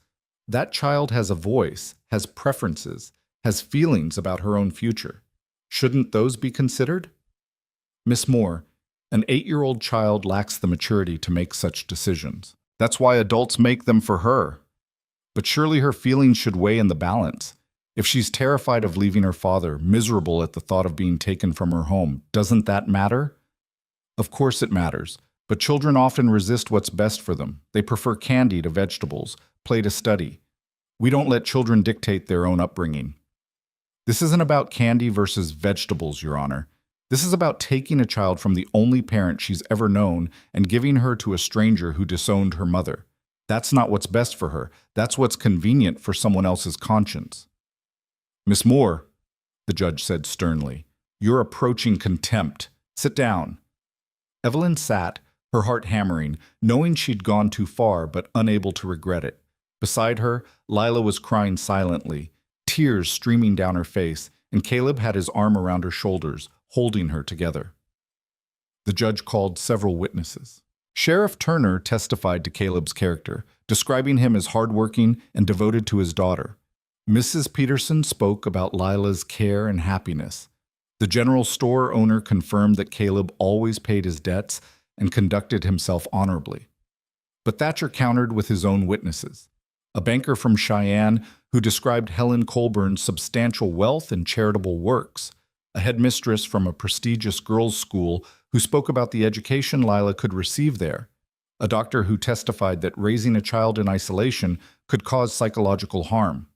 That child has a voice, has preferences, has feelings about her own future. Shouldn't those be considered? Miss Moore, an 8-year-old child lacks the maturity to make such decisions. That's why adults make them for her. But surely her feelings should weigh in the balance. If she's terrified of leaving her father, miserable at the thought of being taken from her home, doesn't that matter? Of course it matters, but children often resist what's best for them. They prefer candy to vegetables, play to study. We don't let children dictate their own upbringing. This isn't about candy versus vegetables, Your Honor. This is about taking a child from the only parent she's ever known and giving her to a stranger who disowned her mother. That's not what's best for her. That's what's convenient for someone else's conscience. Miss Moore, the judge said sternly, you're approaching contempt. Sit down. Evelyn sat, her heart hammering, knowing she'd gone too far but unable to regret it. Beside her, Lila was crying silently, tears streaming down her face, and Caleb had his arm around her shoulders, holding her together. The judge called several witnesses. Sheriff Turner testified to Caleb's character, describing him as hardworking and devoted to his daughter. Mrs. Peterson spoke about Lila's care and happiness. The general store owner confirmed that Caleb always paid his debts and conducted himself honorably. But Thatcher countered with his own witnesses. A banker from Cheyenne who described Helen Colburn's substantial wealth and charitable works. A headmistress from a prestigious girls' school who spoke about the education Lila could receive there. A doctor who testified that raising a child in isolation could cause psychological harm.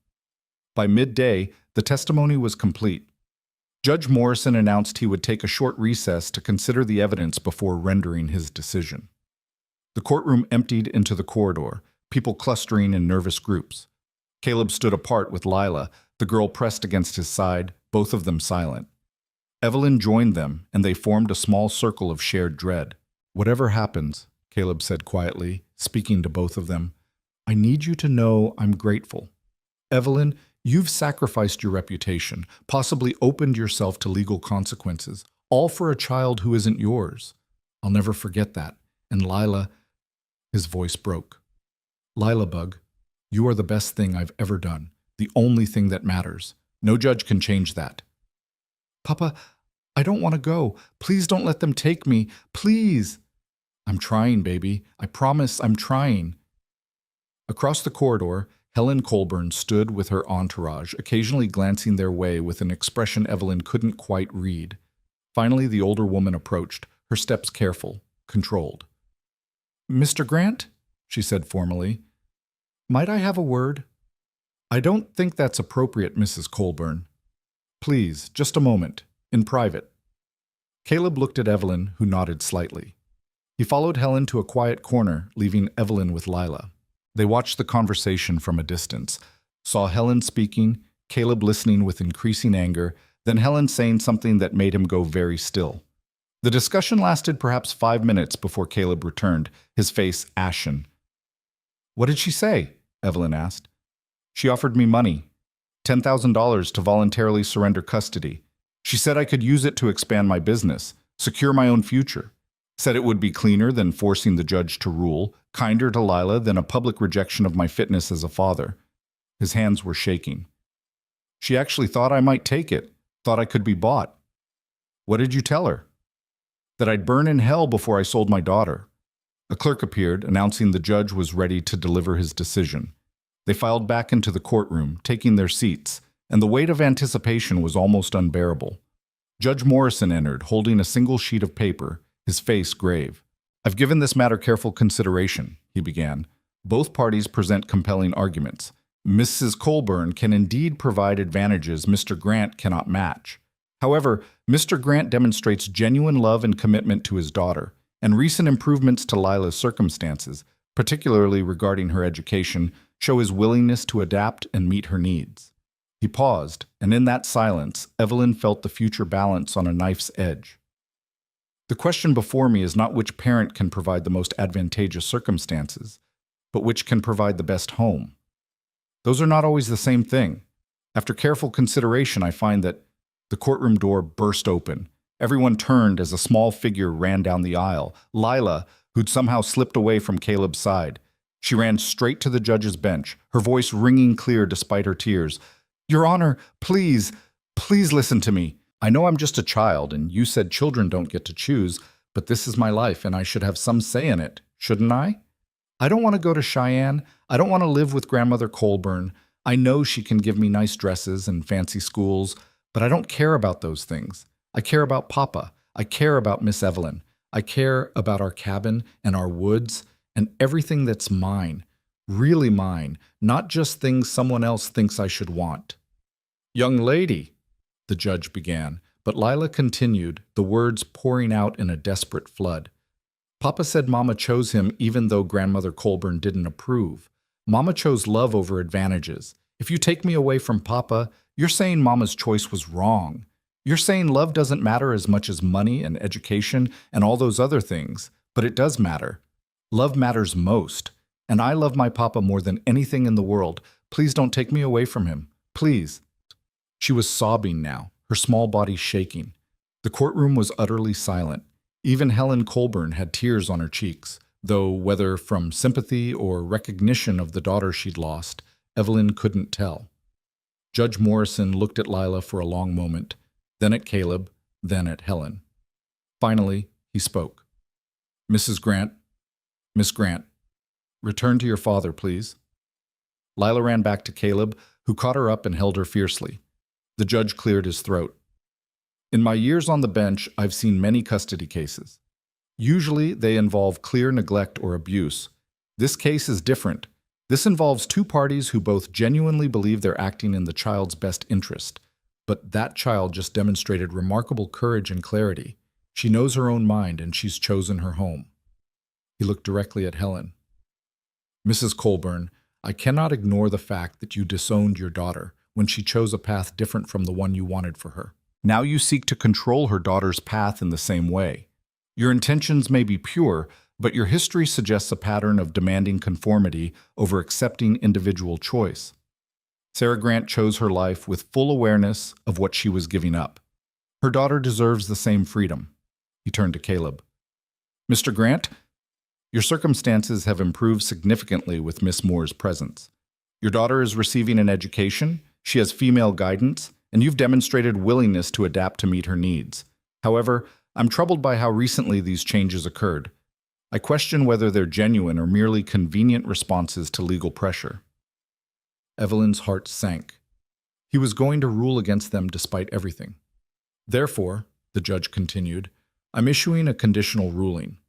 By midday, the testimony was complete. Judge Morrison announced he would take a short recess to consider the evidence before rendering his decision. The courtroom emptied into the corridor, people clustering in nervous groups. Caleb stood apart with Lila, the girl pressed against his side, both of them silent. Evelyn joined them, and they formed a small circle of shared dread. Whatever happens, Caleb said quietly, speaking to both of them, I need you to know I'm grateful. Evelyn, you've sacrificed your reputation, possibly opened yourself to legal consequences, all for a child who isn't yours. I'll never forget that. And Lila, his voice broke. Lila Bug, you are the best thing I've ever done, the only thing that matters. No judge can change that. Papa, I don't want to go. Please don't let them take me. Please. I'm trying, baby. I promise I'm trying. Across the corridor, Helen Colburn stood with her entourage, occasionally glancing their way with an expression Evelyn couldn't quite read. Finally, the older woman approached, her steps careful, controlled. Mr. Grant, she said formally, might I have a word? I don't think that's appropriate, Mrs. Colburn. Please, just a moment, in private. Caleb looked at Evelyn, who nodded slightly. He followed Helen to a quiet corner, leaving Evelyn with Lila. They watched the conversation from a distance, saw Helen speaking, Caleb listening with increasing anger, then Helen saying something that made him go very still. The discussion lasted perhaps 5 minutes before Caleb returned, his face ashen. What did she say? Evelyn asked. She offered me money, $10,000 to voluntarily surrender custody. She said I could use it to expand my business, secure my own future. Said it would be cleaner than forcing the judge to rule, kinder to Lila than a public rejection of my fitness as a father. His hands were shaking. She actually thought I might take it, thought I could be bought. What did you tell her? That I'd burn in hell before I sold my daughter. A clerk appeared, announcing the judge was ready to deliver his decision. They filed back into the courtroom, taking their seats, and the weight of anticipation was almost unbearable. Judge Morrison entered, holding a single sheet of paper, his face grave. I've given this matter careful consideration, he began. Both parties present compelling arguments. Mrs. Colburn can indeed provide advantages Mr. Grant cannot match. However, Mr. Grant demonstrates genuine love and commitment to his daughter, and recent improvements to Lila's circumstances, particularly regarding her education, show his willingness to adapt and meet her needs. He paused, and in that silence, Evelyn felt the future balance on a knife's edge. The question before me is not which parent can provide the most advantageous circumstances, but which can provide the best home. Those are not always the same thing. After careful consideration, I find that the courtroom door burst open. Everyone turned as a small figure ran down the aisle. Lila, who'd somehow slipped away from Caleb's side. She ran straight to the judge's bench, her voice ringing clear despite her tears. "Your Honor, please, please listen to me. I know I'm just a child, and you said children don't get to choose, but this is my life, and I should have some say in it, shouldn't I? I don't want to go to Cheyenne. I don't want to live with Grandmother Colburn. I know she can give me nice dresses and fancy schools, but I don't care about those things. I care about Papa. I care about Miss Evelyn. I care about our cabin and our woods and everything that's mine, really mine, not just things someone else thinks I should want." "Young lady," the judge began, but Lila continued, the words pouring out in a desperate flood. "Papa said Mama chose him even though Grandmother Colburn didn't approve. Mama chose love over advantages. If you take me away from Papa, you're saying Mama's choice was wrong. You're saying love doesn't matter as much as money and education and all those other things, but it does matter. Love matters most, and I love my Papa more than anything in the world. Please don't take me away from him. Please." She was sobbing now, her small body shaking. The courtroom was utterly silent. Even Helen Colburn had tears on her cheeks, though whether from sympathy or recognition of the daughter she'd lost, Evelyn couldn't tell. Judge Morrison looked at Lila for a long moment, then at Caleb, then at Helen. Finally, he spoke. "Mrs. Grant, Miss Grant, return to your father, please." Lila ran back to Caleb, who caught her up and held her fiercely. The judge cleared his throat. "In my years on the bench, I've seen many custody cases. Usually, they involve clear neglect or abuse. This case is different. This involves two parties who both genuinely believe they're acting in the child's best interest. But that child just demonstrated remarkable courage and clarity. She knows her own mind, and she's chosen her home." He looked directly at Helen. "Mrs. Colburn, I cannot ignore the fact that you disowned your daughter when she chose a path different from the one you wanted for her. Now you seek to control her daughter's path in the same way. Your intentions may be pure, but your history suggests a pattern of demanding conformity over accepting individual choice. Sarah Grant chose her life with full awareness of what she was giving up. Her daughter deserves the same freedom." He turned to Caleb. "Mr. Grant, your circumstances have improved significantly with Miss Moore's presence. Your daughter is receiving an education, she has female guidance, and you've demonstrated willingness to adapt to meet her needs. However, I'm troubled by how recently these changes occurred. I question whether they're genuine or merely convenient responses to legal pressure." Evelyn's heart sank. He was going to rule against them despite everything. "Therefore," the judge continued, "I'm issuing a conditional ruling.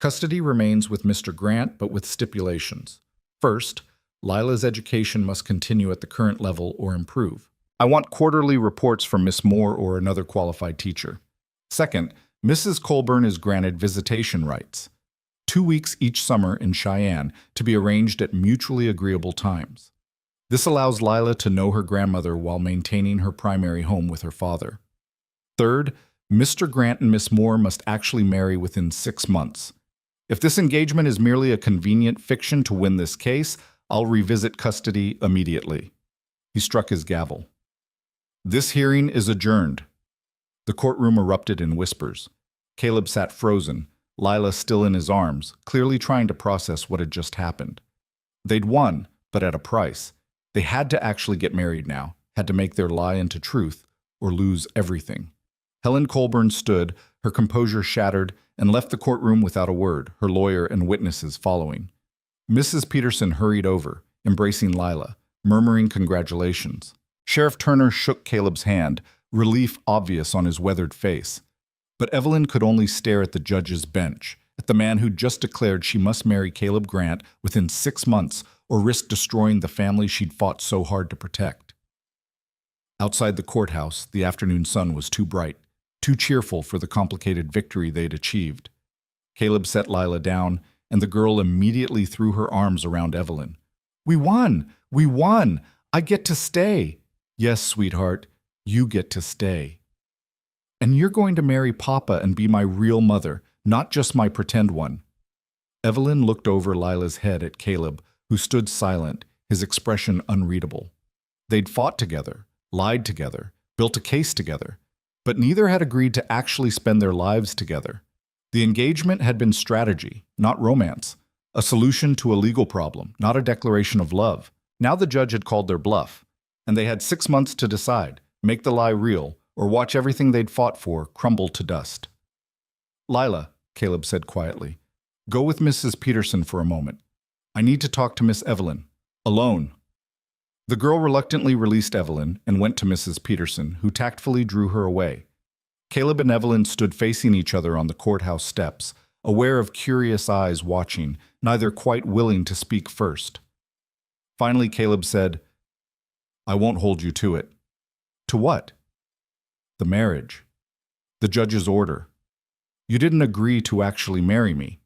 Custody remains with Mr. Grant, but with stipulations. First, Lila's education must continue at the current level or improve. I want quarterly reports from Miss Moore or another qualified teacher. Second, Mrs. Colburn is granted visitation rights. 2 weeks each summer in Cheyenne to be arranged at mutually agreeable times. This allows Lila to know her grandmother while maintaining her primary home with her father. Third, Mr. Grant and Miss Moore must actually marry within 6 months. If this engagement is merely a convenient fiction to win this case, I'll revisit custody immediately." He struck his gavel. "This hearing is adjourned." The courtroom erupted in whispers. Caleb sat frozen, Lila still in his arms, clearly trying to process what had just happened. They'd won, but at a price. They had to actually get married now, had to make their lie into truth, or lose everything. Helen Colburn stood, her composure shattered, and left the courtroom without a word, her lawyer and witnesses following. Mrs. Peterson hurried over, embracing Lila, murmuring congratulations. Sheriff Turner shook Caleb's hand, relief obvious on his weathered face. But Evelyn could only stare at the judge's bench, at the man who'd just declared she must marry Caleb Grant within 6 months or risk destroying the family she'd fought so hard to protect. Outside the courthouse, the afternoon sun was too bright, too cheerful for the complicated victory they'd achieved. Caleb set Lila down, and the girl immediately threw her arms around Evelyn. "We won! We won! I get to stay!" "Yes, sweetheart, you get to stay. And you're going to marry Papa and be my real mother, not just my pretend one." Evelyn looked over Lila's head at Caleb, who stood silent, his expression unreadable. They'd fought together, lied together, built a case together, but neither had agreed to actually spend their lives together. The engagement had been strategy, not romance. A solution to a legal problem, not a declaration of love. Now the judge had called their bluff, and they had 6 months to decide, make the lie real, or watch everything they'd fought for crumble to dust. Lila, Caleb said quietly, go with Mrs. Peterson for a moment. I need to talk to Miss Evelyn. Alone. The girl reluctantly released Evelyn and went to Mrs. Peterson, who tactfully drew her away. Caleb and Evelyn stood facing each other on the courthouse steps, aware of curious eyes watching, neither quite willing to speak first. Finally, Caleb said, I won't hold you to it. To what? The marriage. The judge's order. You didn't agree to actually marry me.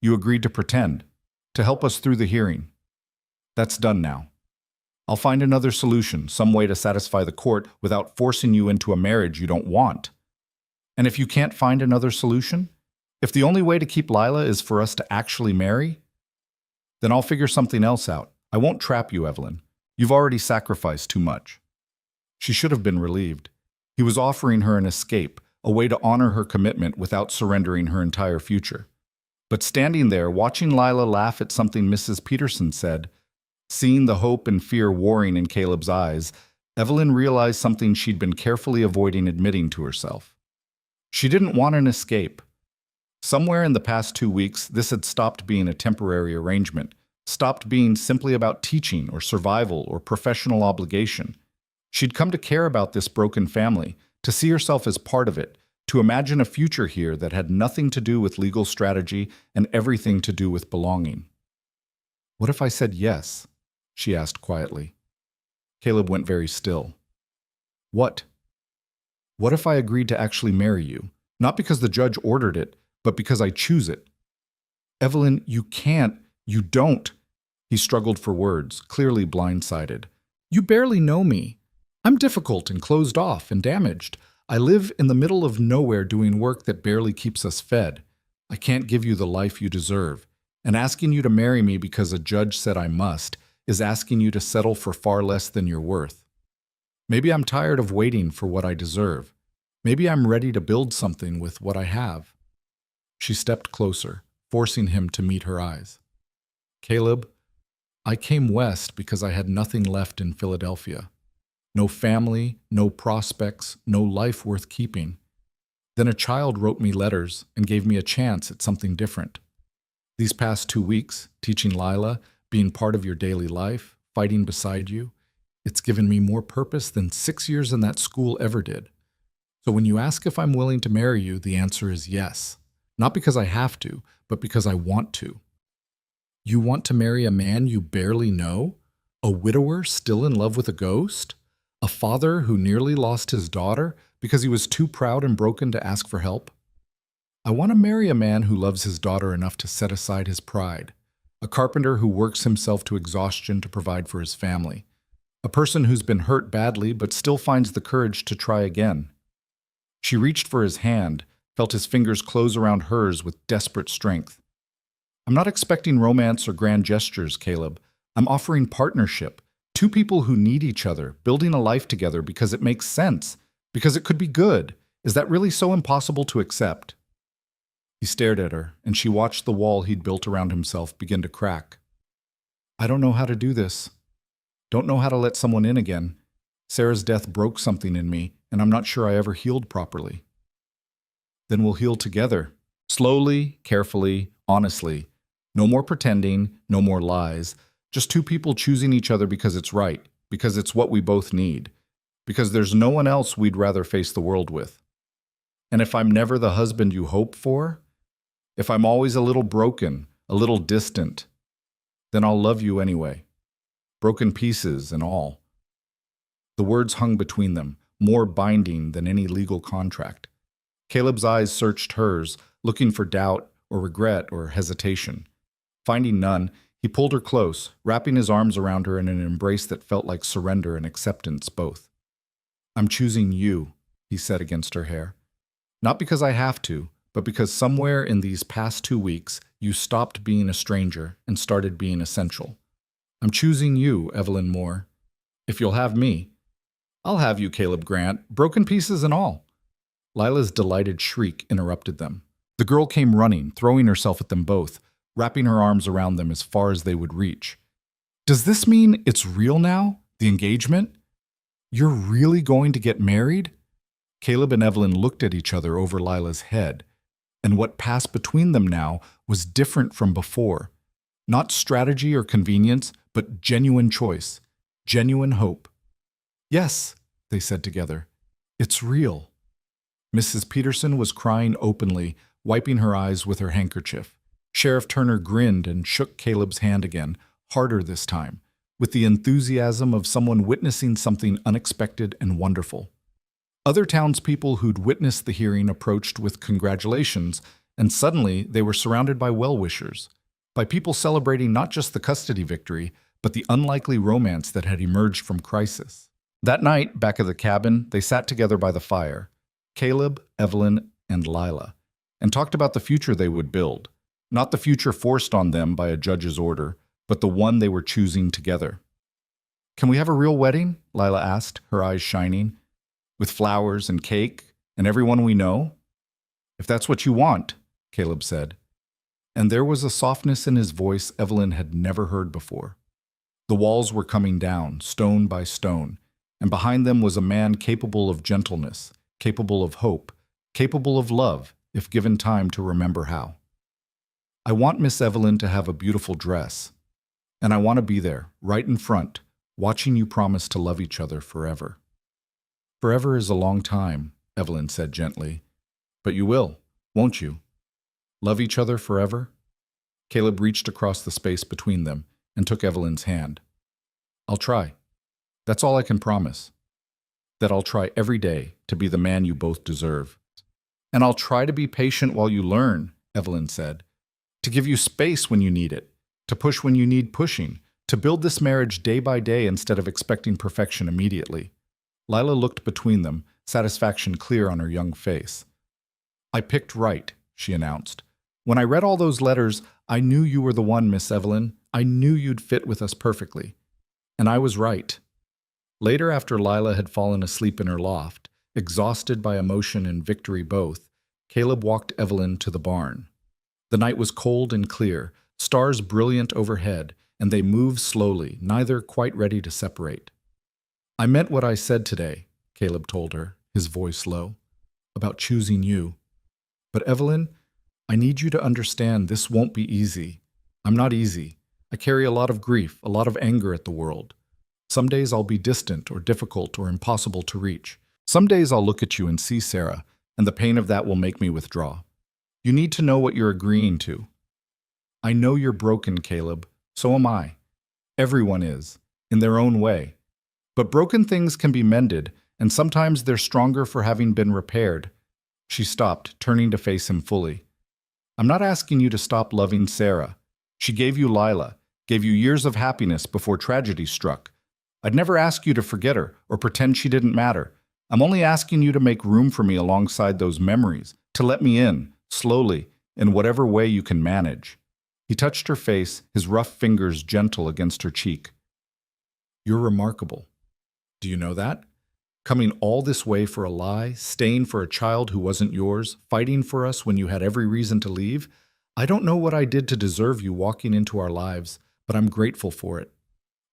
You agreed to pretend, to help us through the hearing. That's done now. I'll find another solution, some way to satisfy the court without forcing you into a marriage you don't want. And if you can't find another solution, if the only way to keep Lila is for us to actually marry, then I'll figure something else out. I won't trap you, Evelyn. You've already sacrificed too much. She should have been relieved. He was offering her an escape, a way to honor her commitment without surrendering her entire future. But standing there, watching Lila laugh at something Mrs. Peterson said, seeing the hope and fear warring in Caleb's eyes, Evelyn realized something she'd been carefully avoiding admitting to herself. She didn't want an escape. Somewhere in the past 2 weeks, this had stopped being a temporary arrangement, stopped being simply about teaching or survival or professional obligation. She'd come to care about this broken family, to see herself as part of it, to imagine a future here that had nothing to do with legal strategy and everything to do with belonging. What if I said yes? She asked quietly. Caleb went very still. What? What if I agreed to actually marry you? Not because the judge ordered it, but because I choose it. Evelyn, you can't. You don't. He struggled for words, clearly blindsided. You barely know me. I'm difficult and closed off and damaged. I live in the middle of nowhere doing work that barely keeps us fed. I can't give you the life you deserve. And asking you to marry me because a judge said I must is asking you to settle for far less than you're worth. Maybe I'm tired of waiting for what I deserve. Maybe I'm ready to build something with what I have. She stepped closer, forcing him to meet her eyes. Caleb, I came west because I had nothing left in Philadelphia. No family, no prospects, no life worth keeping. Then a child wrote me letters and gave me a chance at something different. These past 2 weeks, teaching Lila, being part of your daily life, fighting beside you, it's given me more purpose than 6 years in that school ever did. So when you ask if I'm willing to marry you, the answer is yes. Not because I have to, but because I want to. You want to marry a man you barely know? A widower still in love with a ghost? A father who nearly lost his daughter because he was too proud and broken to ask for help? I want to marry a man who loves his daughter enough to set aside his pride. A carpenter who works himself to exhaustion to provide for his family. A person who's been hurt badly but still finds the courage to try again. She reached for his hand, felt his fingers close around hers with desperate strength. I'm not expecting romance or grand gestures, Caleb. I'm offering partnership. 2 people who need each other, building a life together because it makes sense, because it could be good. Is that really so impossible to accept? He stared at her, and she watched the wall he'd built around himself begin to crack. I don't know how to do this. Don't know how to let someone in again. Sarah's death broke something in me, and I'm not sure I ever healed properly. Then we'll heal together. Slowly, carefully, honestly. No more pretending, no more lies. Just 2 people choosing each other because it's right, because it's what we both need, because there's no one else we'd rather face the world with. And if I'm never the husband you hope for, if I'm always a little broken, a little distant, then I'll love you anyway. Broken pieces and all. The words hung between them, more binding than any legal contract. Caleb's eyes searched hers, looking for doubt or regret or hesitation. Finding none, he pulled her close, wrapping his arms around her in an embrace that felt like surrender and acceptance both. I'm choosing you, he said against her hair. Not because I have to, but because somewhere in these past 2 weeks, you stopped being a stranger and started being essential. I'm choosing you, Evelyn Moore. If you'll have me, I'll have you, Caleb Grant, broken pieces and all. Lila's delighted shriek interrupted them. The girl came running, throwing herself at them both. wrapping her arms around them as far as they would reach. Does this mean it's real now? The engagement? You're really going to get married? Caleb and Evelyn looked at each other over Lila's head, and what passed between them now was different from before. Not strategy or convenience, but genuine choice, genuine hope. Yes, they said together, it's real. Mrs. Peterson was crying openly, wiping her eyes with her handkerchief. Sheriff Turner grinned and shook Caleb's hand again, harder this time, with the enthusiasm of someone witnessing something unexpected and wonderful. Other townspeople who'd witnessed the hearing approached with congratulations, and suddenly they were surrounded by well-wishers, by people celebrating not just the custody victory, but the unlikely romance that had emerged from crisis. That night, back at the cabin, they sat together by the fire, Caleb, Evelyn, and Lila, and talked about the future they would build, not the future forced on them by a judge's order, but the one they were choosing together. Can we have a real wedding? Lila asked, her eyes shining. With flowers and cake and everyone we know? If that's what you want, Caleb said. And there was a softness in his voice Evelyn had never heard before. The walls were coming down, stone by stone, and behind them was a man capable of gentleness, capable of hope, capable of love, if given time to remember how. I want Miss Evelyn to have a beautiful dress, and I want to be there, right in front, watching you promise to love each other forever. Forever is a long time, Evelyn said gently. But you will, won't you? Love each other forever? Caleb reached across the space between them and took Evelyn's hand. I'll try. That's all I can promise. That I'll try every day to be the man you both deserve. And I'll try to be patient while you learn, Evelyn said. To give you space when you need it, to push when you need pushing, to build this marriage day by day instead of expecting perfection immediately. Lila looked between them, satisfaction clear on her young face. I picked right, she announced. When I read all those letters, I knew you were the one, Miss Evelyn. I knew you'd fit with us perfectly. And I was right. Later, after Lila had fallen asleep in her loft, exhausted by emotion and victory both, Caleb walked Evelyn to the barn. The night was cold and clear, stars brilliant overhead, and they moved slowly, neither quite ready to separate. I meant what I said today, Caleb told her, his voice low, about choosing you. But Evelyn, I need you to understand this won't be easy. I'm not easy. I carry a lot of grief, a lot of anger at the world. Some days I'll be distant or difficult or impossible to reach. Some days I'll look at you and see Sarah, and the pain of that will make me withdraw. You need to know what you're agreeing to. I know you're broken, Caleb. So am I. Everyone is, in their own way. But broken things can be mended, and sometimes they're stronger for having been repaired. She stopped, turning to face him fully. I'm not asking you to stop loving Sarah. She gave you Lila, gave you years of happiness before tragedy struck. I'd never ask you to forget her or pretend she didn't matter. I'm only asking you to make room for me alongside those memories, to let me in, slowly, in whatever way you can manage. He touched her face, his rough fingers gentle against her cheek. You're remarkable. Do you know that? Coming all this way for a lie, staying for a child who wasn't yours, fighting for us when you had every reason to leave. I don't know what I did to deserve you walking into our lives, but I'm grateful for it.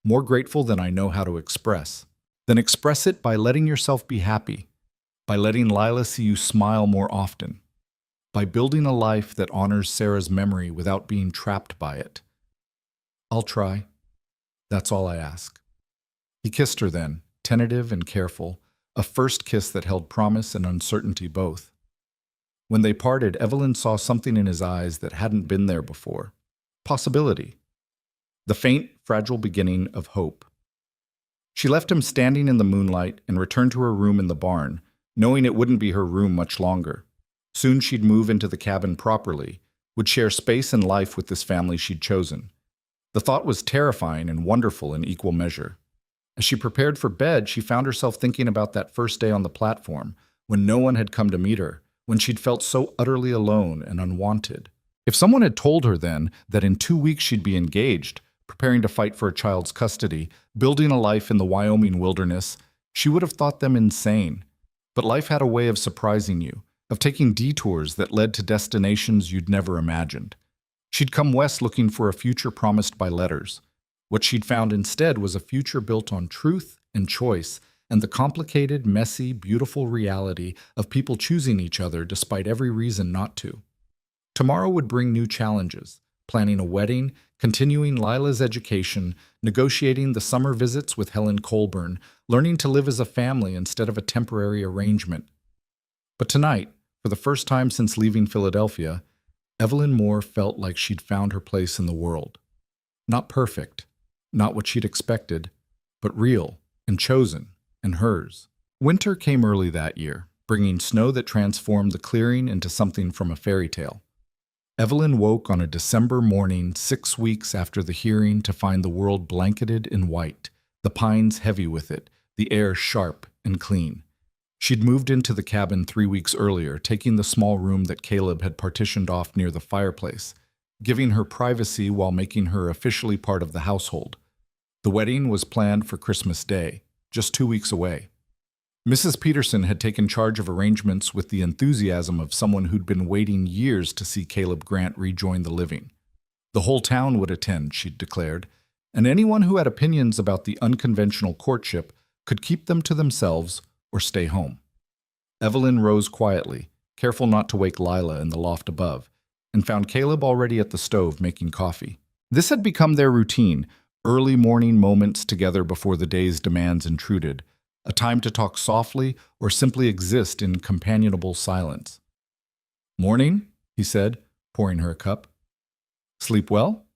More grateful than I know how to express. Then express it by letting yourself be happy, by letting Lila see you smile more often, by building a life that honors Sarah's memory without being trapped by it. I'll try. That's all I ask. He kissed her then, tentative and careful, a first kiss that held promise and uncertainty both. When they parted, Evelyn saw something in his eyes that hadn't been there before. Possibility. The faint, fragile beginning of hope. She left him standing in the moonlight and returned to her room in the barn, knowing it wouldn't be her room much longer. Soon she'd move into the cabin properly, would share space and life with this family she'd chosen. The thought was terrifying and wonderful in equal measure. As she prepared for bed, she found herself thinking about that first day on the platform, when no one had come to meet her, when she'd felt so utterly alone and unwanted. If someone had told her then that in 2 weeks she'd be engaged, preparing to fight for a child's custody, building a life in the Wyoming wilderness, she would have thought them insane. But life had a way of surprising you, of taking detours that led to destinations you'd never imagined. She'd come west looking for a future promised by letters. What she'd found instead was a future built on truth and choice and the complicated, messy, beautiful reality of people choosing each other despite every reason not to. Tomorrow would bring new challenges: planning a wedding, continuing Lila's education, negotiating the summer visits with Helen Colburn, learning to live as a family instead of a temporary arrangement. But tonight, for the first time since leaving Philadelphia, Evelyn Moore felt like she'd found her place in the world. Not perfect, not what she'd expected, but real and chosen and hers. Winter came early that year, bringing snow that transformed the clearing into something from a fairy tale. Evelyn woke on a December morning 6 weeks after the hearing to find the world blanketed in white, the pines heavy with it, the air sharp and clean. She'd moved into the cabin 3 weeks earlier, taking the small room that Caleb had partitioned off near the fireplace, giving her privacy while making her officially part of the household. The wedding was planned for Christmas Day, just 2 weeks away. Mrs. Peterson had taken charge of arrangements with the enthusiasm of someone who'd been waiting years to see Caleb Grant rejoin the living. The whole town would attend, she'd declared, and anyone who had opinions about the unconventional courtship could keep them to themselves or stay home. Evelyn rose quietly, careful not to wake Lila in the loft above, and found Caleb already at the stove making coffee. This had become their routine, early morning moments together before the day's demands intruded, a time to talk softly or simply exist in companionable silence. "Morning," he said, pouring her a cup. "Sleep well?"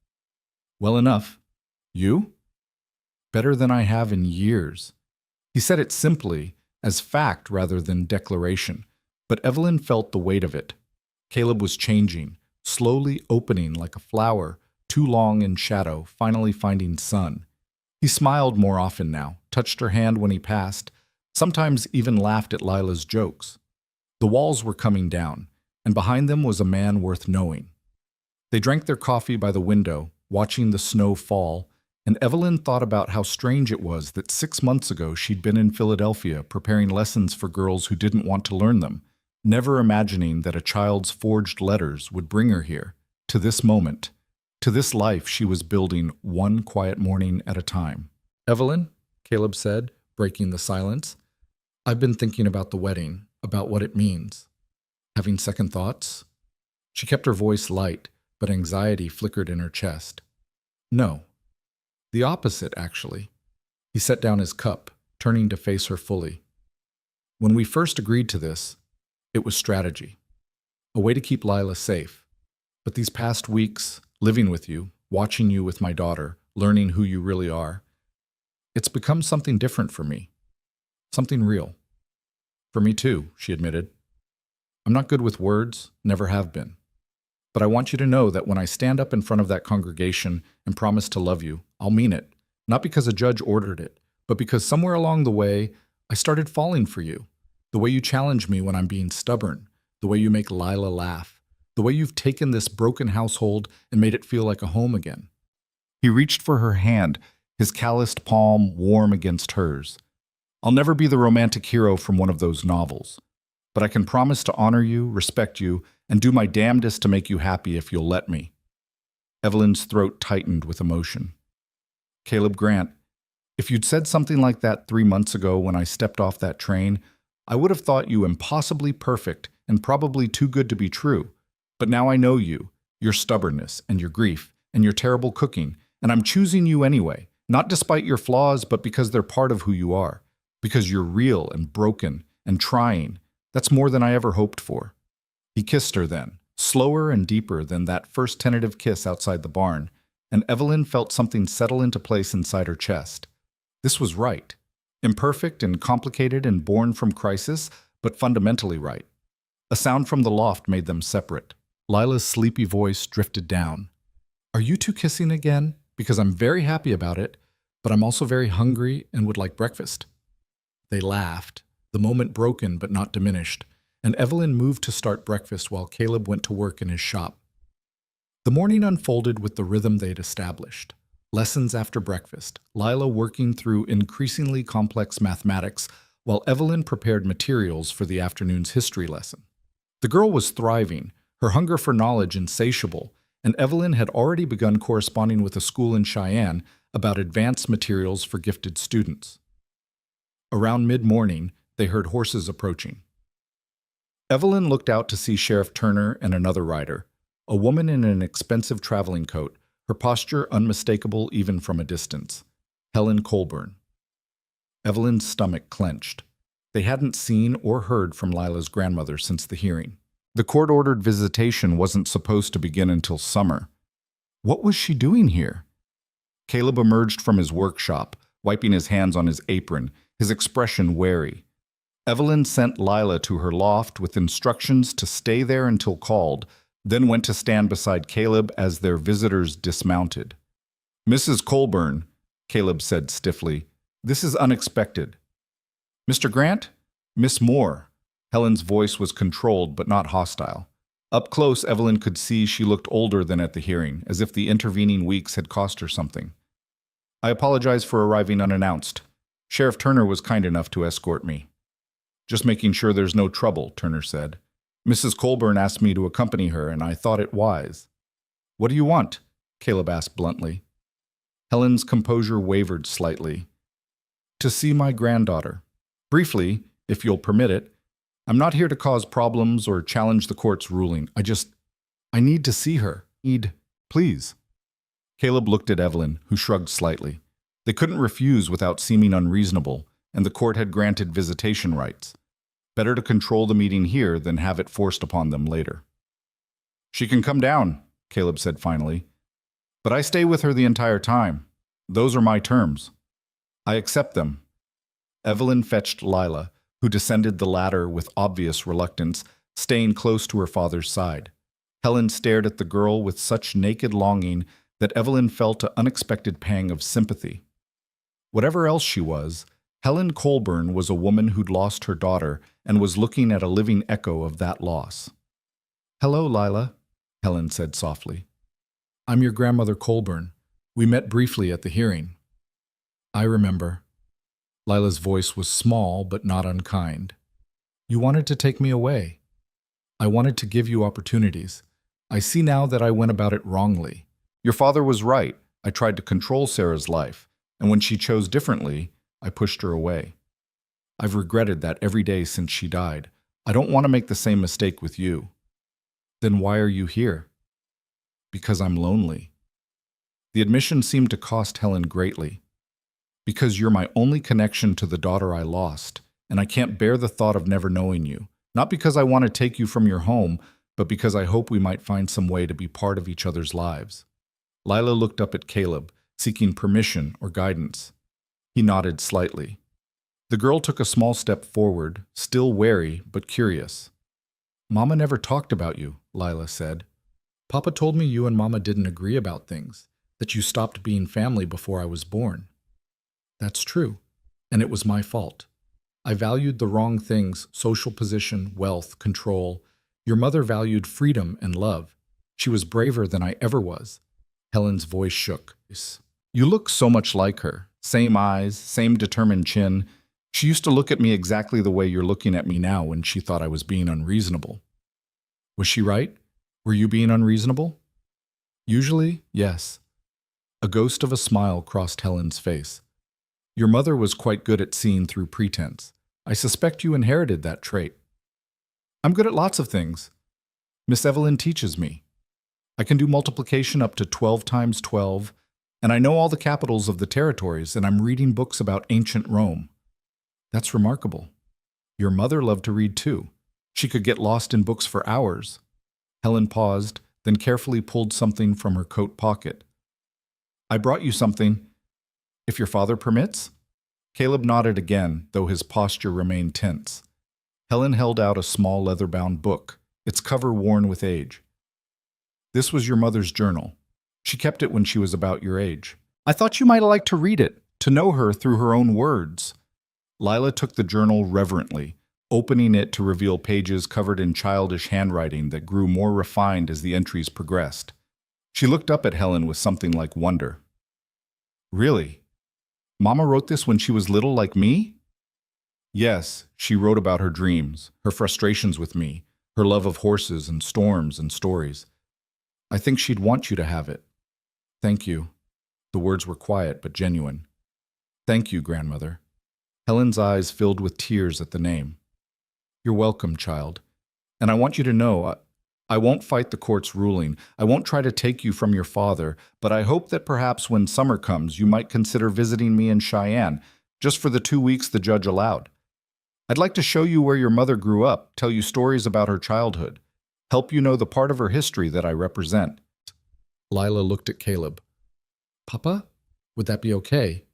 "Well enough. You?" "Better than I have in years." He said it simply, as fact rather than declaration, but Evelyn felt the weight of it. Caleb was changing, slowly opening like a flower, too long in shadow, finally finding sun. He smiled more often now, touched her hand when he passed, sometimes even laughed at Lila's jokes. The walls were coming down, and behind them was a man worth knowing. They drank their coffee by the window, watching the snow fall, and Evelyn thought about how strange it was that 6 months ago she'd been in Philadelphia preparing lessons for girls who didn't want to learn them, never imagining that a child's forged letters would bring her here, to this moment, to this life she was building one quiet morning at a time. "Evelyn," Caleb said, breaking the silence, "I've been thinking about the wedding, about what it means. Having second thoughts?" She kept her voice light, but anxiety flickered in her chest. "No. The opposite, actually." He set down his cup, turning to face her fully. "When we first agreed to this, it was strategy. A way to keep Lila safe. But these past weeks, living with you, watching you with my daughter, learning who you really are, it's become something different for me. Something real." "For me too," she admitted. "I'm not good with words, never have been. But I want you to know that when I stand up in front of that congregation and promise to love you, I'll mean it, not because a judge ordered it, but because somewhere along the way, I started falling for you. The way you challenge me when I'm being stubborn, the way you make Lila laugh, the way you've taken this broken household and made it feel like a home again." He reached for her hand, his calloused palm warm against hers. "I'll never be the romantic hero from one of those novels, but I can promise to honor you, respect you, and do my damnedest to make you happy if you'll let me." Evelyn's throat tightened with emotion. "Caleb Grant, if you'd said something like that 3 months ago when I stepped off that train, I would have thought you impossibly perfect and probably too good to be true. But now I know you, your stubbornness and your grief and your terrible cooking, and I'm choosing you anyway, not despite your flaws, but because they're part of who you are, because you're real and broken and trying. That's more than I ever hoped for." He kissed her then, slower and deeper than that first tentative kiss outside the barn, and Evelyn felt something settle into place inside her chest. This was right. Imperfect and complicated and born from crisis, but fundamentally right. A sound from the loft made them separate. Lila's sleepy voice drifted down. "Are you two kissing again? Because I'm very happy about it, but I'm also very hungry and would like breakfast." They laughed, the moment broken but not diminished, and Evelyn moved to start breakfast while Caleb went to work in his shop. The morning unfolded with the rhythm they'd established. Lessons after breakfast, Lila working through increasingly complex mathematics, while Evelyn prepared materials for the afternoon's history lesson. The girl was thriving, her hunger for knowledge insatiable, and Evelyn had already begun corresponding with a school in Cheyenne about advanced materials for gifted students. Around mid-morning, they heard horses approaching. Evelyn looked out to see Sheriff Turner and another rider, a woman in an expensive traveling coat, her posture unmistakable even from a distance. Helen Colburn. Evelyn's stomach clenched. They hadn't seen or heard from Lila's grandmother since the hearing. The court-ordered visitation wasn't supposed to begin until summer. What was she doing here? Caleb emerged from his workshop, wiping his hands on his apron, his expression wary. Evelyn sent Lila to her loft with instructions to stay there until called, then went to stand beside Caleb as their visitors dismounted. "Mrs. Colburn," Caleb said stiffly, "this is unexpected." "Mr. Grant?" "Miss Moore." Helen's voice was controlled but not hostile. Up close, Evelyn could see she looked older than at the hearing, as if the intervening weeks had cost her something. "I apologize for arriving unannounced. Sheriff Turner was kind enough to escort me." "Just making sure there's no trouble," Turner said. "Mrs. Colburn asked me to accompany her, and I thought it wise." "What do you want?" Caleb asked bluntly. Helen's composure wavered slightly. "To see my granddaughter. Briefly, if you'll permit it. I'm not here to cause problems or challenge the court's ruling. I need to see her. Please." Caleb looked at Evelyn, who shrugged slightly. They couldn't refuse without seeming unreasonable, and the court had granted visitation rights. Better to control the meeting here than have it forced upon them later. "She can come down," Caleb said finally. "But I stay with her the entire time. Those are my terms. I accept them." Evelyn fetched Lila, who descended the ladder with obvious reluctance, staying close to her father's side. Helen stared at the girl with such naked longing that Evelyn felt an unexpected pang of sympathy. Whatever else she was, Helen Colburn was a woman who'd lost her daughter and was looking at a living echo of that loss. "Hello, Lila," Helen said softly. "I'm your grandmother Colburn. We met briefly at the hearing." "I remember." Lila's voice was small but not unkind. "You wanted to take me away. I wanted to give you opportunities. I see now that I went about it wrongly. Your father was right. I tried to control Sarah's life, and when she chose differently, I pushed her away. I've regretted that every day since she died. I don't want to make the same mistake with you." "Then why are you here?" "Because I'm lonely." The admission seemed to cost Helen greatly. "Because you're my only connection to the daughter I lost, and I can't bear the thought of never knowing you. Not because I want to take you from your home, but because I hope we might find some way to be part of each other's lives." Lila looked up at Caleb, seeking permission or guidance. He nodded slightly. The girl took a small step forward, still wary but curious. "Mama never talked about you," Lila said. "Papa told me you and Mama didn't agree about things, that you stopped being family before I was born." "That's true, and it was my fault. I valued the wrong things: social position, wealth, control. Your mother valued freedom and love. She was braver than I ever was." Helen's voice shook. "You look so much like her. Same eyes, same determined chin. She used to look at me exactly the way you're looking at me now when she thought I was being unreasonable." "Was she right? Were you being unreasonable?" "Usually, yes." A ghost of a smile crossed Helen's face. "Your mother was quite good at seeing through pretense. I suspect you inherited that trait." "I'm good at lots of things. Miss Evelyn teaches me. I can do multiplication up to 12 times 12, and I know all the capitals of the territories, and I'm reading books about ancient Rome." "That's remarkable. Your mother loved to read too. She could get lost in books for hours." Helen paused, then carefully pulled something from her coat pocket. "I brought you something. If your father permits?" Caleb nodded again, though his posture remained tense. Helen held out a small leather-bound book, its cover worn with age. "This was your mother's journal. She kept it when she was about your age. I thought you might like to read it, to know her through her own words." Lila took the journal reverently, opening it to reveal pages covered in childish handwriting that grew more refined as the entries progressed. She looked up at Helen with something like wonder. "Really? Mama wrote this when she was little like me?" "Yes, she wrote about her dreams, her frustrations with me, her love of horses and storms and stories. I think she'd want you to have it. Thank you. The words were quiet but genuine. Thank you, grandmother. Helen's eyes filled with tears at the name. You're welcome, child. And I want you to know, I won't fight the court's ruling. I won't try to take you from your father, but I hope that perhaps when summer comes, you might consider visiting me in Cheyenne, just for the 2 weeks the judge allowed. I'd like to show you where your mother grew up, tell you stories about her childhood, help you know the part of her history that I represent. Lila looked at Caleb. Papa, would that be okay?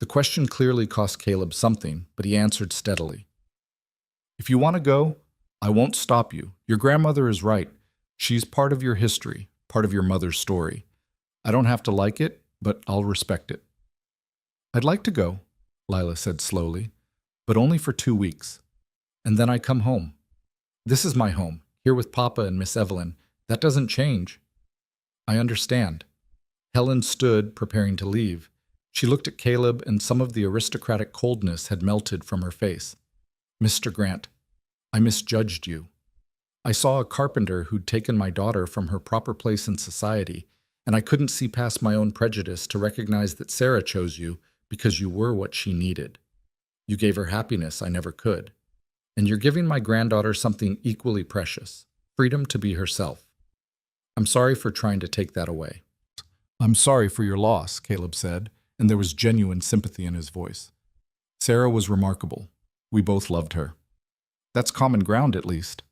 The question clearly cost Caleb something, but he answered steadily. If you want to go, I won't stop you. Your grandmother is right. She's part of your history, part of your mother's story. I don't have to like it, but I'll respect it. I'd like to go, Lila said slowly, but only for 2 weeks. And then I come home. This is my home, here with Papa and Miss Evelyn. That doesn't change. I understand. Helen stood, preparing to leave. She looked at Caleb, and some of the aristocratic coldness had melted from her face. Mr. Grant, I misjudged you. I saw a carpenter who'd taken my daughter from her proper place in society, and I couldn't see past my own prejudice to recognize that Sarah chose you because you were what she needed. You gave her happiness I never could. And you're giving my granddaughter something equally precious, freedom to be herself. I'm sorry for trying to take that away. I'm sorry for your loss, Caleb said, and there was genuine sympathy in his voice. Sarah was remarkable. We both loved her. That's common ground, at least.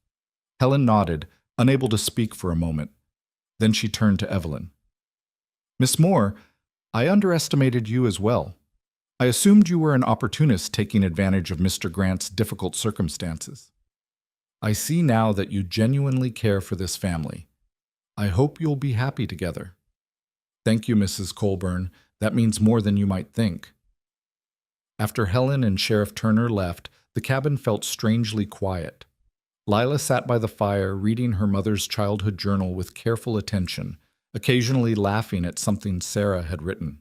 Helen nodded, unable to speak for a moment. Then she turned to Evelyn. Miss Moore, I underestimated you as well. I assumed you were an opportunist taking advantage of Mr. Grant's difficult circumstances. I see now that you genuinely care for this family. I hope you'll be happy together. Thank you, Mrs. Colburn. That means more than you might think. After Helen and Sheriff Turner left, the cabin felt strangely quiet. Lila sat by the fire, reading her mother's childhood journal with careful attention, occasionally laughing at something Sarah had written.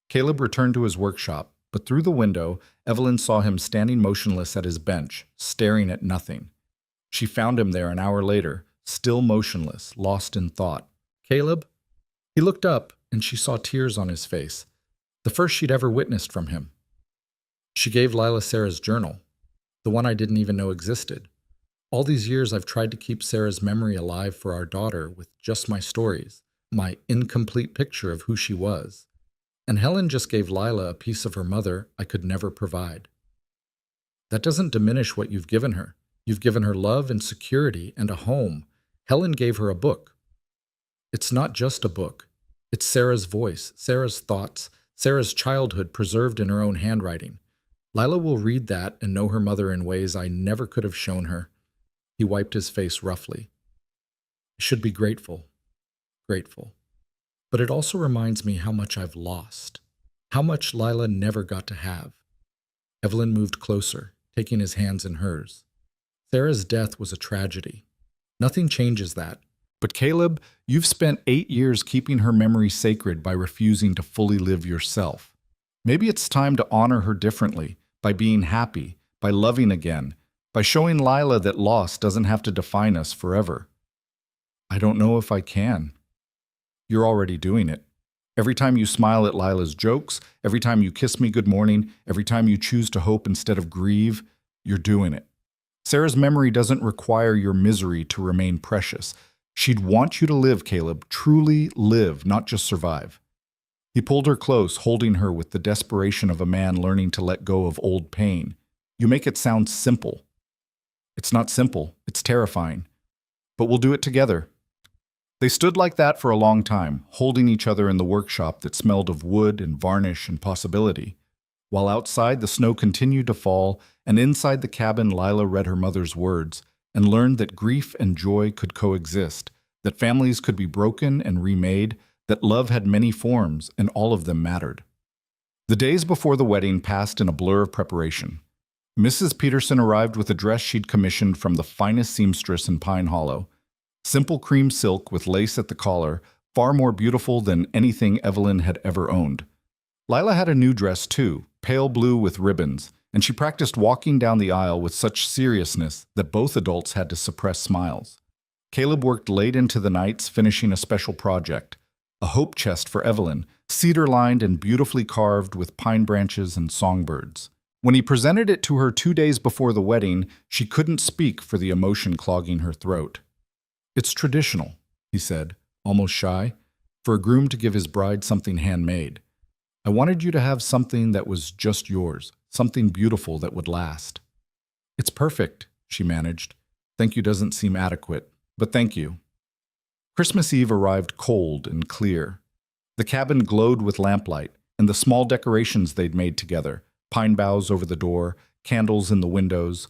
Caleb returned to his workshop, but through the window, Evelyn saw him standing motionless at his bench, staring at nothing. She found him there an hour later, still motionless, lost in thought. Caleb? He looked up, and she saw tears on his face, the first she'd ever witnessed from him. She gave Lila Sarah's journal, the one I didn't even know existed. All these years I've tried to keep Sarah's memory alive for our daughter with just my stories, my incomplete picture of who she was. And Helen just gave Lila a piece of her mother I could never provide. That doesn't diminish what you've given her. You've given her love and security and a home. Helen gave her a book. It's not just a book. It's Sarah's voice, Sarah's thoughts, Sarah's childhood preserved in her own handwriting. Lila will read that and know her mother in ways I never could have shown her. He wiped his face roughly. I should be grateful. Grateful. But it also reminds me how much I've lost. How much Lila never got to have. Evelyn moved closer, taking his hands in hers. Sarah's death was a tragedy. Nothing changes that. But Caleb, you've spent 8 years keeping her memory sacred by refusing to fully live yourself. Maybe it's time to honor her differently, by being happy, by loving again, by showing Lila that loss doesn't have to define us forever. I don't know if I can. You're already doing it. Every time you smile at Lila's jokes, every time you kiss me good morning, every time you choose to hope instead of grieve, you're doing it. Sarah's memory doesn't require your misery to remain precious. She'd want you to live, Caleb, truly live, not just survive. He pulled her close, holding her with the desperation of a man learning to let go of old pain. You make it sound simple. It's not simple, it's terrifying. But we'll do it together. They stood like that for a long time, holding each other in the workshop that smelled of wood and varnish and possibility. While outside, the snow continued to fall, and inside the cabin, Lila read her mother's words and learned that grief and joy could coexist, that families could be broken and remade, that love had many forms, and all of them mattered. The days before the wedding passed in a blur of preparation. Mrs. Peterson arrived with a dress she'd commissioned from the finest seamstress in Pine Hollow. Simple cream silk with lace at the collar, far more beautiful than anything Evelyn had ever owned. Lila had a new dress too, pale blue with ribbons, and she practiced walking down the aisle with such seriousness that both adults had to suppress smiles. Caleb worked late into the nights finishing a special project, a hope chest for Evelyn, cedar-lined and beautifully carved with pine branches and songbirds. When he presented it to her 2 days before the wedding, she couldn't speak for the emotion clogging her throat. "It's traditional," he said, almost shy, "for a groom to give his bride something handmade. I wanted you to have something that was just yours, something beautiful that would last." "It's perfect," she managed. "Thank you doesn't seem adequate, but thank you." Christmas Eve arrived cold and clear. The cabin glowed with lamplight, and the small decorations they'd made together, pine boughs over the door, candles in the windows.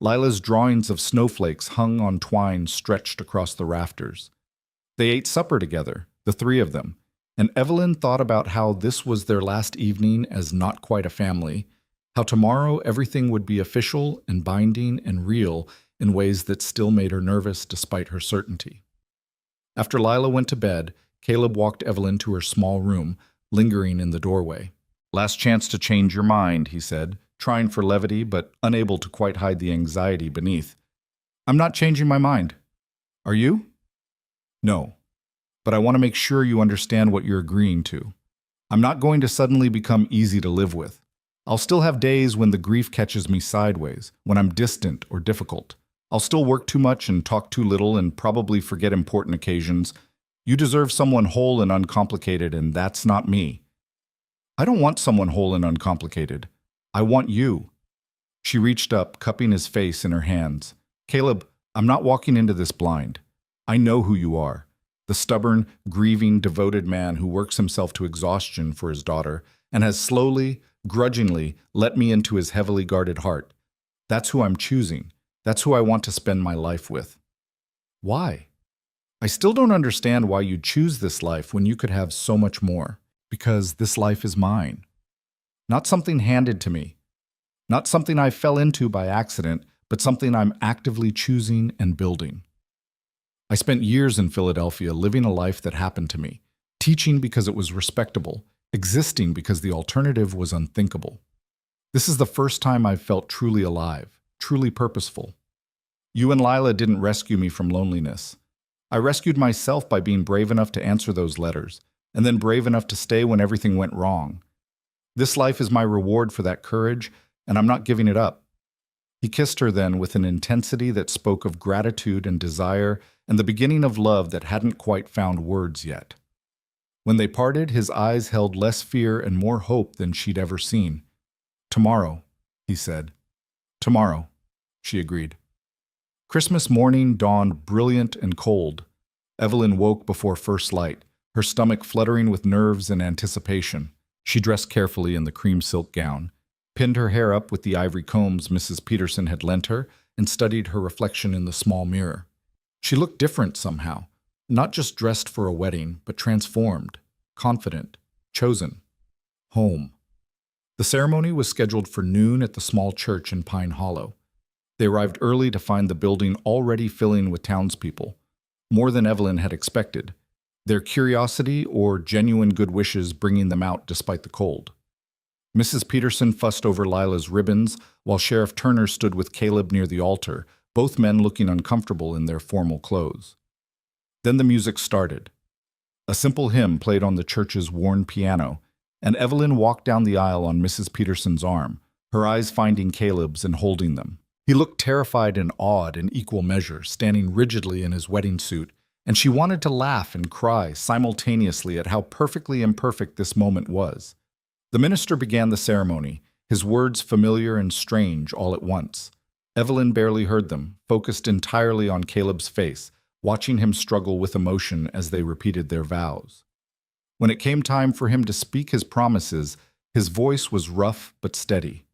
Lila's drawings of snowflakes hung on twine stretched across the rafters. They ate supper together, the three of them, and Evelyn thought about how this was their last evening as not quite a family, how tomorrow everything would be official and binding and real in ways that still made her nervous despite her certainty. After Lila went to bed, Caleb walked Evelyn to her small room, lingering in the doorway. "Last chance to change your mind," he said, trying for levity but unable to quite hide the anxiety beneath. "I'm not changing my mind. Are you?" "No. But I want to make sure you understand what you're agreeing to. I'm not going to suddenly become easy to live with. I'll still have days when the grief catches me sideways, when I'm distant or difficult. I'll still work too much and talk too little and probably forget important occasions. You deserve someone whole and uncomplicated, and that's not me." "I don't want someone whole and uncomplicated. I want you." She reached up, cupping his face in her hands. "Caleb, I'm not walking into this blind. I know who you are. The stubborn, grieving, devoted man who works himself to exhaustion for his daughter and has slowly, grudgingly let me into his heavily guarded heart. That's who I'm choosing. That's who I want to spend my life with." "Why?" "I still don't understand why you choose this life when you could have so much more. Because this life is mine. Not something handed to me. Not something I fell into by accident, but something I'm actively choosing and building. I spent years in Philadelphia living a life that happened to me, teaching because it was respectable, existing because the alternative was unthinkable. This is the first time I've felt truly alive, truly purposeful. You and Lila didn't rescue me from loneliness. I rescued myself by being brave enough to answer those letters, and then brave enough to stay when everything went wrong. This life is my reward for that courage, and I'm not giving it up." He kissed her then with an intensity that spoke of gratitude and desire and the beginning of love that hadn't quite found words yet. When they parted, his eyes held less fear and more hope than she'd ever seen. "Tomorrow," he said. "Tomorrow," she agreed. Christmas morning dawned brilliant and cold. Evelyn woke before first light, her stomach fluttering with nerves and anticipation. She dressed carefully in the cream silk gown, pinned her hair up with the ivory combs Mrs. Peterson had lent her, and studied her reflection in the small mirror. She looked different somehow, not just dressed for a wedding, but transformed, confident, chosen, home. The ceremony was scheduled for noon at the small church in Pine Hollow. They arrived early to find the building already filling with townspeople, more than Evelyn had expected, their curiosity or genuine good wishes bringing them out despite the cold. Mrs. Peterson fussed over Lila's ribbons, while Sheriff Turner stood with Caleb near the altar, both men looking uncomfortable in their formal clothes. Then the music started. A simple hymn played on the church's worn piano, and Evelyn walked down the aisle on Mrs. Peterson's arm, her eyes finding Caleb's and holding them. He looked terrified and awed in equal measure, standing rigidly in his wedding suit, and she wanted to laugh and cry simultaneously at how perfectly imperfect this moment was. The minister began the ceremony, his words familiar and strange all at once. Evelyn barely heard them, focused entirely on Caleb's face, watching him struggle with emotion as they repeated their vows. When it came time for him to speak his promises, his voice was rough but steady.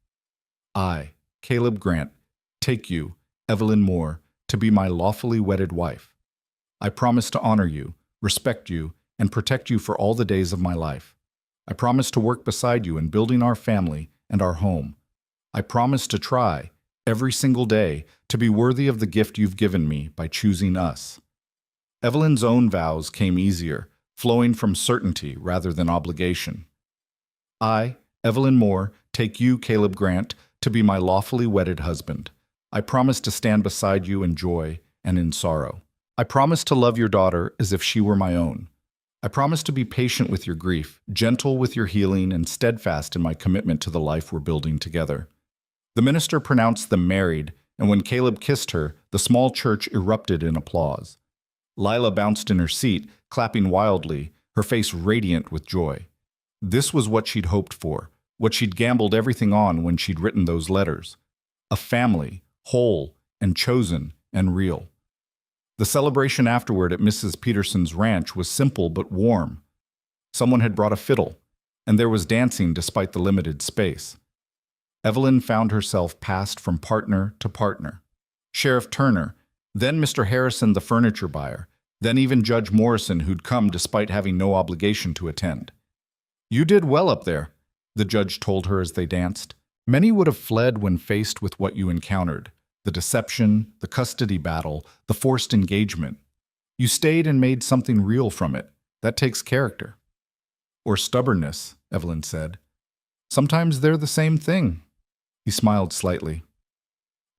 "I, Caleb Grant, take you, Evelyn Moore, to be my lawfully wedded wife. I promise to honor you, respect you, and protect you for all the days of my life. I promise to work beside you in building our family and our home. I promise to try, every single day, to be worthy of the gift you've given me by choosing us." Evelyn's own vows came easier, flowing from certainty rather than obligation. "I, Evelyn Moore, take you, Caleb Grant, to be my lawfully wedded husband. I promise to stand beside you in joy and in sorrow. I promise to love your daughter as if she were my own. I promise to be patient with your grief, gentle with your healing, and steadfast in my commitment to the life we're building together." The minister pronounced them married, and when Caleb kissed her, the small church erupted in applause. Lila bounced in her seat, clapping wildly, her face radiant with joy. This was what she'd hoped for, what she'd gambled everything on when she'd written those letters. A family, whole and chosen and real. The celebration afterward at Mrs. Peterson's ranch was simple but warm. Someone had brought a fiddle, and there was dancing despite the limited space. Evelyn found herself passed from partner to partner. Sheriff Turner, then Mr. Harrison the furniture buyer, then even Judge Morrison, who'd come despite having no obligation to attend. "You did well up there," the judge told her as they danced. "Many would have fled when faced with what you encountered, the deception, the custody battle, the forced engagement. You stayed and made something real from it. That takes character." "Or stubbornness," Evelyn said. "Sometimes they're the same thing." He smiled slightly.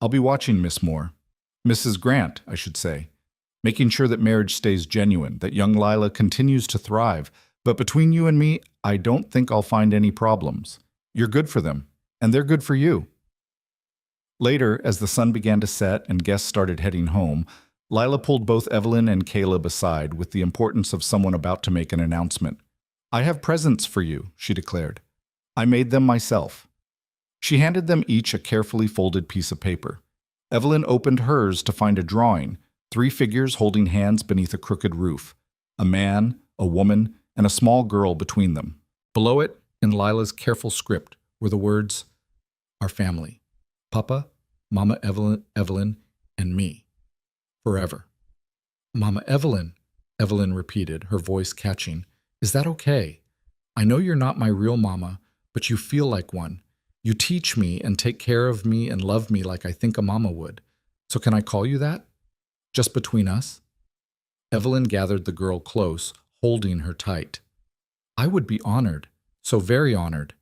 "I'll be watching, Miss Moore. Mrs. Grant, I should say. Making sure that marriage stays genuine, that young Lila continues to thrive. But between you and me, I don't think I'll find any problems. You're good for them, and they're good for you." Later, as the sun began to set and guests started heading home, Lila pulled both Evelyn and Caleb aside with the importance of someone about to make an announcement. "I have presents for you," she declared. "I made them myself." She handed them each a carefully folded piece of paper. Evelyn opened hers to find a drawing, 3 figures holding hands beneath a crooked roof, a man, a woman, and a small girl between them. Below it, in Lila's careful script, were the words, "Our family. Papa, Mama Evelyn, and me. Forever." "Mama Evelyn," Evelyn repeated, her voice catching. "Is that okay? I know you're not my real mama, but you feel like one. You teach me and take care of me and love me like I think a mama would. So can I call you that? Just between us?" Evelyn gathered the girl close, holding her tight. "I would be honored, so very honored."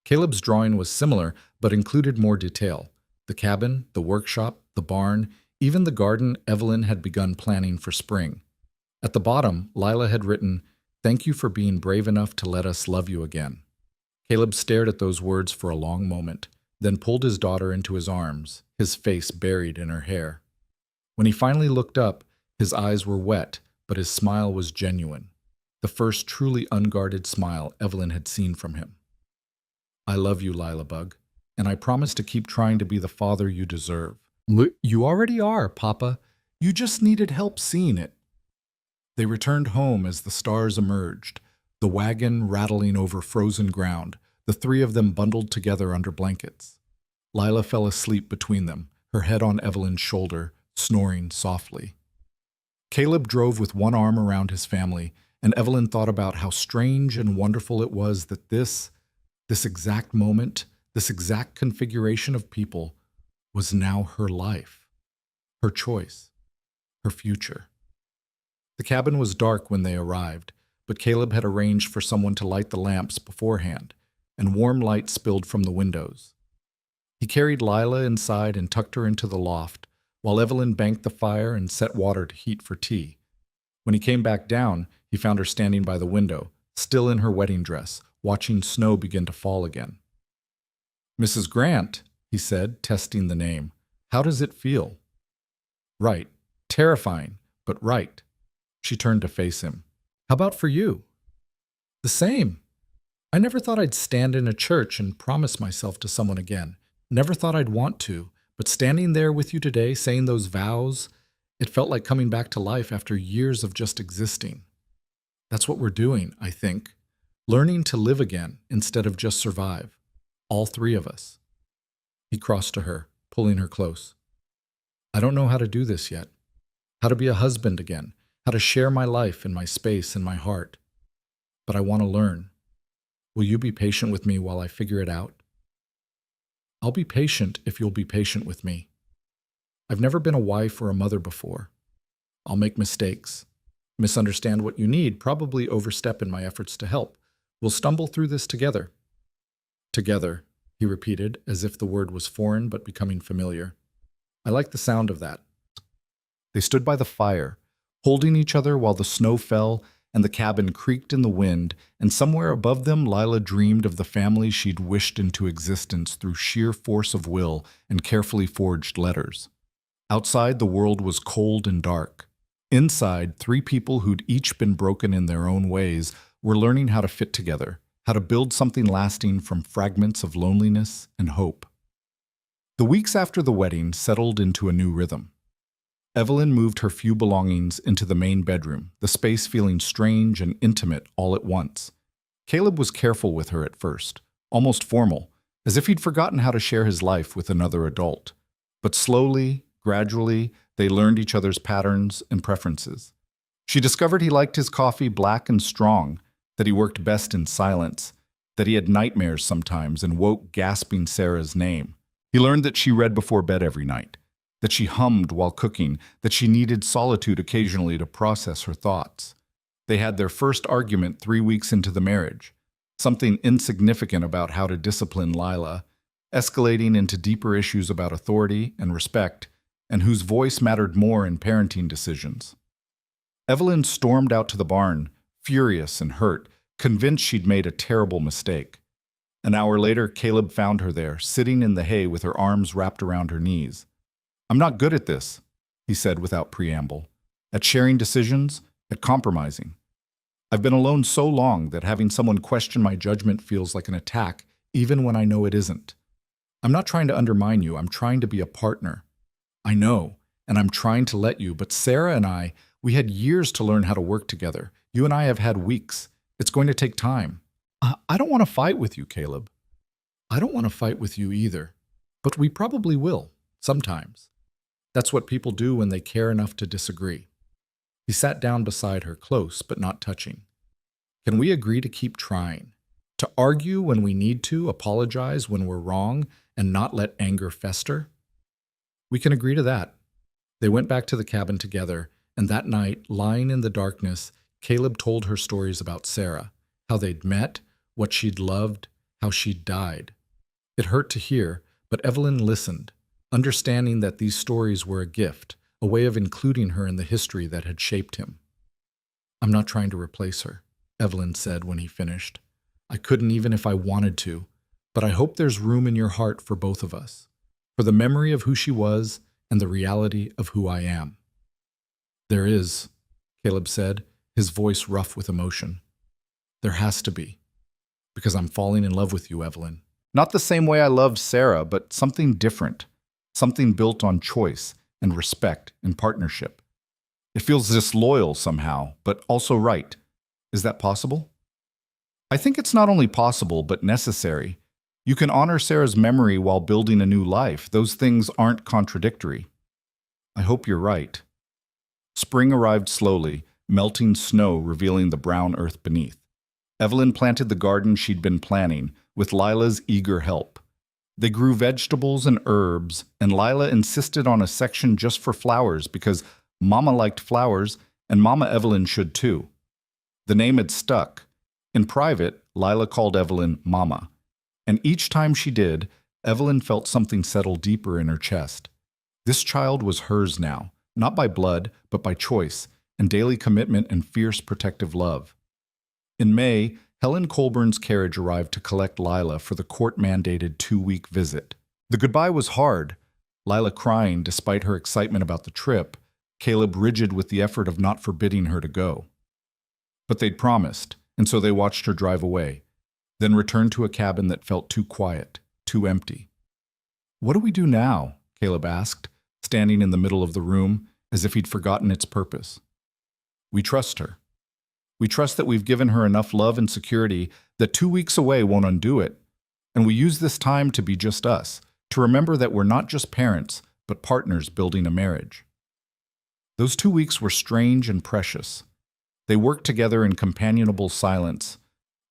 Caleb's drawing was similar, but included more detail. The cabin, the workshop, the barn, even the garden Evelyn had begun planning for spring. At the bottom, Lila had written, "Thank you for being brave enough to let us love you again." Caleb stared at those words for a long moment, then pulled his daughter into his arms, his face buried in her hair. When he finally looked up, his eyes were wet, but his smile was genuine. The first truly unguarded smile Evelyn had seen from him. "I love you, Lila Bug, and I promise to keep trying to be the father you deserve." "You already are, Papa. You just needed help seeing it." They returned home as the stars emerged, the wagon rattling over frozen ground, the 3 of them bundled together under blankets. Lila fell asleep between them, her head on Evelyn's shoulder, snoring softly. Caleb drove with one arm around his family, and Evelyn thought about how strange and wonderful it was that this exact moment, this exact configuration of people, was now her life, her choice, her future. The cabin was dark when they arrived, but Caleb had arranged for someone to light the lamps beforehand, and warm light spilled from the windows. He carried Lila inside and tucked her into the loft, while Evelyn banked the fire and set water to heat for tea. When he came back down, he found her standing by the window, still in her wedding dress, watching snow begin to fall again. "Mrs. Grant," he said, testing the name, "how does it feel?" "Right. Terrifying, but right." She turned to face him. "How about for you?" "The same. I never thought I'd stand in a church and promise myself to someone again. Never thought I'd want to, but standing there with you today, saying those vows, it felt like coming back to life after years of just existing. That's what we're doing, I think. Learning to live again instead of just survive. All 3 of us." He crossed to her, pulling her close. "I don't know how to do this yet. How to be a husband again. How to share my life and my space and my heart. But I want to learn. Will you be patient with me while I figure it out?" "I'll be patient if you'll be patient with me. I've never been a wife or a mother before. I'll make mistakes, misunderstand what you need, probably overstep in my efforts to help. We'll stumble through this together." "Together," he repeated, as if the word was foreign but becoming familiar. "I like the sound of that." They stood by the fire, holding each other while the snow fell and the cabin creaked in the wind, and somewhere above them Lila dreamed of the family she'd wished into existence through sheer force of will and carefully forged letters. Outside, the world was cold and dark. Inside, three people who'd each been broken in their own ways were learning how to fit together, how to build something lasting from fragments of loneliness and hope. The weeks after the wedding settled into a new rhythm. Evelyn moved her few belongings into the main bedroom, the space feeling strange and intimate all at once. Caleb was careful with her at first, almost formal, as if he'd forgotten how to share his life with another adult. But slowly, gradually, they learned each other's patterns and preferences. She discovered he liked his coffee black and strong, that he worked best in silence, that he had nightmares sometimes and woke gasping Sarah's name. He learned that she read before bed every night, that she hummed while cooking, that she needed solitude occasionally to process her thoughts. They had their first argument 3 weeks into the marriage, something insignificant about how to discipline Lila, escalating into deeper issues about authority and respect, and whose voice mattered more in parenting decisions. Evelyn stormed out to the barn, furious and hurt, convinced she'd made a terrible mistake. An hour later, Caleb found her there, sitting in the hay with her arms wrapped around her knees. "I'm not good at this," he said without preamble. "At sharing decisions, at compromising. I've been alone so long that having someone question my judgment feels like an attack, even when I know it isn't. I'm not trying to undermine you, I'm trying to be a partner. I know, and I'm trying to let you, but Sarah and we had years to learn how to work together. You and I have had weeks. It's going to take time. I don't want to fight with you, Caleb. I don't want to fight with you either, but we probably will, sometimes. That's what people do when they care enough to disagree." He sat down beside her, close but not touching. "Can we agree to keep trying? To argue when we need to, apologize when we're wrong, and not let anger fester?" "We can agree to that." They went back to the cabin together, and that night, lying in the darkness, Caleb told her stories about Sarah, how they'd met, what she'd loved, how she'd died. It hurt to hear, but Evelyn listened, understanding that these stories were a gift, a way of including her in the history that had shaped him. "I'm not trying to replace her," Evelyn said when he finished. "I couldn't even if I wanted to, but I hope there's room in your heart for both of us, for the memory of who she was and the reality of who I am." "There is," Caleb said, his voice rough with emotion. "There has to be, because I'm falling in love with you, Evelyn. Not the same way I loved Sarah, but something different, something built on choice and respect and partnership. It feels disloyal somehow, but also right. Is that possible?" "I think it's not only possible, but necessary. You can honor Sarah's memory while building a new life. Those things aren't contradictory." "I hope you're right." Spring arrived slowly, melting snow revealing the brown earth beneath. Evelyn planted the garden she'd been planning, with Lila's eager help. They grew vegetables and herbs, and Lila insisted on a section just for flowers because Mama liked flowers, and Mama Evelyn should too. The name had stuck. In private, Lila called Evelyn Mama, and each time she did, Evelyn felt something settle deeper in her chest. This child was hers now, not by blood, but by choice, and daily commitment and fierce protective love. In May, Helen Colburn's carriage arrived to collect Lila for the court-mandated 2-week visit. The goodbye was hard, Lila crying despite her excitement about the trip, Caleb rigid with the effort of not forbidding her to go. But they'd promised, and so they watched her drive away, then returned to a cabin that felt too quiet, too empty. "What do we do now?" Caleb asked, standing in the middle of the room, as if he'd forgotten its purpose. "We trust her. We trust that we've given her enough love and security that 2 weeks away won't undo it. And we use this time to be just us, to remember that we're not just parents, but partners building a marriage." Those 2 weeks were strange and precious. They worked together in companionable silence,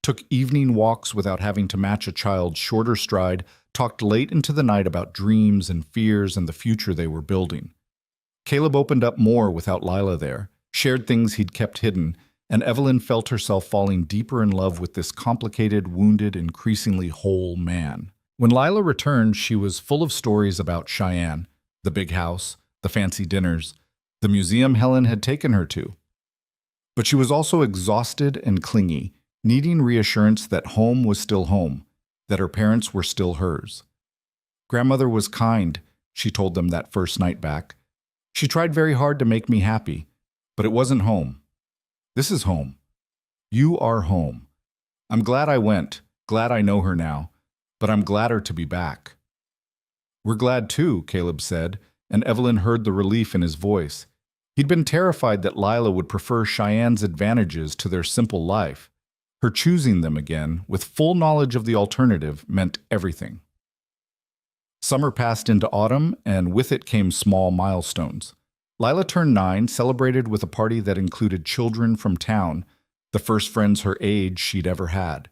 took evening walks without having to match a child's shorter stride, talked late into the night about dreams and fears and the future they were building. Caleb opened up more without Lila there, shared things he'd kept hidden, and Evelyn felt herself falling deeper in love with this complicated, wounded, increasingly whole man. When Lila returned, she was full of stories about Cheyenne, the big house, the fancy dinners, the museum Helen had taken her to. But she was also exhausted and clingy, needing reassurance that home was still home, that her parents were still hers. Grandmother was kind, she told them that first night back. She tried very hard to make me happy, but it wasn't home. This is home. You are home. I'm glad I went, glad I know her now, but I'm gladder to be back. We're glad too, Caleb said, and Evelyn heard the relief in his voice. He'd been terrified that Lila would prefer Cheyenne's advantages to their simple life. Her choosing them again, with full knowledge of the alternative, meant everything. Summer passed into autumn, and with it came small milestones. Lila turned 9, celebrated with a party that included children from town, the first friends her age she'd ever had.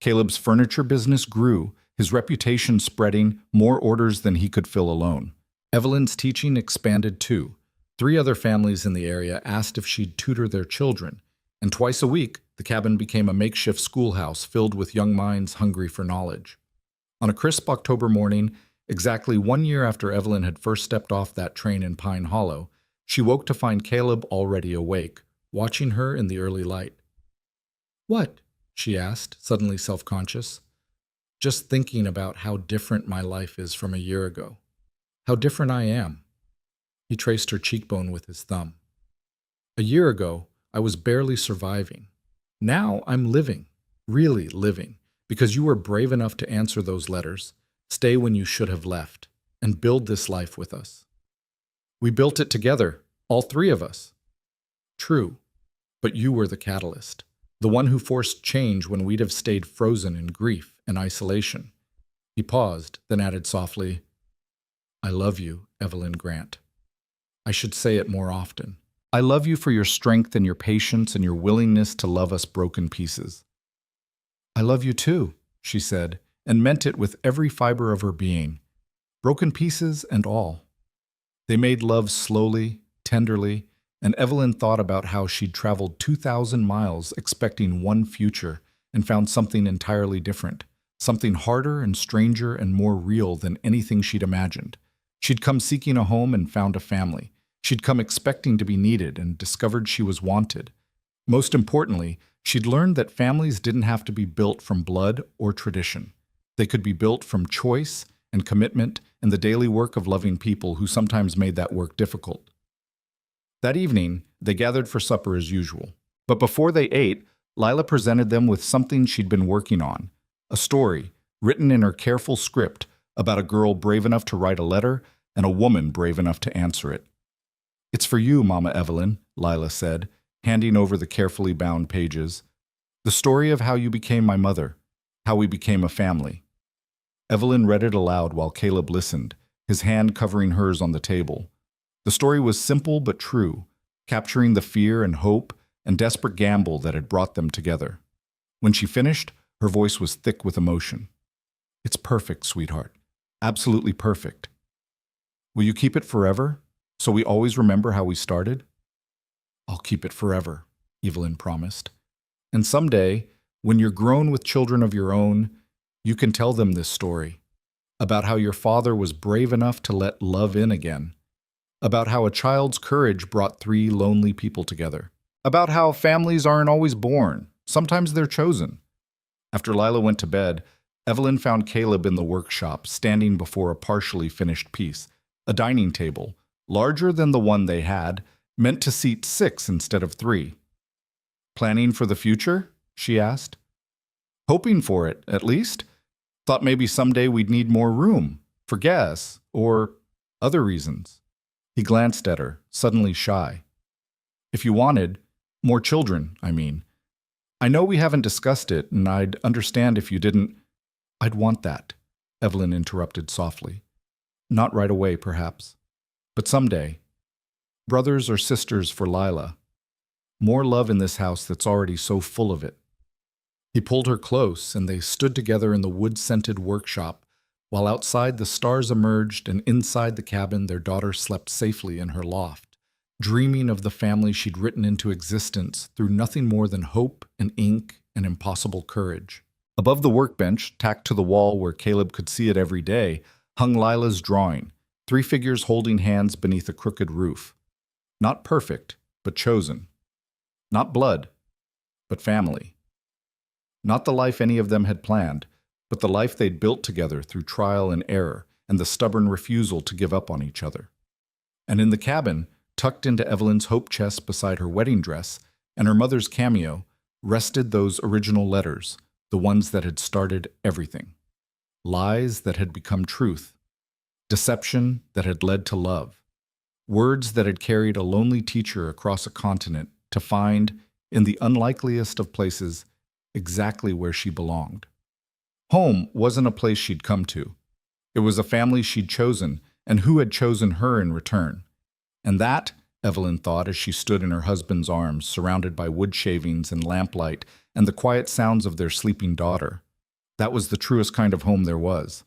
Caleb's furniture business grew, his reputation spreading, more orders than he could fill alone. Evelyn's teaching expanded too. 3 other families in the area asked if she'd tutor their children, and twice a week, the cabin became a makeshift schoolhouse filled with young minds hungry for knowledge. On a crisp October morning, exactly 1 year after Evelyn had first stepped off that train in Pine Hollow, she woke to find Caleb already awake, watching her in the early light. "What?" she asked, suddenly self-conscious. "Just thinking about how different my life is from a year ago. How different I am." He traced her cheekbone with his thumb. "A year ago, I was barely surviving. Now I'm living, really living, because you were brave enough to answer those letters, stay when you should have left, and build this life with us. We built it together, all 3 of us." "True, but you were the catalyst, the one who forced change when we'd have stayed frozen in grief and isolation." He paused, then added softly, "I love you, Evelyn Grant. I should say it more often. I love you for your strength and your patience and your willingness to love us broken pieces." "I love you too," she said, and meant it with every fiber of her being, broken pieces and all. They made love slowly, tenderly, and Evelyn thought about how she'd traveled 2,000 miles expecting one future and found something entirely different, something harder and stranger and more real than anything she'd imagined. She'd come seeking a home and found a family. She'd come expecting to be needed and discovered she was wanted. Most importantly, she'd learned that families didn't have to be built from blood or tradition. They could be built from choice and commitment and the daily work of loving people who sometimes made that work difficult. That evening, they gathered for supper as usual. But before they ate, Lila presented them with something she'd been working on, a story written in her careful script about a girl brave enough to write a letter and a woman brave enough to answer it. "It's for you, Mama Evelyn," Lila said, handing over the carefully bound pages. "The story of how you became my mother, how we became a family." Evelyn read it aloud while Caleb listened, his hand covering hers on the table. The story was simple but true, capturing the fear and hope and desperate gamble that had brought them together. When she finished, her voice was thick with emotion. "It's perfect, sweetheart. Absolutely perfect. Will you keep it forever, so we always remember how we started?" "I'll keep it forever," Evelyn promised. "And someday, when you're grown with children of your own, you can tell them this story, about how your father was brave enough to let love in again, about how a child's courage brought 3 lonely people together, about how families aren't always born, sometimes they're chosen." After Lila went to bed, Evelyn found Caleb in the workshop, standing before a partially finished piece, a dining table, larger than the one they had, meant to seat 6 instead of 3. "Planning for the future?" she asked. "Hoping for it, at least. Thought maybe someday we'd need more room, for guests, or other reasons." He glanced at her, suddenly shy. "If you wanted, more children, I mean. I know we haven't discussed it, and I'd understand if you didn't—" "I'd want that," Evelyn interrupted softly. "Not right away, perhaps. But someday. Brothers or sisters for Lila. More love in this house that's already so full of it." He pulled her close, and they stood together in the wood-scented workshop, while outside the stars emerged and inside the cabin their daughter slept safely in her loft, dreaming of the family she'd written into existence through nothing more than hope and ink and impossible courage. Above the workbench, tacked to the wall where Caleb could see it every day, hung Lila's drawing, 3 figures holding hands beneath a crooked roof. Not perfect, but chosen. Not blood, but family. Not the life any of them had planned, but the life they'd built together through trial and error and the stubborn refusal to give up on each other. And in the cabin, tucked into Evelyn's hope chest beside her wedding dress and her mother's cameo, rested those original letters, the ones that had started everything. Lies that had become truth. Deception that had led to love. Words that had carried a lonely teacher across a continent to find, in the unlikeliest of places, exactly where she belonged. Home wasn't a place she'd come to. It was a family she'd chosen, and who had chosen her in return. And that, Evelyn thought as she stood in her husband's arms, surrounded by wood shavings and lamplight and the quiet sounds of their sleeping daughter, that was the truest kind of home there was.